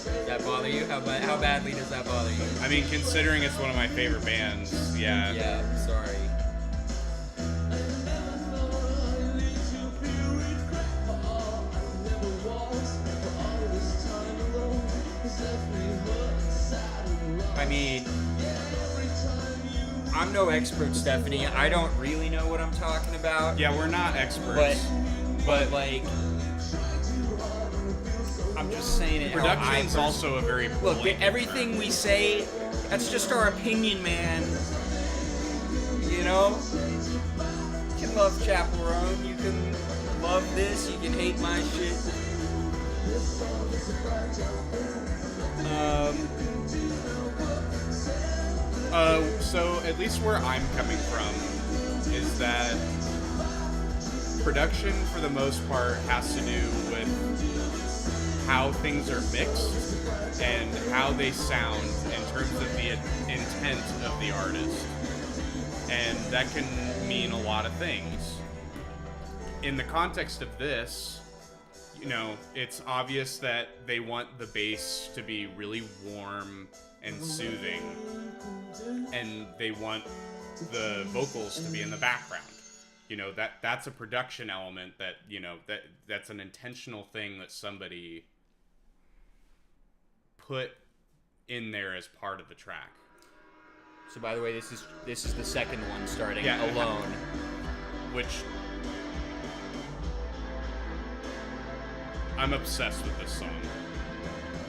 Does that bother you? How badly does that bother you? I mean, considering it's one of my favorite bands, yeah. Yeah, sorry. I mean, I'm no expert, Stephanie. I don't really know what I'm talking about. Yeah, we're not experts. But like, I'm just saying it. Production's also a very look. blank Everything we say, that's just our opinion, man. You know, you can love Chapel Roan. You can love this. You can hate my shit. So at least where I'm coming from is that production, for the most part, has to do with how things are mixed and how they sound in terms of the intent of the artist. And that can mean a lot of things. In the context of this, you know, it's obvious that they want the bass to be really warm and soothing, and they want the vocals to be in the background. You know, that's a production element that, you know, that's an intentional thing that somebody put in there as part of the track. So by the way, this is the second one starting Yeah, alone. Which I'm obsessed with this song.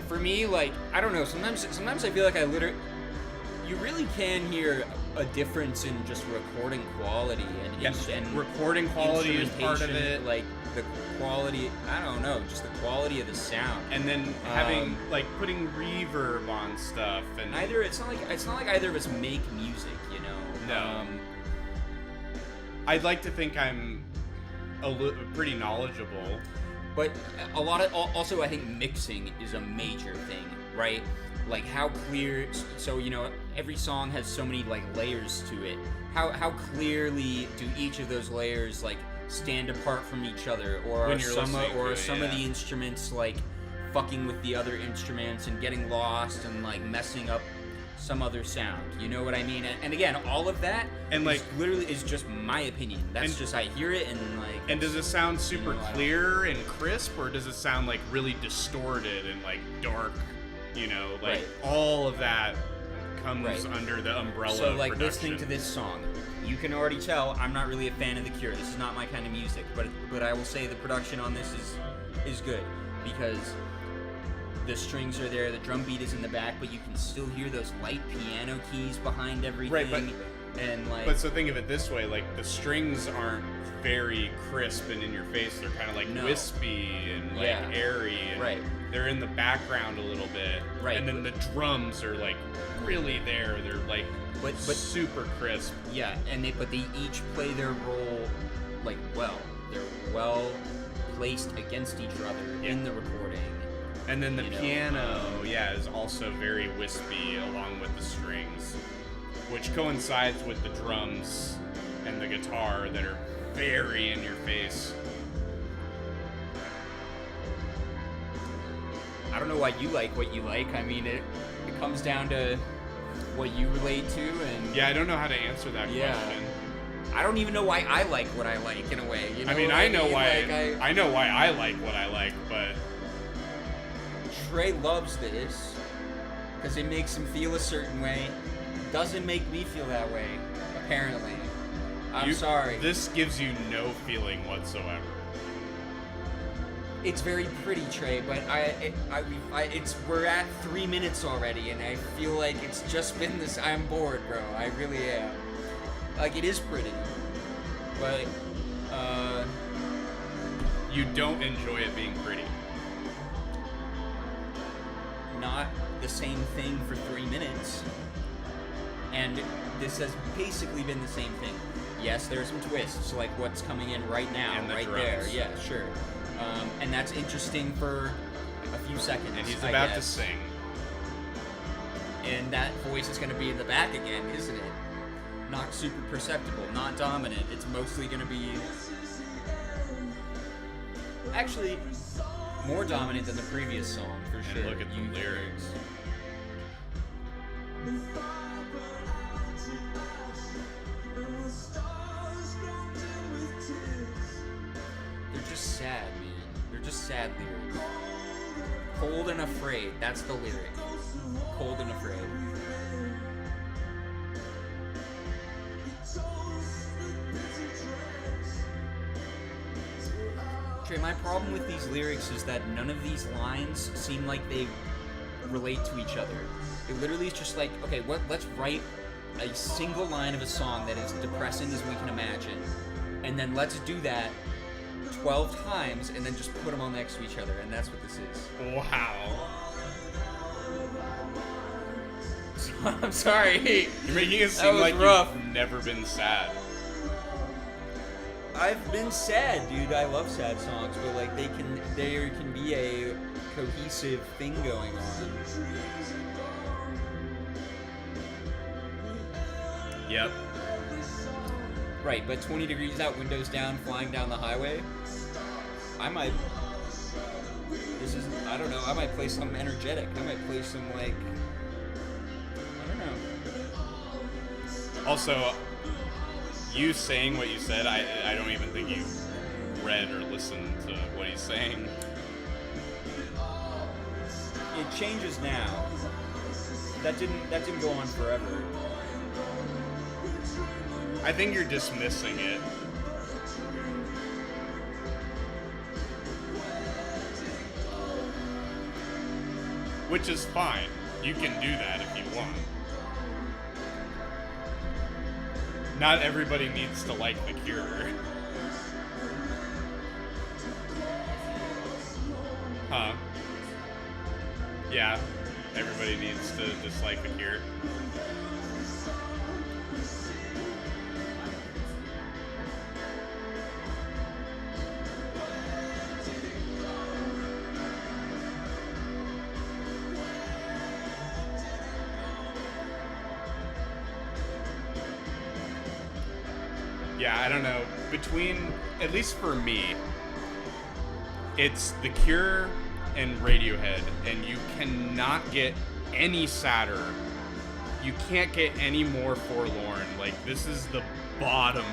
For me, like, I don't know, sometimes I feel like you really can hear a difference in just recording quality and Recording quality is part of instrumentation, it. like the quality, I don't know, just the quality of the sound. And then having like putting reverb on stuff and it's not like either of us make music, you know. No. I'd like to think I'm pretty knowledgeable. But a lot of also I think mixing is a major thing, right? Like how clear, so you know, every song has so many like layers to it. How clearly do each of those layers like stand apart from each other, or When are you're some listening to it, of the instruments like fucking with the other instruments and getting lost and like messing up some other sound. You know what I mean? And again, all of that And, like- literally is just my opinion. That's And- just I hear it and like. And does it sound super You know, I don't- clear and crisp, or does it sound like really distorted and like dark? You know, like Right. all of that comes Right. under the umbrella So of like production. listening to this song, you can already tell I'm not really a fan of The Cure. This is not my kind of music, but I will say the production on this is good because the strings are there, the drum beat is in the back, but you can still hear those light piano keys behind everything. Right, and like But so think of it this way: like the strings aren't very crisp and in your face. They're kind of like No. wispy and like Yeah. airy. And Right. They're in the background a little bit. Right. And then the drums are like really there. They're like But- super crisp. yeah, and they each play their role like well. They're well placed against each other in the recording. And then the You know, piano, is also very wispy along with the strings, which coincides with the drums and the guitar that are very in your face. I don't know why you like what you like. I mean, it comes down to what you relate to, and Yeah, I don't know how to answer that Yeah. question. I don't even know why I like what I like in a way. You know I mean, what I know why Like, I know why I like what I like, but Trey loves this because it makes him feel a certain way. Doesn't make me feel that way, apparently. I'm sorry. This gives you no feeling whatsoever. It's very pretty, Trey, but we're at 3 minutes already, and I feel like it's just been this. I'm bored, bro. I really am. Like, it is pretty, but You don't enjoy it being pretty. not the same thing for 3 minutes. And this has basically been the same thing. Yes, there are some twists, like what's coming in right now, And the right drums. there. Yeah, sure. And that's interesting for a few seconds. And he's I about to guess. sing. And that voice is going to be in the back again, isn't it? Not super perceptible, not dominant. It's mostly going to be... Actually, more dominant than the previous song, for And sure. look at the You- lyrics. They're just sad, man. They're just sad lyrics. Cold and afraid. That's the lyric. Cold and afraid. Trey, my problem with these lyrics is that none of these lines seem like they relate to each other. It literally is just like, okay, let's write a single line of a song that is depressing as we can imagine, and then let's do that 12 times and then just put them all next to each other, and that's what this is. Wow. I'm sorry. You're making it That seem was like rough. you've never been sad. I've been sad, dude. I love sad songs, but like there can be a cohesive thing going on. Yep. Right, but 20 degrees out, windows down, flying down the highway. I don't know, I might play some energetic. I might play some like, I don't know. Also, you saying what you said, I don't even think you read or listened to what he's saying. It changes now. That didn't go on forever. I think you're dismissing it. Which is fine. You can do that if you want. Not everybody needs to like The Cure. Huh? Yeah, everybody needs to dislike The Cure. Yeah, I don't know. Between, at least for me, it's The Cure and Radiohead, and you cannot get any sadder You can't get any more forlorn. Like, this is the bottom.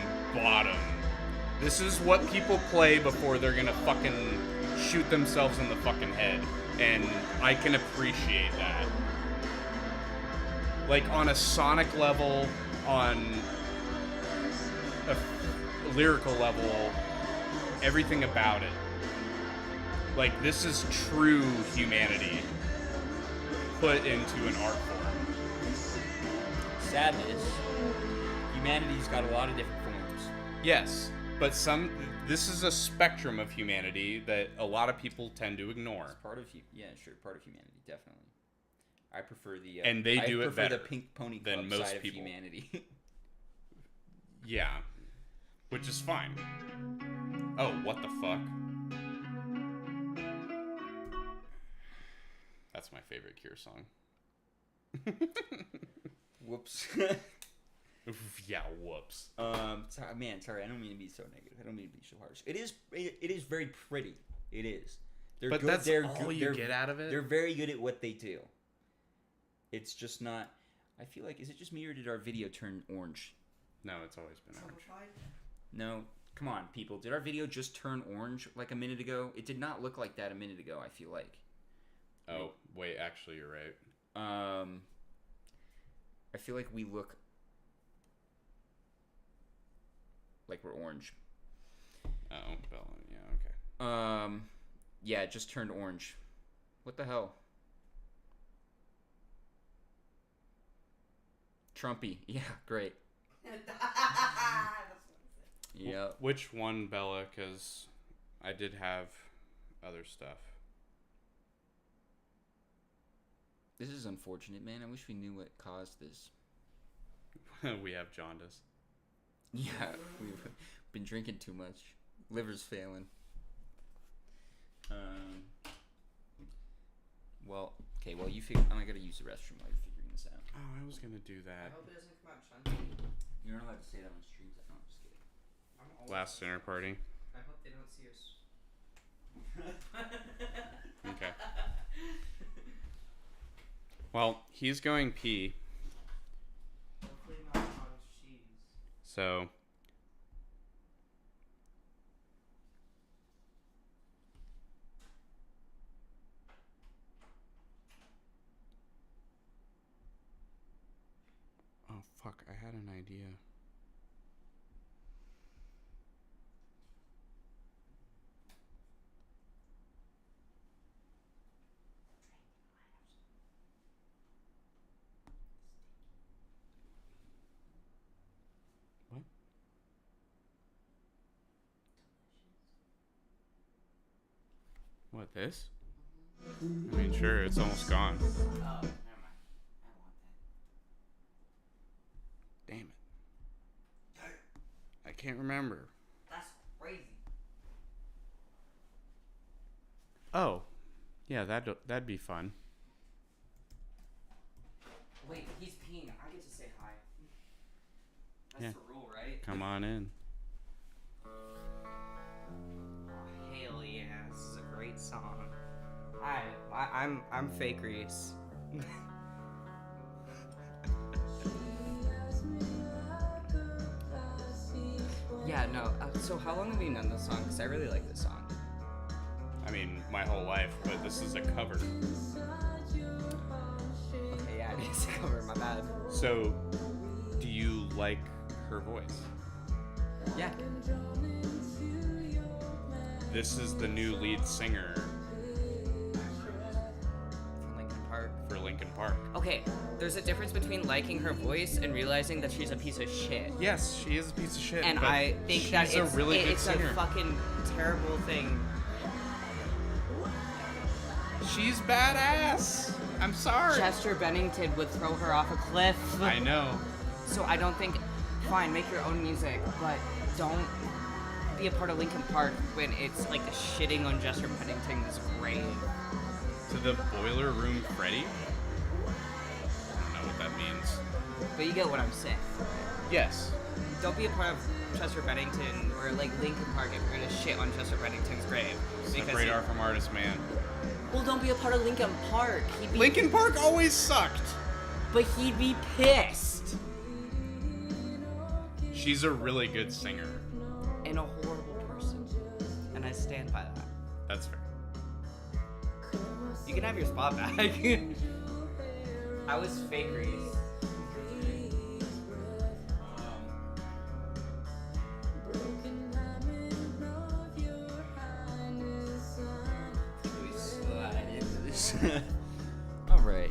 This is what people play before they're gonna fucking shoot themselves in the fucking head. And I can appreciate that. Like, on a sonic level, on a lyrical level, everything about it. Like, this is true humanity put into an art form. Sadness. Humanity's got a lot of different forms. Yes, but this is a spectrum of humanity that a lot of people tend to ignore. It's part of part of humanity, definitely. I prefer the and they do it better the Pink Pony Club than most side people. of humanity. Yeah, which is fine. Oh, what the fuck? That's my favorite Cure song. Whoops. Yeah, whoops. Sorry, I don't mean to be so negative. I don't mean to be so harsh. It is very pretty. It is. They're But good. that's they're all good. you they're, get out of it? They're very good at what they do. It's just not. I feel like, is it just me or did our video turn orange? No, it's always been orange. No, come on, people. Did our video just turn orange like a minute ago? It did not look like that a minute ago. I feel like. Oh, wait, actually, you're right. I feel like we look like we're orange. Oh, Bella, yeah, okay. Yeah, it just turned orange. What the hell? Trumpy. Yeah, great. Yeah. Which one, Bella? Because I did have other stuff. This is unfortunate, man. I wish we knew what caused this. We have jaundice. Yeah, we've been drinking too much. Liver's failing. Well, okay. Well, you figure. I gotta use the restroom while you're figuring this out. Oh, I was gonna do I that. hope it doesn't come out chunky. You're not allowed to say that on streams. No, I'm just kidding. I'm always- Last dinner party. I hope they don't see us. Okay. Well, he's going pee, Hopefully not on cheese. so oh fuck, I had an idea. What, this? I mean, sure, it's almost gone. Oh, never mind. I don't want that. Damn it. I can't remember. That's crazy. Oh. Yeah, that'd be fun. Wait, he's peeing. I get to say hi. That's Yeah. the rule, right? Come on in. Oh, hell yeah, this is a great song. Hi, I'm Fake Reese. Yeah, no. So how long have you known this song? Because I really like this song. I mean, my whole life, but this is a cover. Okay, yeah, it is a cover. My bad. So, do you like her voice? Yeah. This is the new lead singer From Linkin Park. for Linkin Park. Okay, there's a difference between liking her voice and realizing that she's a piece of shit. Yes, she is a piece of shit. And but I think she's that a really good it's singer. a fucking terrible thing. She's badass. I'm sorry. Chester Bennington would throw her off a cliff. I know. So I don't think, fine, make your own music, but don't be a part of Linkin Park when it's like shitting on Chester Bennington's grave. To the Boiler Room Freddy? I don't know what that means. But you get what I'm saying. Yes. Don't be a part of Chester Bennington or like Linkin Park if you're gonna shit on Chester Bennington's grave. Separate art from artist, man. Well, don't be a part of Linkin Park. Linkin Park always sucked. But he'd be pissed. She's a really good singer. And a horrible person. And I stand by that. That's fair. You can have your spot back. I was fake Reese. We slide into this. All right.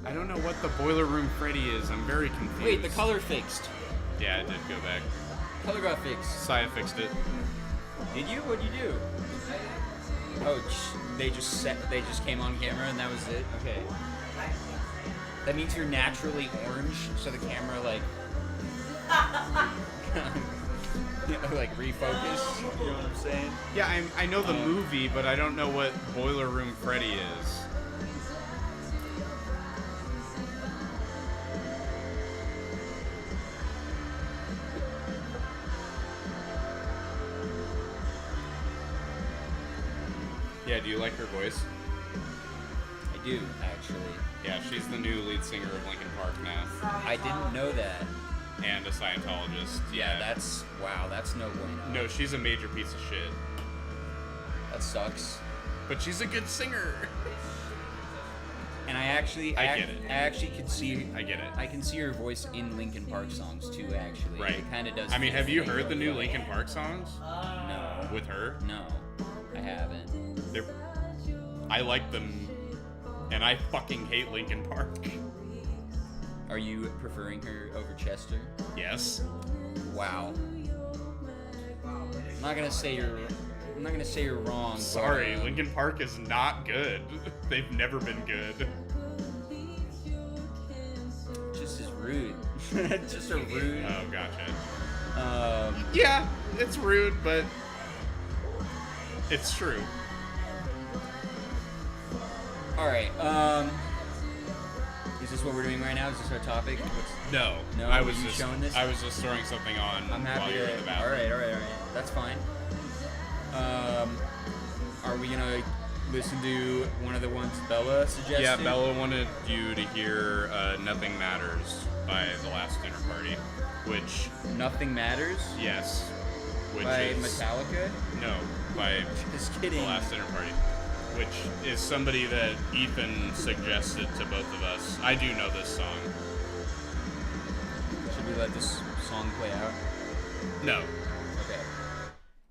I don't know what the Boiler Room Freddy is. I'm very confused. Wait, the color fixed. Yeah, it did go back. Color got fixed. Saya fixed it. Did you? What'd you do? Oh, they just came on camera and that was it. Okay. That means you're naturally orange, so the camera like like refocus. You know what I'm saying? Yeah, I know the movie, but I don't know what Boiler Room Freddy is. Yeah, do you like her voice? I do actually. Yeah, she's the new lead singer of Linkin Park now, I didn't know that. and a Scientologist. Yeah, that's wow. That's no bueno. No, she's a major piece of shit. That sucks. But she's a good singer. And I actually, I get it. I actually could see. I get it. I can see her voice in Linkin Park songs too. Actually, Right. It kind of does. I mean, fit have you the heard the new profile. Linkin Park songs No, with her? no, I haven't. They're, I like them, and I fucking hate Linkin Park. Are you preferring her over Chester? Yes. Wow. I'm not gonna say you're. I'm not gonna say you're wrong. Sorry, but, Linkin Park is not good. They've never been good. Just as rude. Just a rude. Oh, gotcha. Um, Yeah, it's rude, but it's true. all right. Is this what we're doing right now? Is this our topic? No, No, I were was you just showing this? I was just throwing something on I'm while happy you were to. in the All bathroom. right. That's fine. Are we gonna listen to one of the ones Bella suggested? Yeah, Bella wanted you to hear "Nothing Matters" by The Last Dinner Party, which Nothing Matters yes, which by is Metallica. no by Just The kidding. Last Dinner Party, which is somebody that Ethan suggested to both of us. I do know this song. Should we let this song play out? No, Okay.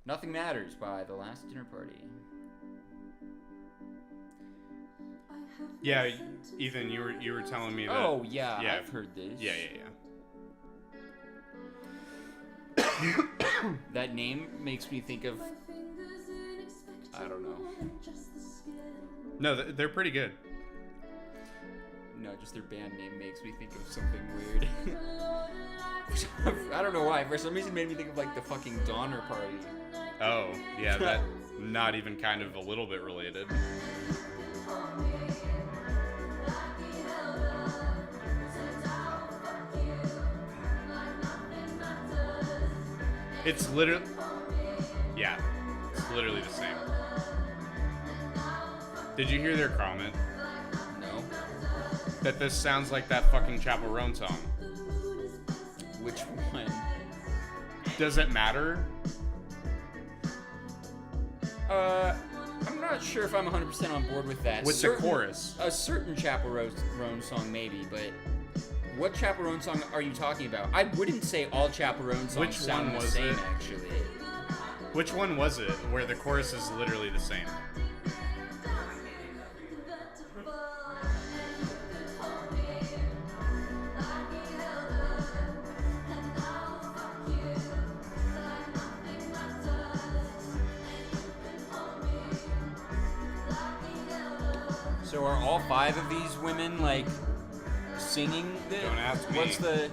Nothing Matters by The Last Dinner Party. yeah, Ethan, you were telling me that. Oh yeah, yeah. I've heard this. Yeah. That name makes me think of. I don't know. No, they're pretty good. No, just their band name makes me think of something weird. I don't know why. For some reason, it made me think of like the fucking Donner Party. Oh, yeah, that not even kind of a little bit related. It's literally, yeah, it's literally the same. Did you hear their comment No. that this sounds like that fucking Chapel Roan song? Which one? Does it matter? I'm not sure if I'm 100% on board with that. With the chorus. A certain Chapel Roan song, maybe, but what Chapel Roan song are you talking about? I wouldn't say all Chapel Roan songs Which sound one the was same, it? actually. Which one was it where the chorus is literally the same? So are all 5 of these women like singing this? Don't ask me. What's the?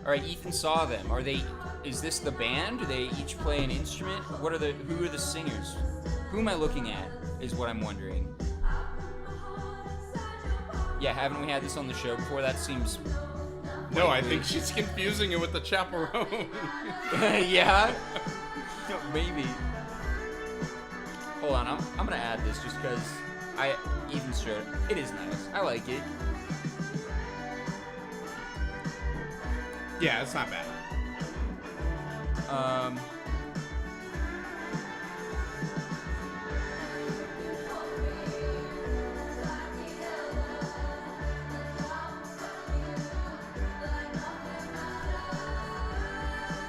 All right, Ethan saw them. Are they? Is this the band? Do they each play an instrument? What are the? Who are the singers? Who am I looking at? Is what I'm wondering. Yeah, haven't we had this on the show before? That seems. No, I think she's confusing it with the Chapel Roan. Yeah. Maybe. Hold on, I'm gonna add this just because Ethan showed it. It is nice. I like it. Yeah, it's not bad.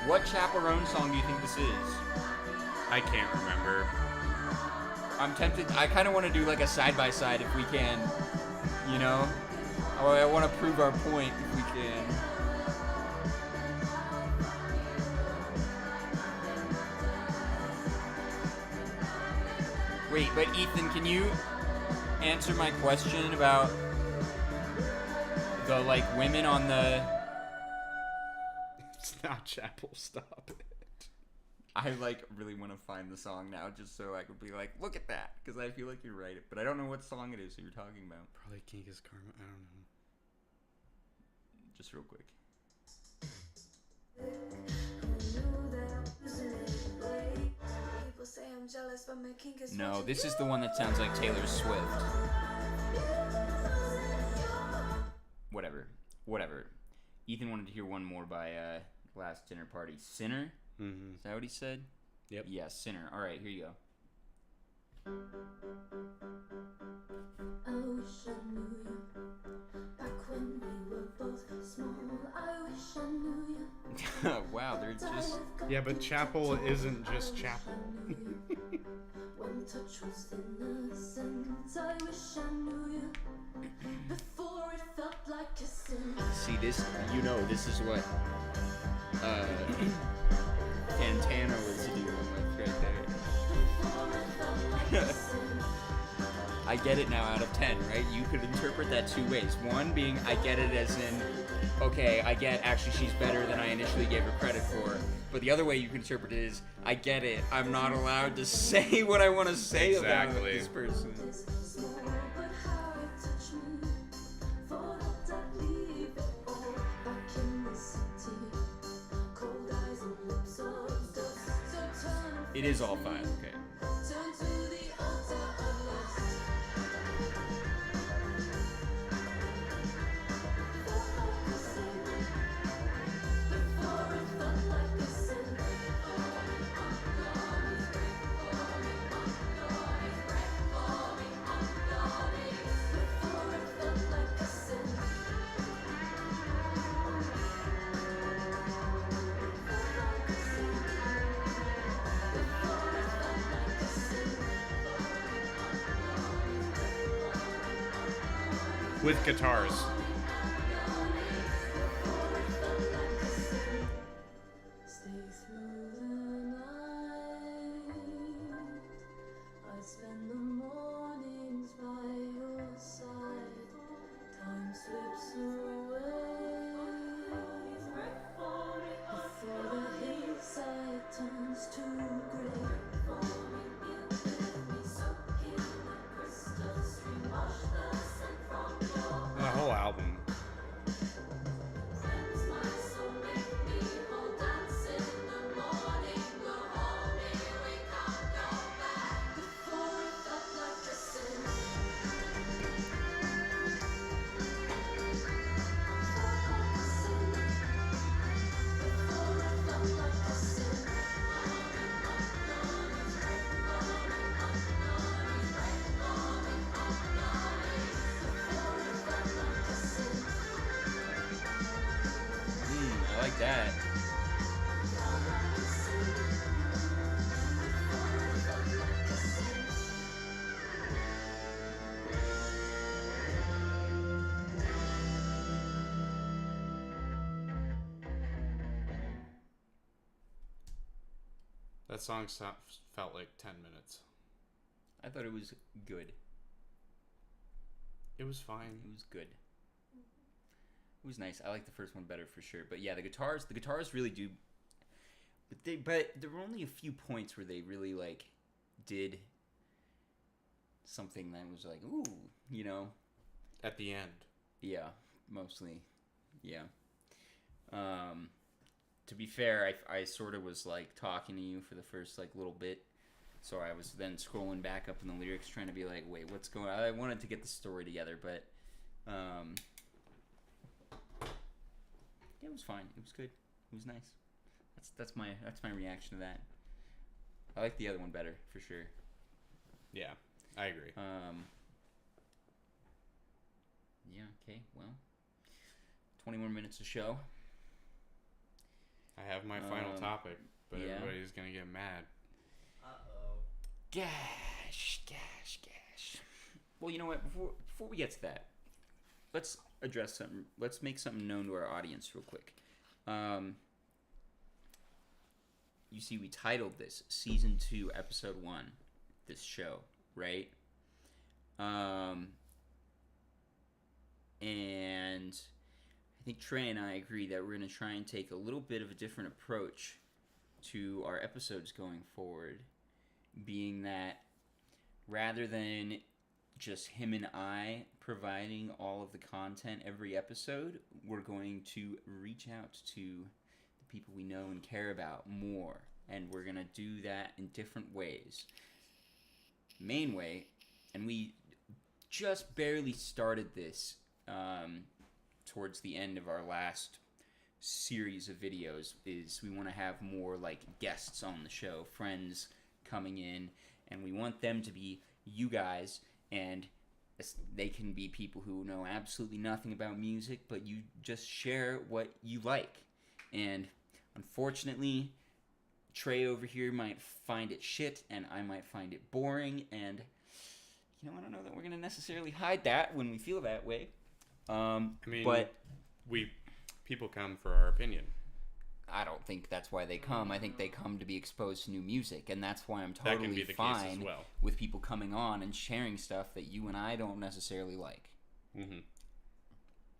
What Chaperone song do you think this is? I can't remember. I'm tempted. I kind of want to do like a side by side if we can. You know, I want to prove our point if we can. Wait, but Ethan, can you answer my question about the like women on the? It's not Chapel. Stop it. I like really want to find the song now just so I could be like, look at that, because I feel like you're right, but I don't know what song it is that you're talking about. Probably Genghis Karma. I don't know. Just real quick. No, this is the one that sounds like Taylor Swift. Whatever. Ethan wanted to hear one more by Last Dinner Party. Sinner? Mm-hmm. Is that what he said? Yep. Yeah, Sinner. All right, here you go. I wish I knew you back when we were both small. I wish I knew you. Wow, they're just... Yeah, but Chapel isn't just Chapel. When touch was innocent, I wish I knew you before it felt like kissing. See, this, you know, this is what Fantana was doing with right there. I get it now out of 10, right? You could interpret that two ways. One being, I get it as in, okay, I get actually she's better than I initially gave her credit for. But the other way you can interpret it is, I get it. I'm not allowed to say what I want to say about this person. It is all fine, okay. With guitars. Stay through the night. I spend the mornings by your side. Time slips away before the hillside turns to grey. The whole album. I like that. That song felt like 10 minutes. I thought it was good. It was fine. It was good. It was nice. I like the first one better for sure. But yeah, the guitars really do. But there were only a few points where they really like did something that was like, ooh, you know. At the end. Yeah, mostly. Yeah. To be fair, I sort of was like talking to you for the first like little bit So I was then scrolling back up in the lyrics, trying to be like, wait, what's going on? I wanted to get the story together, but yeah, it was fine. It was good. It was nice. That's my reaction to that. I like the other one better, for sure. Yeah, I agree. Yeah, okay, well. 21 minutes of show. I have my final topic, but yeah. everybody's going to get mad. Gosh. Well, you know what? Before we get to that, let's address something. Let's make something known to our audience real quick. You see, we titled this Season 2, Episode 1, this show, right? And I think Trey and I agree that we're going to try and take a little bit of a different approach to our episodes going forward, being that rather than just him and I providing all of the content every episode, we're going to reach out to the people we know and care about more, and we're going to do that in different ways. Main way, and we just barely started this towards the end of our last series of videos, is we want to have more like guests on the show, friends coming in, and we want them to be you guys, and they can be people who know absolutely nothing about music, but you just share what you like. And unfortunately, Trey over here might find it shit, and I might find it boring, and you know, I don't know that we're going to necessarily hide that when we feel that way. I mean, but people come for our opinion. I don't think that's why they come. I think they come to be exposed to new music, and that's why I'm That can totally be the case fine as well. with people coming on and sharing stuff that you and I don't necessarily like. Mm-hmm.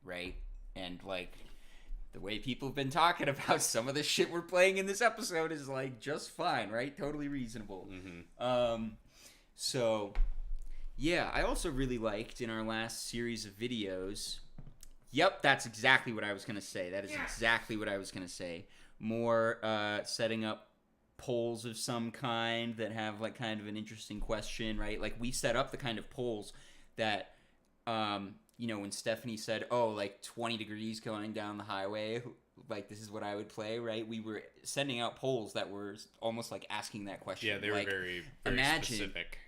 Right? And, like, the way people have been talking about some of the shit we're playing in this episode is, like, just fine, right? Totally reasonable. Mm-hmm. So, yeah, I also really liked in our last series of videos... Yep, that's exactly what I was going to say. That is exactly what I was going to say. More setting up polls of some kind that have like kind of an interesting question, right? Like we set up the kind of polls that, you know, when Stephanie said, oh, like 20 degrees going down the highway, like this is what I would play, right? We were sending out polls that were almost like asking that question. Yeah, they were like, very specific.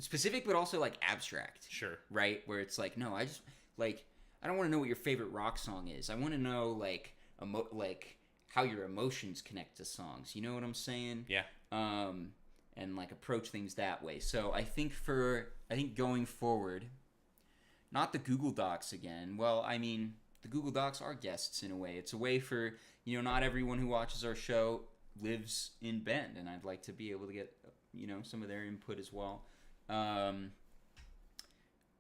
Specific, but also like abstract. Sure. Right? Where it's like, no, I just like... I don't want to know what your favorite rock song is. I want to know like how your emotions connect to songs. You know what I'm saying? Yeah. And like approach things that way. So I think going forward, not the Google Docs again. Well, I mean, the Google Docs are guests in a way. It's a way for, you know, not everyone who watches our show lives in Bend, and I'd like to be able to get, you know, some of their input as well.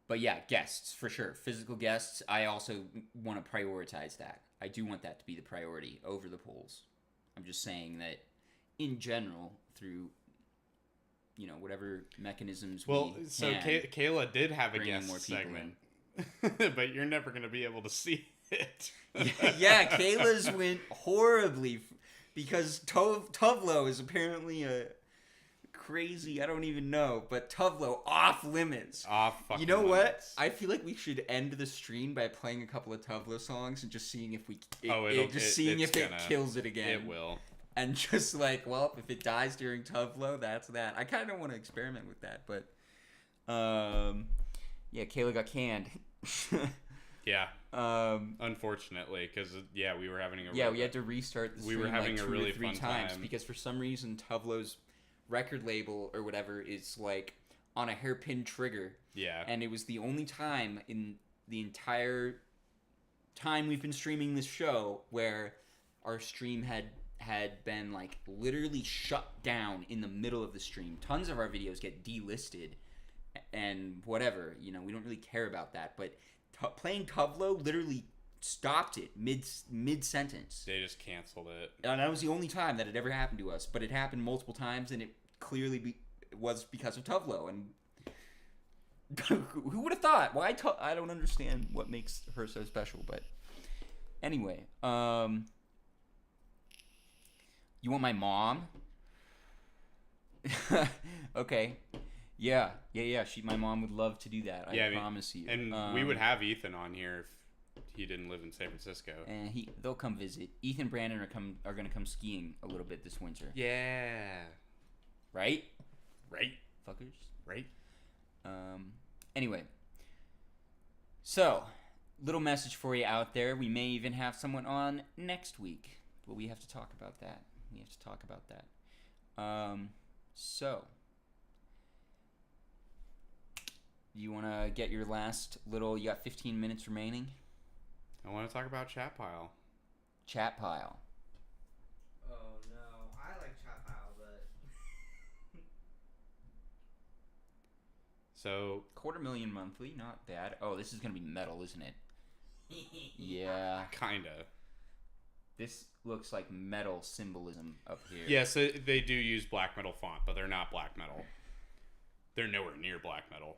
But yeah, guests, for sure. Physical guests, I also want to prioritize that. I do want that to be the priority over the polls. I'm just saying that, in general, through, you know, whatever mechanisms Well, we so can, Kayla did have a bringing guest more people segment. But you're never going to be able to see it. Yeah, Kayla's went horribly because Tuvlo is apparently a... crazy, I don't even know, but Tuvlo off limits. Off fucking You know what? limits. I feel like we should end the stream by playing a couple of Tuvlo songs and just seeing if it kills it again. It will. And just like, well, if it dies during Tuvlo, that's that. I kind of want to experiment with that, but yeah, Kayla got canned. Yeah. Unfortunately, because we were having we had to restart the stream. We were having like a really 2 or 3 fun times time because for some reason Tuvlo's record label or whatever is like on a hairpin trigger. Yeah. And it was the only time in the entire time we've been streaming this show where our stream had been like literally shut down in the middle of the stream. Tons of our videos get delisted and whatever, you know, we don't really care about that, but playing Tuvlo literally stopped it mid sentence. They just canceled it. And that was the only time that it ever happened to us, but it happened multiple times, and it clearly was because of Tuvlo. And who would have thought? Why? I don't understand what makes her so special. But anyway, you want my mom? Okay. Yeah. My mom would love to do that. I promise you. And we would have Ethan on here if he didn't live in San Francisco. And they'll come visit. Ethan and Brandon are gonna come skiing a little bit this winter. Yeah. Right? Right. Fuckers. Right. Anyway. So, little message for you out there. We may even have someone on next week, but we have to talk about that. So, you want to get your last little... You got 15 minutes remaining? I want to talk about Chat Pile. Chat Pile. Oh no, I like Chat Pile, but So, $250,000 monthly, not bad. Oh, this is going to be metal, isn't it? Yeah. kinda. This looks like metal symbolism up here. Yes, they do use black metal font, but they're not black metal. They're nowhere near black metal.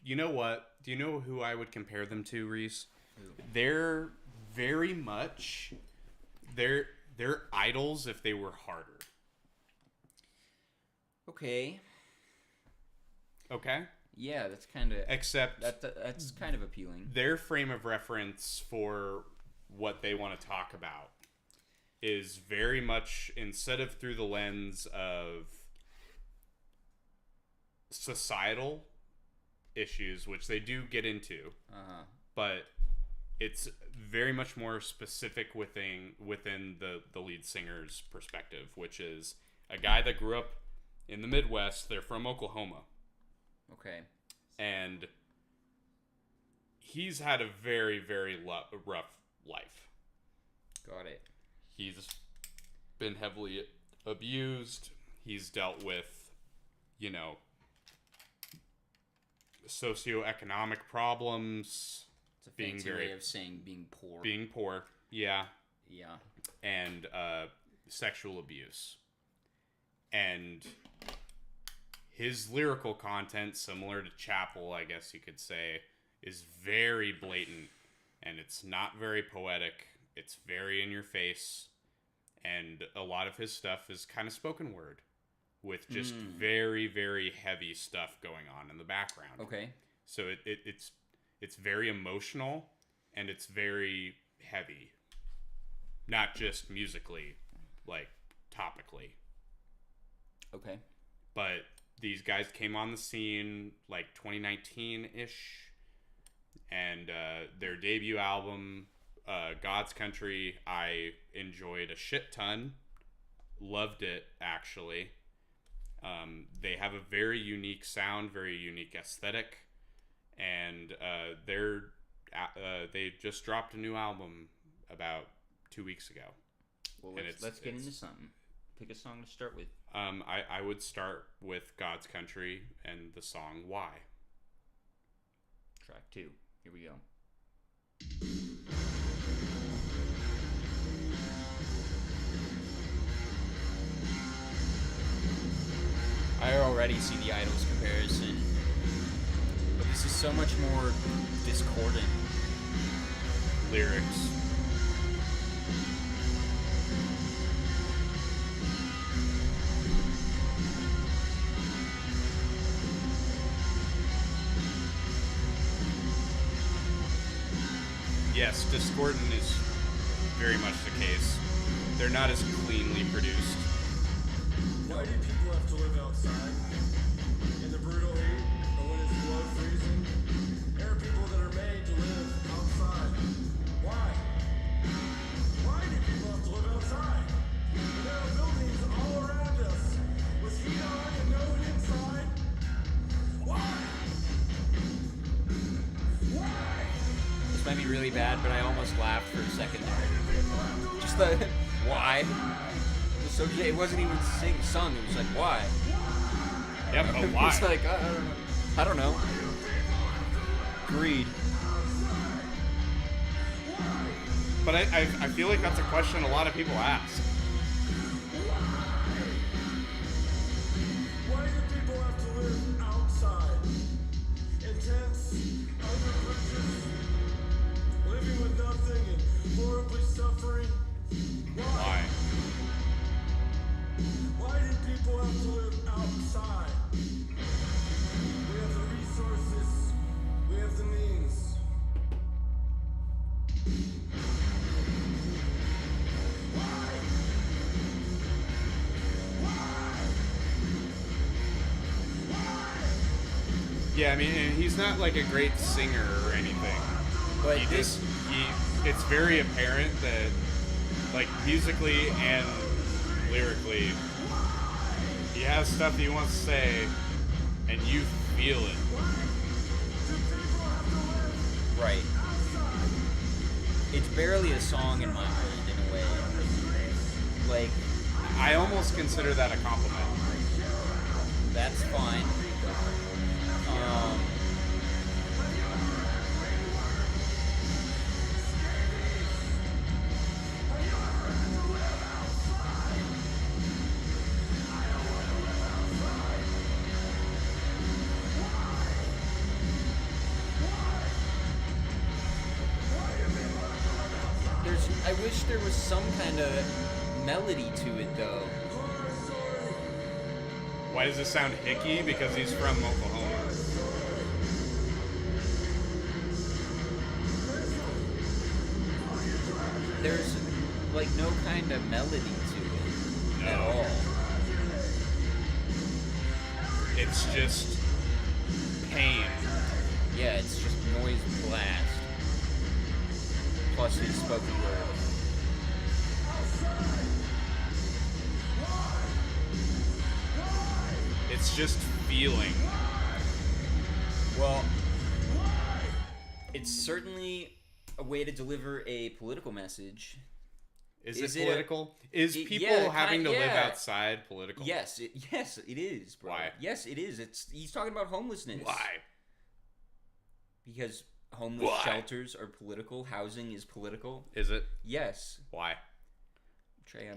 You know what? Do you know who I would compare them to, Reese? Who? They're very much, they're idols if they were harder. Okay. Okay? Yeah, that's kind of... Except That's kind of appealing. their frame of reference for what they want to talk about is very much, instead of through the lens of societal issues, which they do get into, but it's very much more specific within the lead singer's perspective, which is a guy that grew up in the Midwest. They're from Oklahoma. Okay. And he's had a very, very rough life. Got it. He's been heavily abused. He's dealt with, socioeconomic problems. It's a fancy way of saying being poor. Being poor, yeah. Yeah. And sexual abuse. And his lyrical content, similar to Chapel, I guess you could say, is very blatant, and it's not very poetic. It's very in your face, and a lot of his stuff is kind of spoken word, with just very, very heavy stuff going on in the background. Okay. So it's very emotional, and it's very heavy, not just musically, like topically. Okay. But these guys came on the scene like 2019-ish, and their debut album, God's Country, I enjoyed a shit ton. Loved it, actually. They have a very unique sound, very unique aesthetic, and they just dropped a new album about 2 weeks ago. Well, let's get into something. Pick a song to start with. I would start with God's Country and the song Why. Track 2. Here we go. I already see the Idols comparison, but this is so much more discordant. Lyrics. Yes, discordant is very much the case. They're not as cleanly produced. Why do people have to live outside? In the brutal heat, or when it's below freezing? There are people that are made to live outside. Why? Why do people have to live outside? When there are buildings all around us, with heat on and no one inside? Why? Why? This might be really bad, but I almost laughed for a second there. Just the why. So it wasn't even sung. It was like why. Yep, but why? It's like I don't know. Greed. But I feel like that's a question a lot of people ask. Why do people have to live outside? In tents, under bridges, living with nothing and horribly suffering? Why? Why do people have to live outside? We have the resources. We have the means. Yeah, I mean, and he's not like a great singer or anything. But He this, it's very apparent that, like, musically and lyrically, he has stuff he wants to say, and you feel it. right. It's barely a song in my mind, in a way. Like, I almost consider that a compliment. that's fine. I wish there was some kind of melody to it, though. Why does it sound hicky? Because he's from Oklahoma. There's like no kind of melody to it at all. It's just pain. Yeah, it's just noise blast. Plus his spoken word. It's just feeling. Well, it's certainly a way to deliver a political message. Is Is it it a- political? Is it- people yeah, having to live yeah. outside political? Yes, it is, bro. Why? Yes, it is. He's talking about homelessness. Why? Because homeless Why? shelters are political. Housing is political. Is it? Yes, Why? Trey.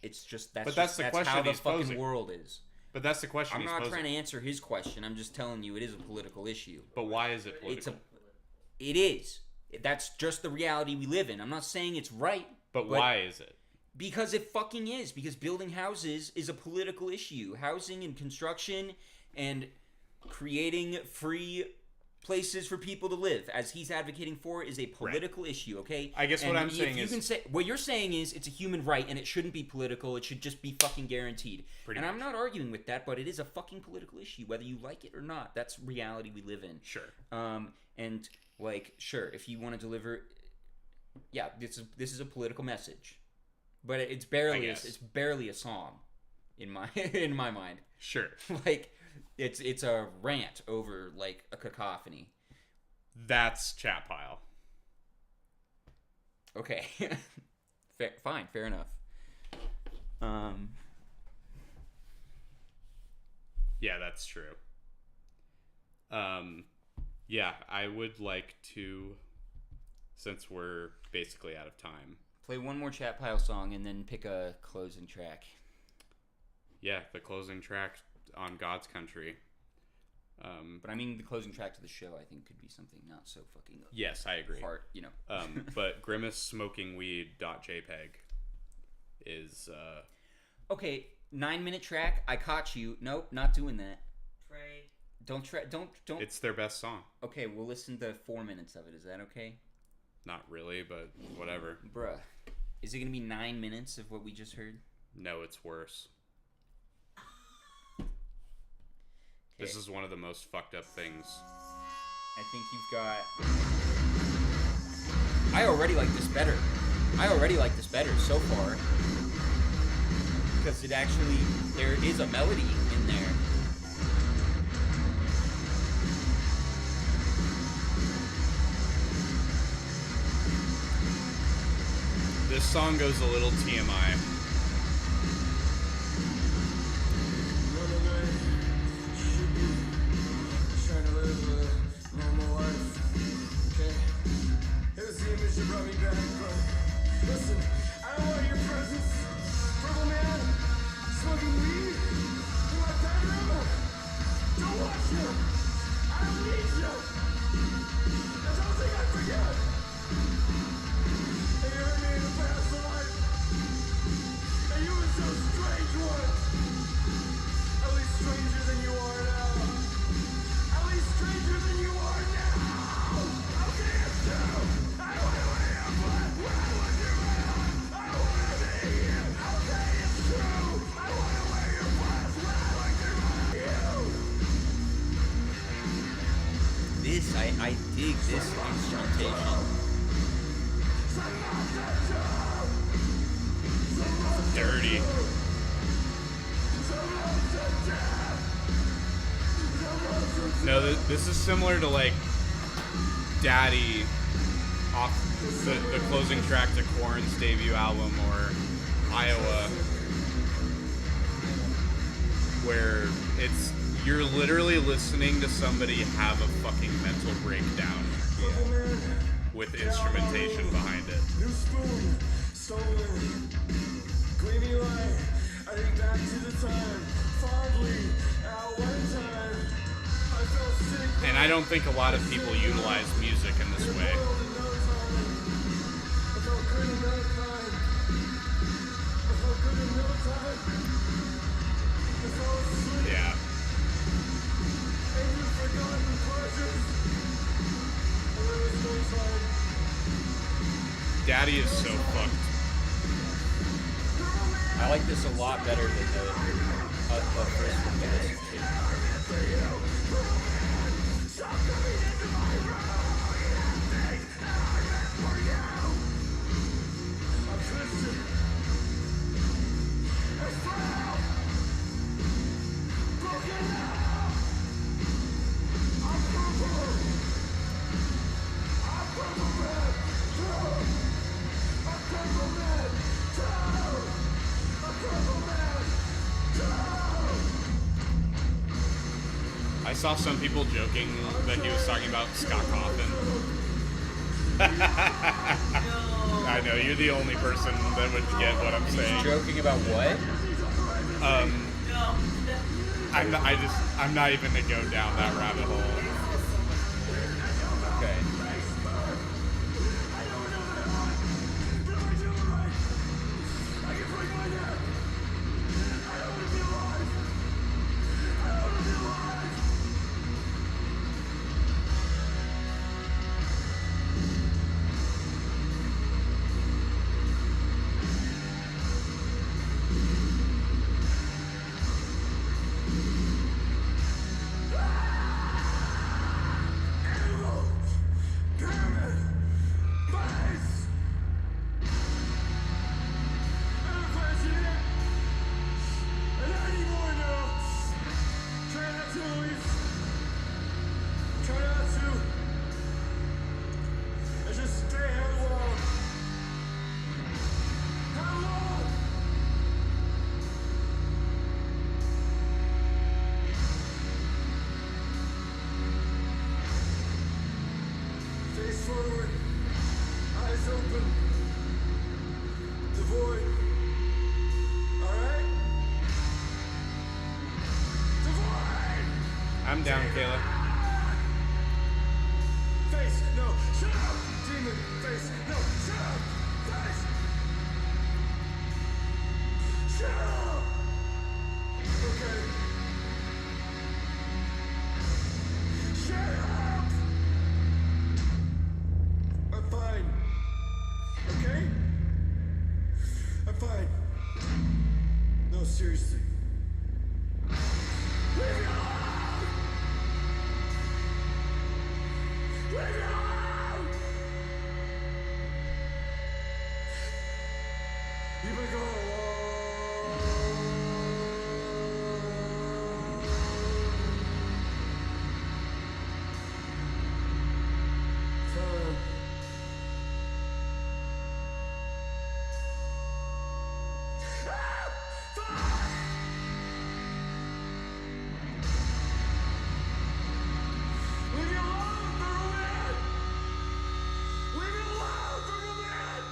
It's just that's. But that's just, the that's question how the he's fucking posing. world is. But that's the question I'm he's not posing. trying to answer his question. I'm just telling you it is a political issue. But why is it It's political? It is. That's just the reality we live in. I'm not saying it's right. But why is it? Because it fucking is. Because building houses is a political issue. Housing and construction and creating free places for people to live, as he's advocating for, is a political issue, okay? I guess what And I'm if saying you is- can say, what you're saying is it's a human right and it shouldn't be political. It should just be fucking guaranteed. Pretty and I'm much. not arguing with that, but it is a fucking political issue, whether you like it or not. That's reality we live in. Sure. And like, sure, if you want to deliver, yeah, this is a political message, but it's barely guess. it's barely a song, in my in my mind. Sure. Like, it's a rant over like a cacophony. That's chat pile. Okay, fine, fair enough. Yeah, that's true. Yeah, I would like to, since we're basically out of time. Play one more chat pile song and then pick a closing track. Yeah, the closing track on God's Country. But I mean, the closing track to the show, I think, could be something not so fucking Yes, I agree. hard, you know. But grimacesmokingweed.jpg is Okay, 9-minute track. I caught you. Nope, not doing that. Trey. Don't. it's their best song. Okay, we'll listen to 4 minutes of it. Is that okay? Not really, but whatever. Bruh. Is it gonna be 9 minutes of what we just heard? No, it's worse. This is one of the most fucked up things. I think you've got... I already like this better. So far. Because it actually... There is a melody in there. This song goes a little TMI. Trying to live a normal life. Okay. It was the image that brought me back, but listen, I don't want your presence. Purple man, smoking weed in my bedroom. Don't watch you. I don't need you. And don't think I forget. If you hurt me in the past life, this. I dig this instrumentation. Dirty. No, this is similar to like Daddy off the closing track to Korn's debut album, or Iowa, where you're literally listening to somebody have a fucking mental breakdown with instrumentation behind it. New spoon, stolen, gleaming light. I think back to the time, fondly, at one time. I felt sick. And I don't think a lot of people utilize music in this way. I felt good in no time. I felt good in no time. I fell asleep. Yeah. And you've forgotten pleasures. And there was no time. Daddy is so fucked. I like this a lot better than the first one we listened to. I saw some people joking that he was talking about Scott Coffin. I know, you're the only person that would get what I'm saying. Joking about what? I'm not even gonna go down that rabbit hole. Okay. Face forward, eyes open, the void. Alright? The void! I'm down, Kayla. Face, no, shut up! Demon, face, no, shut up! Face! Shut up! Okay. Shut up! I'm fine. Okay? I'm fine. No, seriously. Leave me alone! Leave me alone! You've been gone a long time. Leave me alone for a minute! Leave me alone for a minute!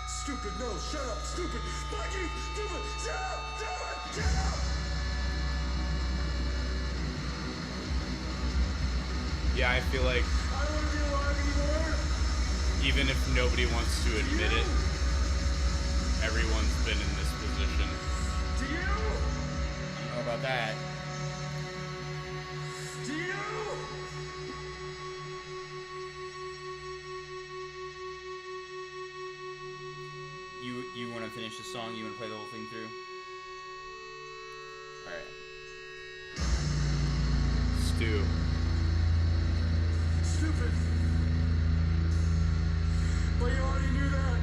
Stupid, no, shut up, stupid! Mikey, stupid, shut up, stupid, shut up! Yeah, I feel like I don't want to be alive anymore! even if nobody wants to admit it, everyone's been in this position. Do you? I don't know about that. Do you? You want to finish the song? You want to play the whole thing through? All right. Stu. stupid. But you already knew that.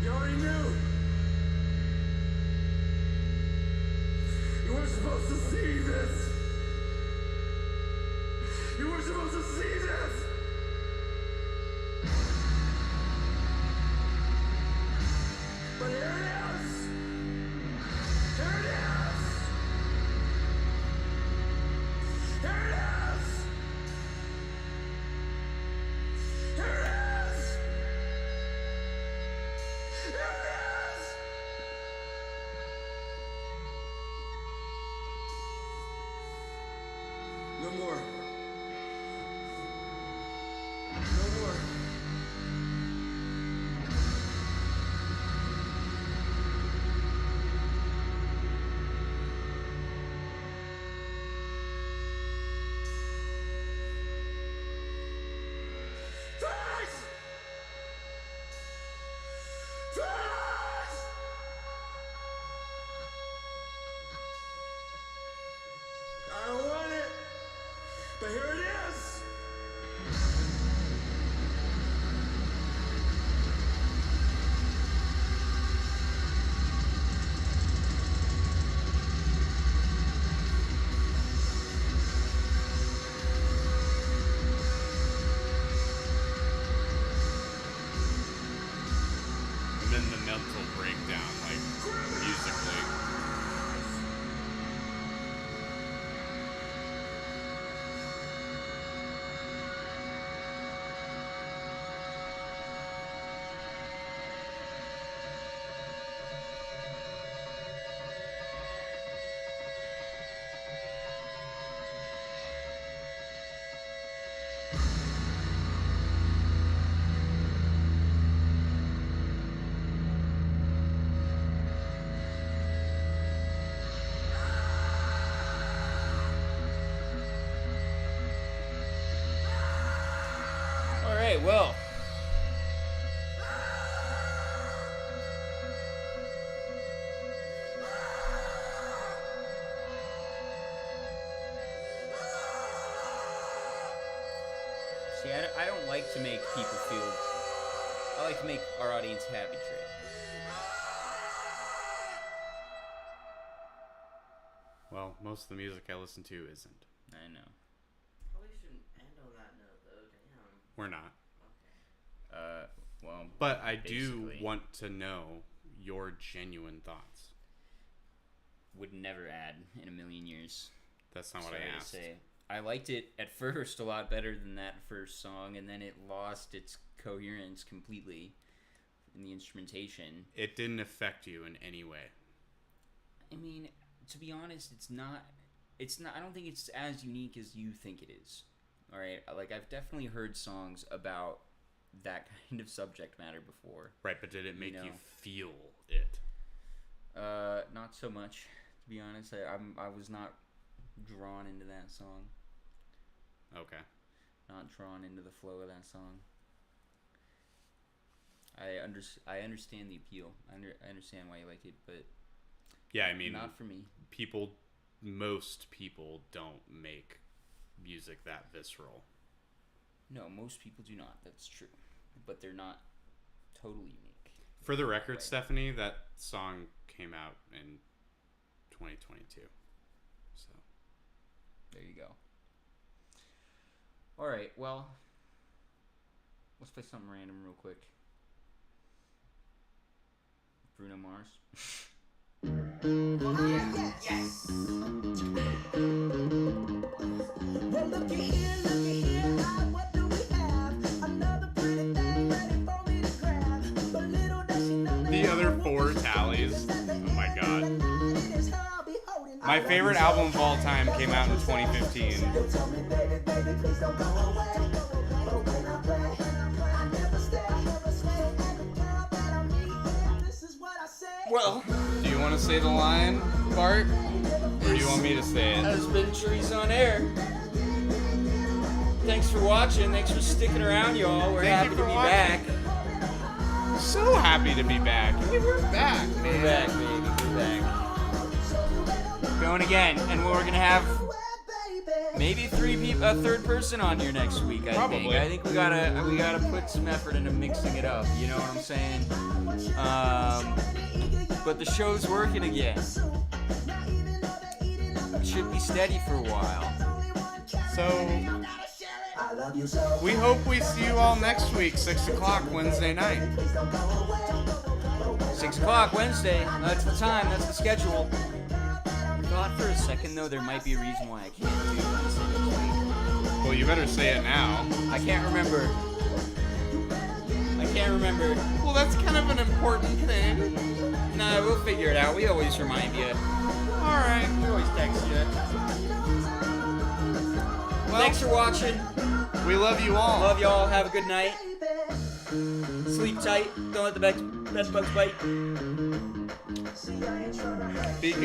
You already knew. You weren't supposed to see this. You weren't supposed to see this. But here it is. Here it is. Here it is. Here it is. Here it is. No more. No more. Finish! Finish! I don't want it, but here it is. And then the mental breakdown, like musically. All right, well. See, I don't like to make people feel. I like to make our audience happy, Trey. Well, most of the music I listen to isn't. I know. Probably shouldn't end on that note, though. Damn. We're not. Well, But I do basically. want to know your genuine thoughts. Would never add in a million years. That's not what Sorry I to asked. say. I liked it at first a lot better than that first song, and then it lost its coherence completely in the instrumentation. It didn't affect you in any way. I mean, to be honest, it's not. I don't think it's as unique as you think it is. All right, like I've definitely heard songs about that kind of subject matter before. Right, but did it make know. you feel it? Not so much, to be honest. I was not drawn into that song. Okay. Not drawn into the flow of that song. I understand the appeal. I understand why you like it, but Yeah, I mean, not for me. most people don't make music that visceral. No, most people do not. That's true, but they're not totally unique. For the record, Right. Stephanie, that song came out in 2022. So, There you go. All right, well, let's play something random real quick. Bruno Mars. Yes. Well, looky here, what do we have? Another pretty thing ready for me to grab. But little does she know that the other four tallies. Oh my god. My favorite album of all time came out in 2015. Tell me, baby, please don't go away. But when I play, I never stay. Every girl that I meet, this is what I say. Well, Do you want to say the line, Bart? Or do you want me to say it? has been Trees on Air. Thanks for watching. Thanks for sticking around, y'all. We're Thank happy you to for be watching. back. So happy to be back. Hey, we're back, We're man. back, baby. We're back. Going again, and we're gonna have maybe a third person on here next week. Probably. I think we gotta put some effort into mixing it up. You know what I'm saying? But the show's working again. It should be steady for a while. So I love you so. we hope we see you all next week, 6 o'clock Wednesday night. 6 o'clock Wednesday. That's the time. That's the schedule. I thought for a second though there might be a reason why I can't do Wednesday next week. Well, you better say it now. I can't remember. Well, that's kind of an important thing. Nah, we'll figure it out. We always remind you. All right. We always text you. Well, Thanks for watching. we love you all. Love y'all. Have a good night. Sleep tight. Don't let the bed bugs bite. Be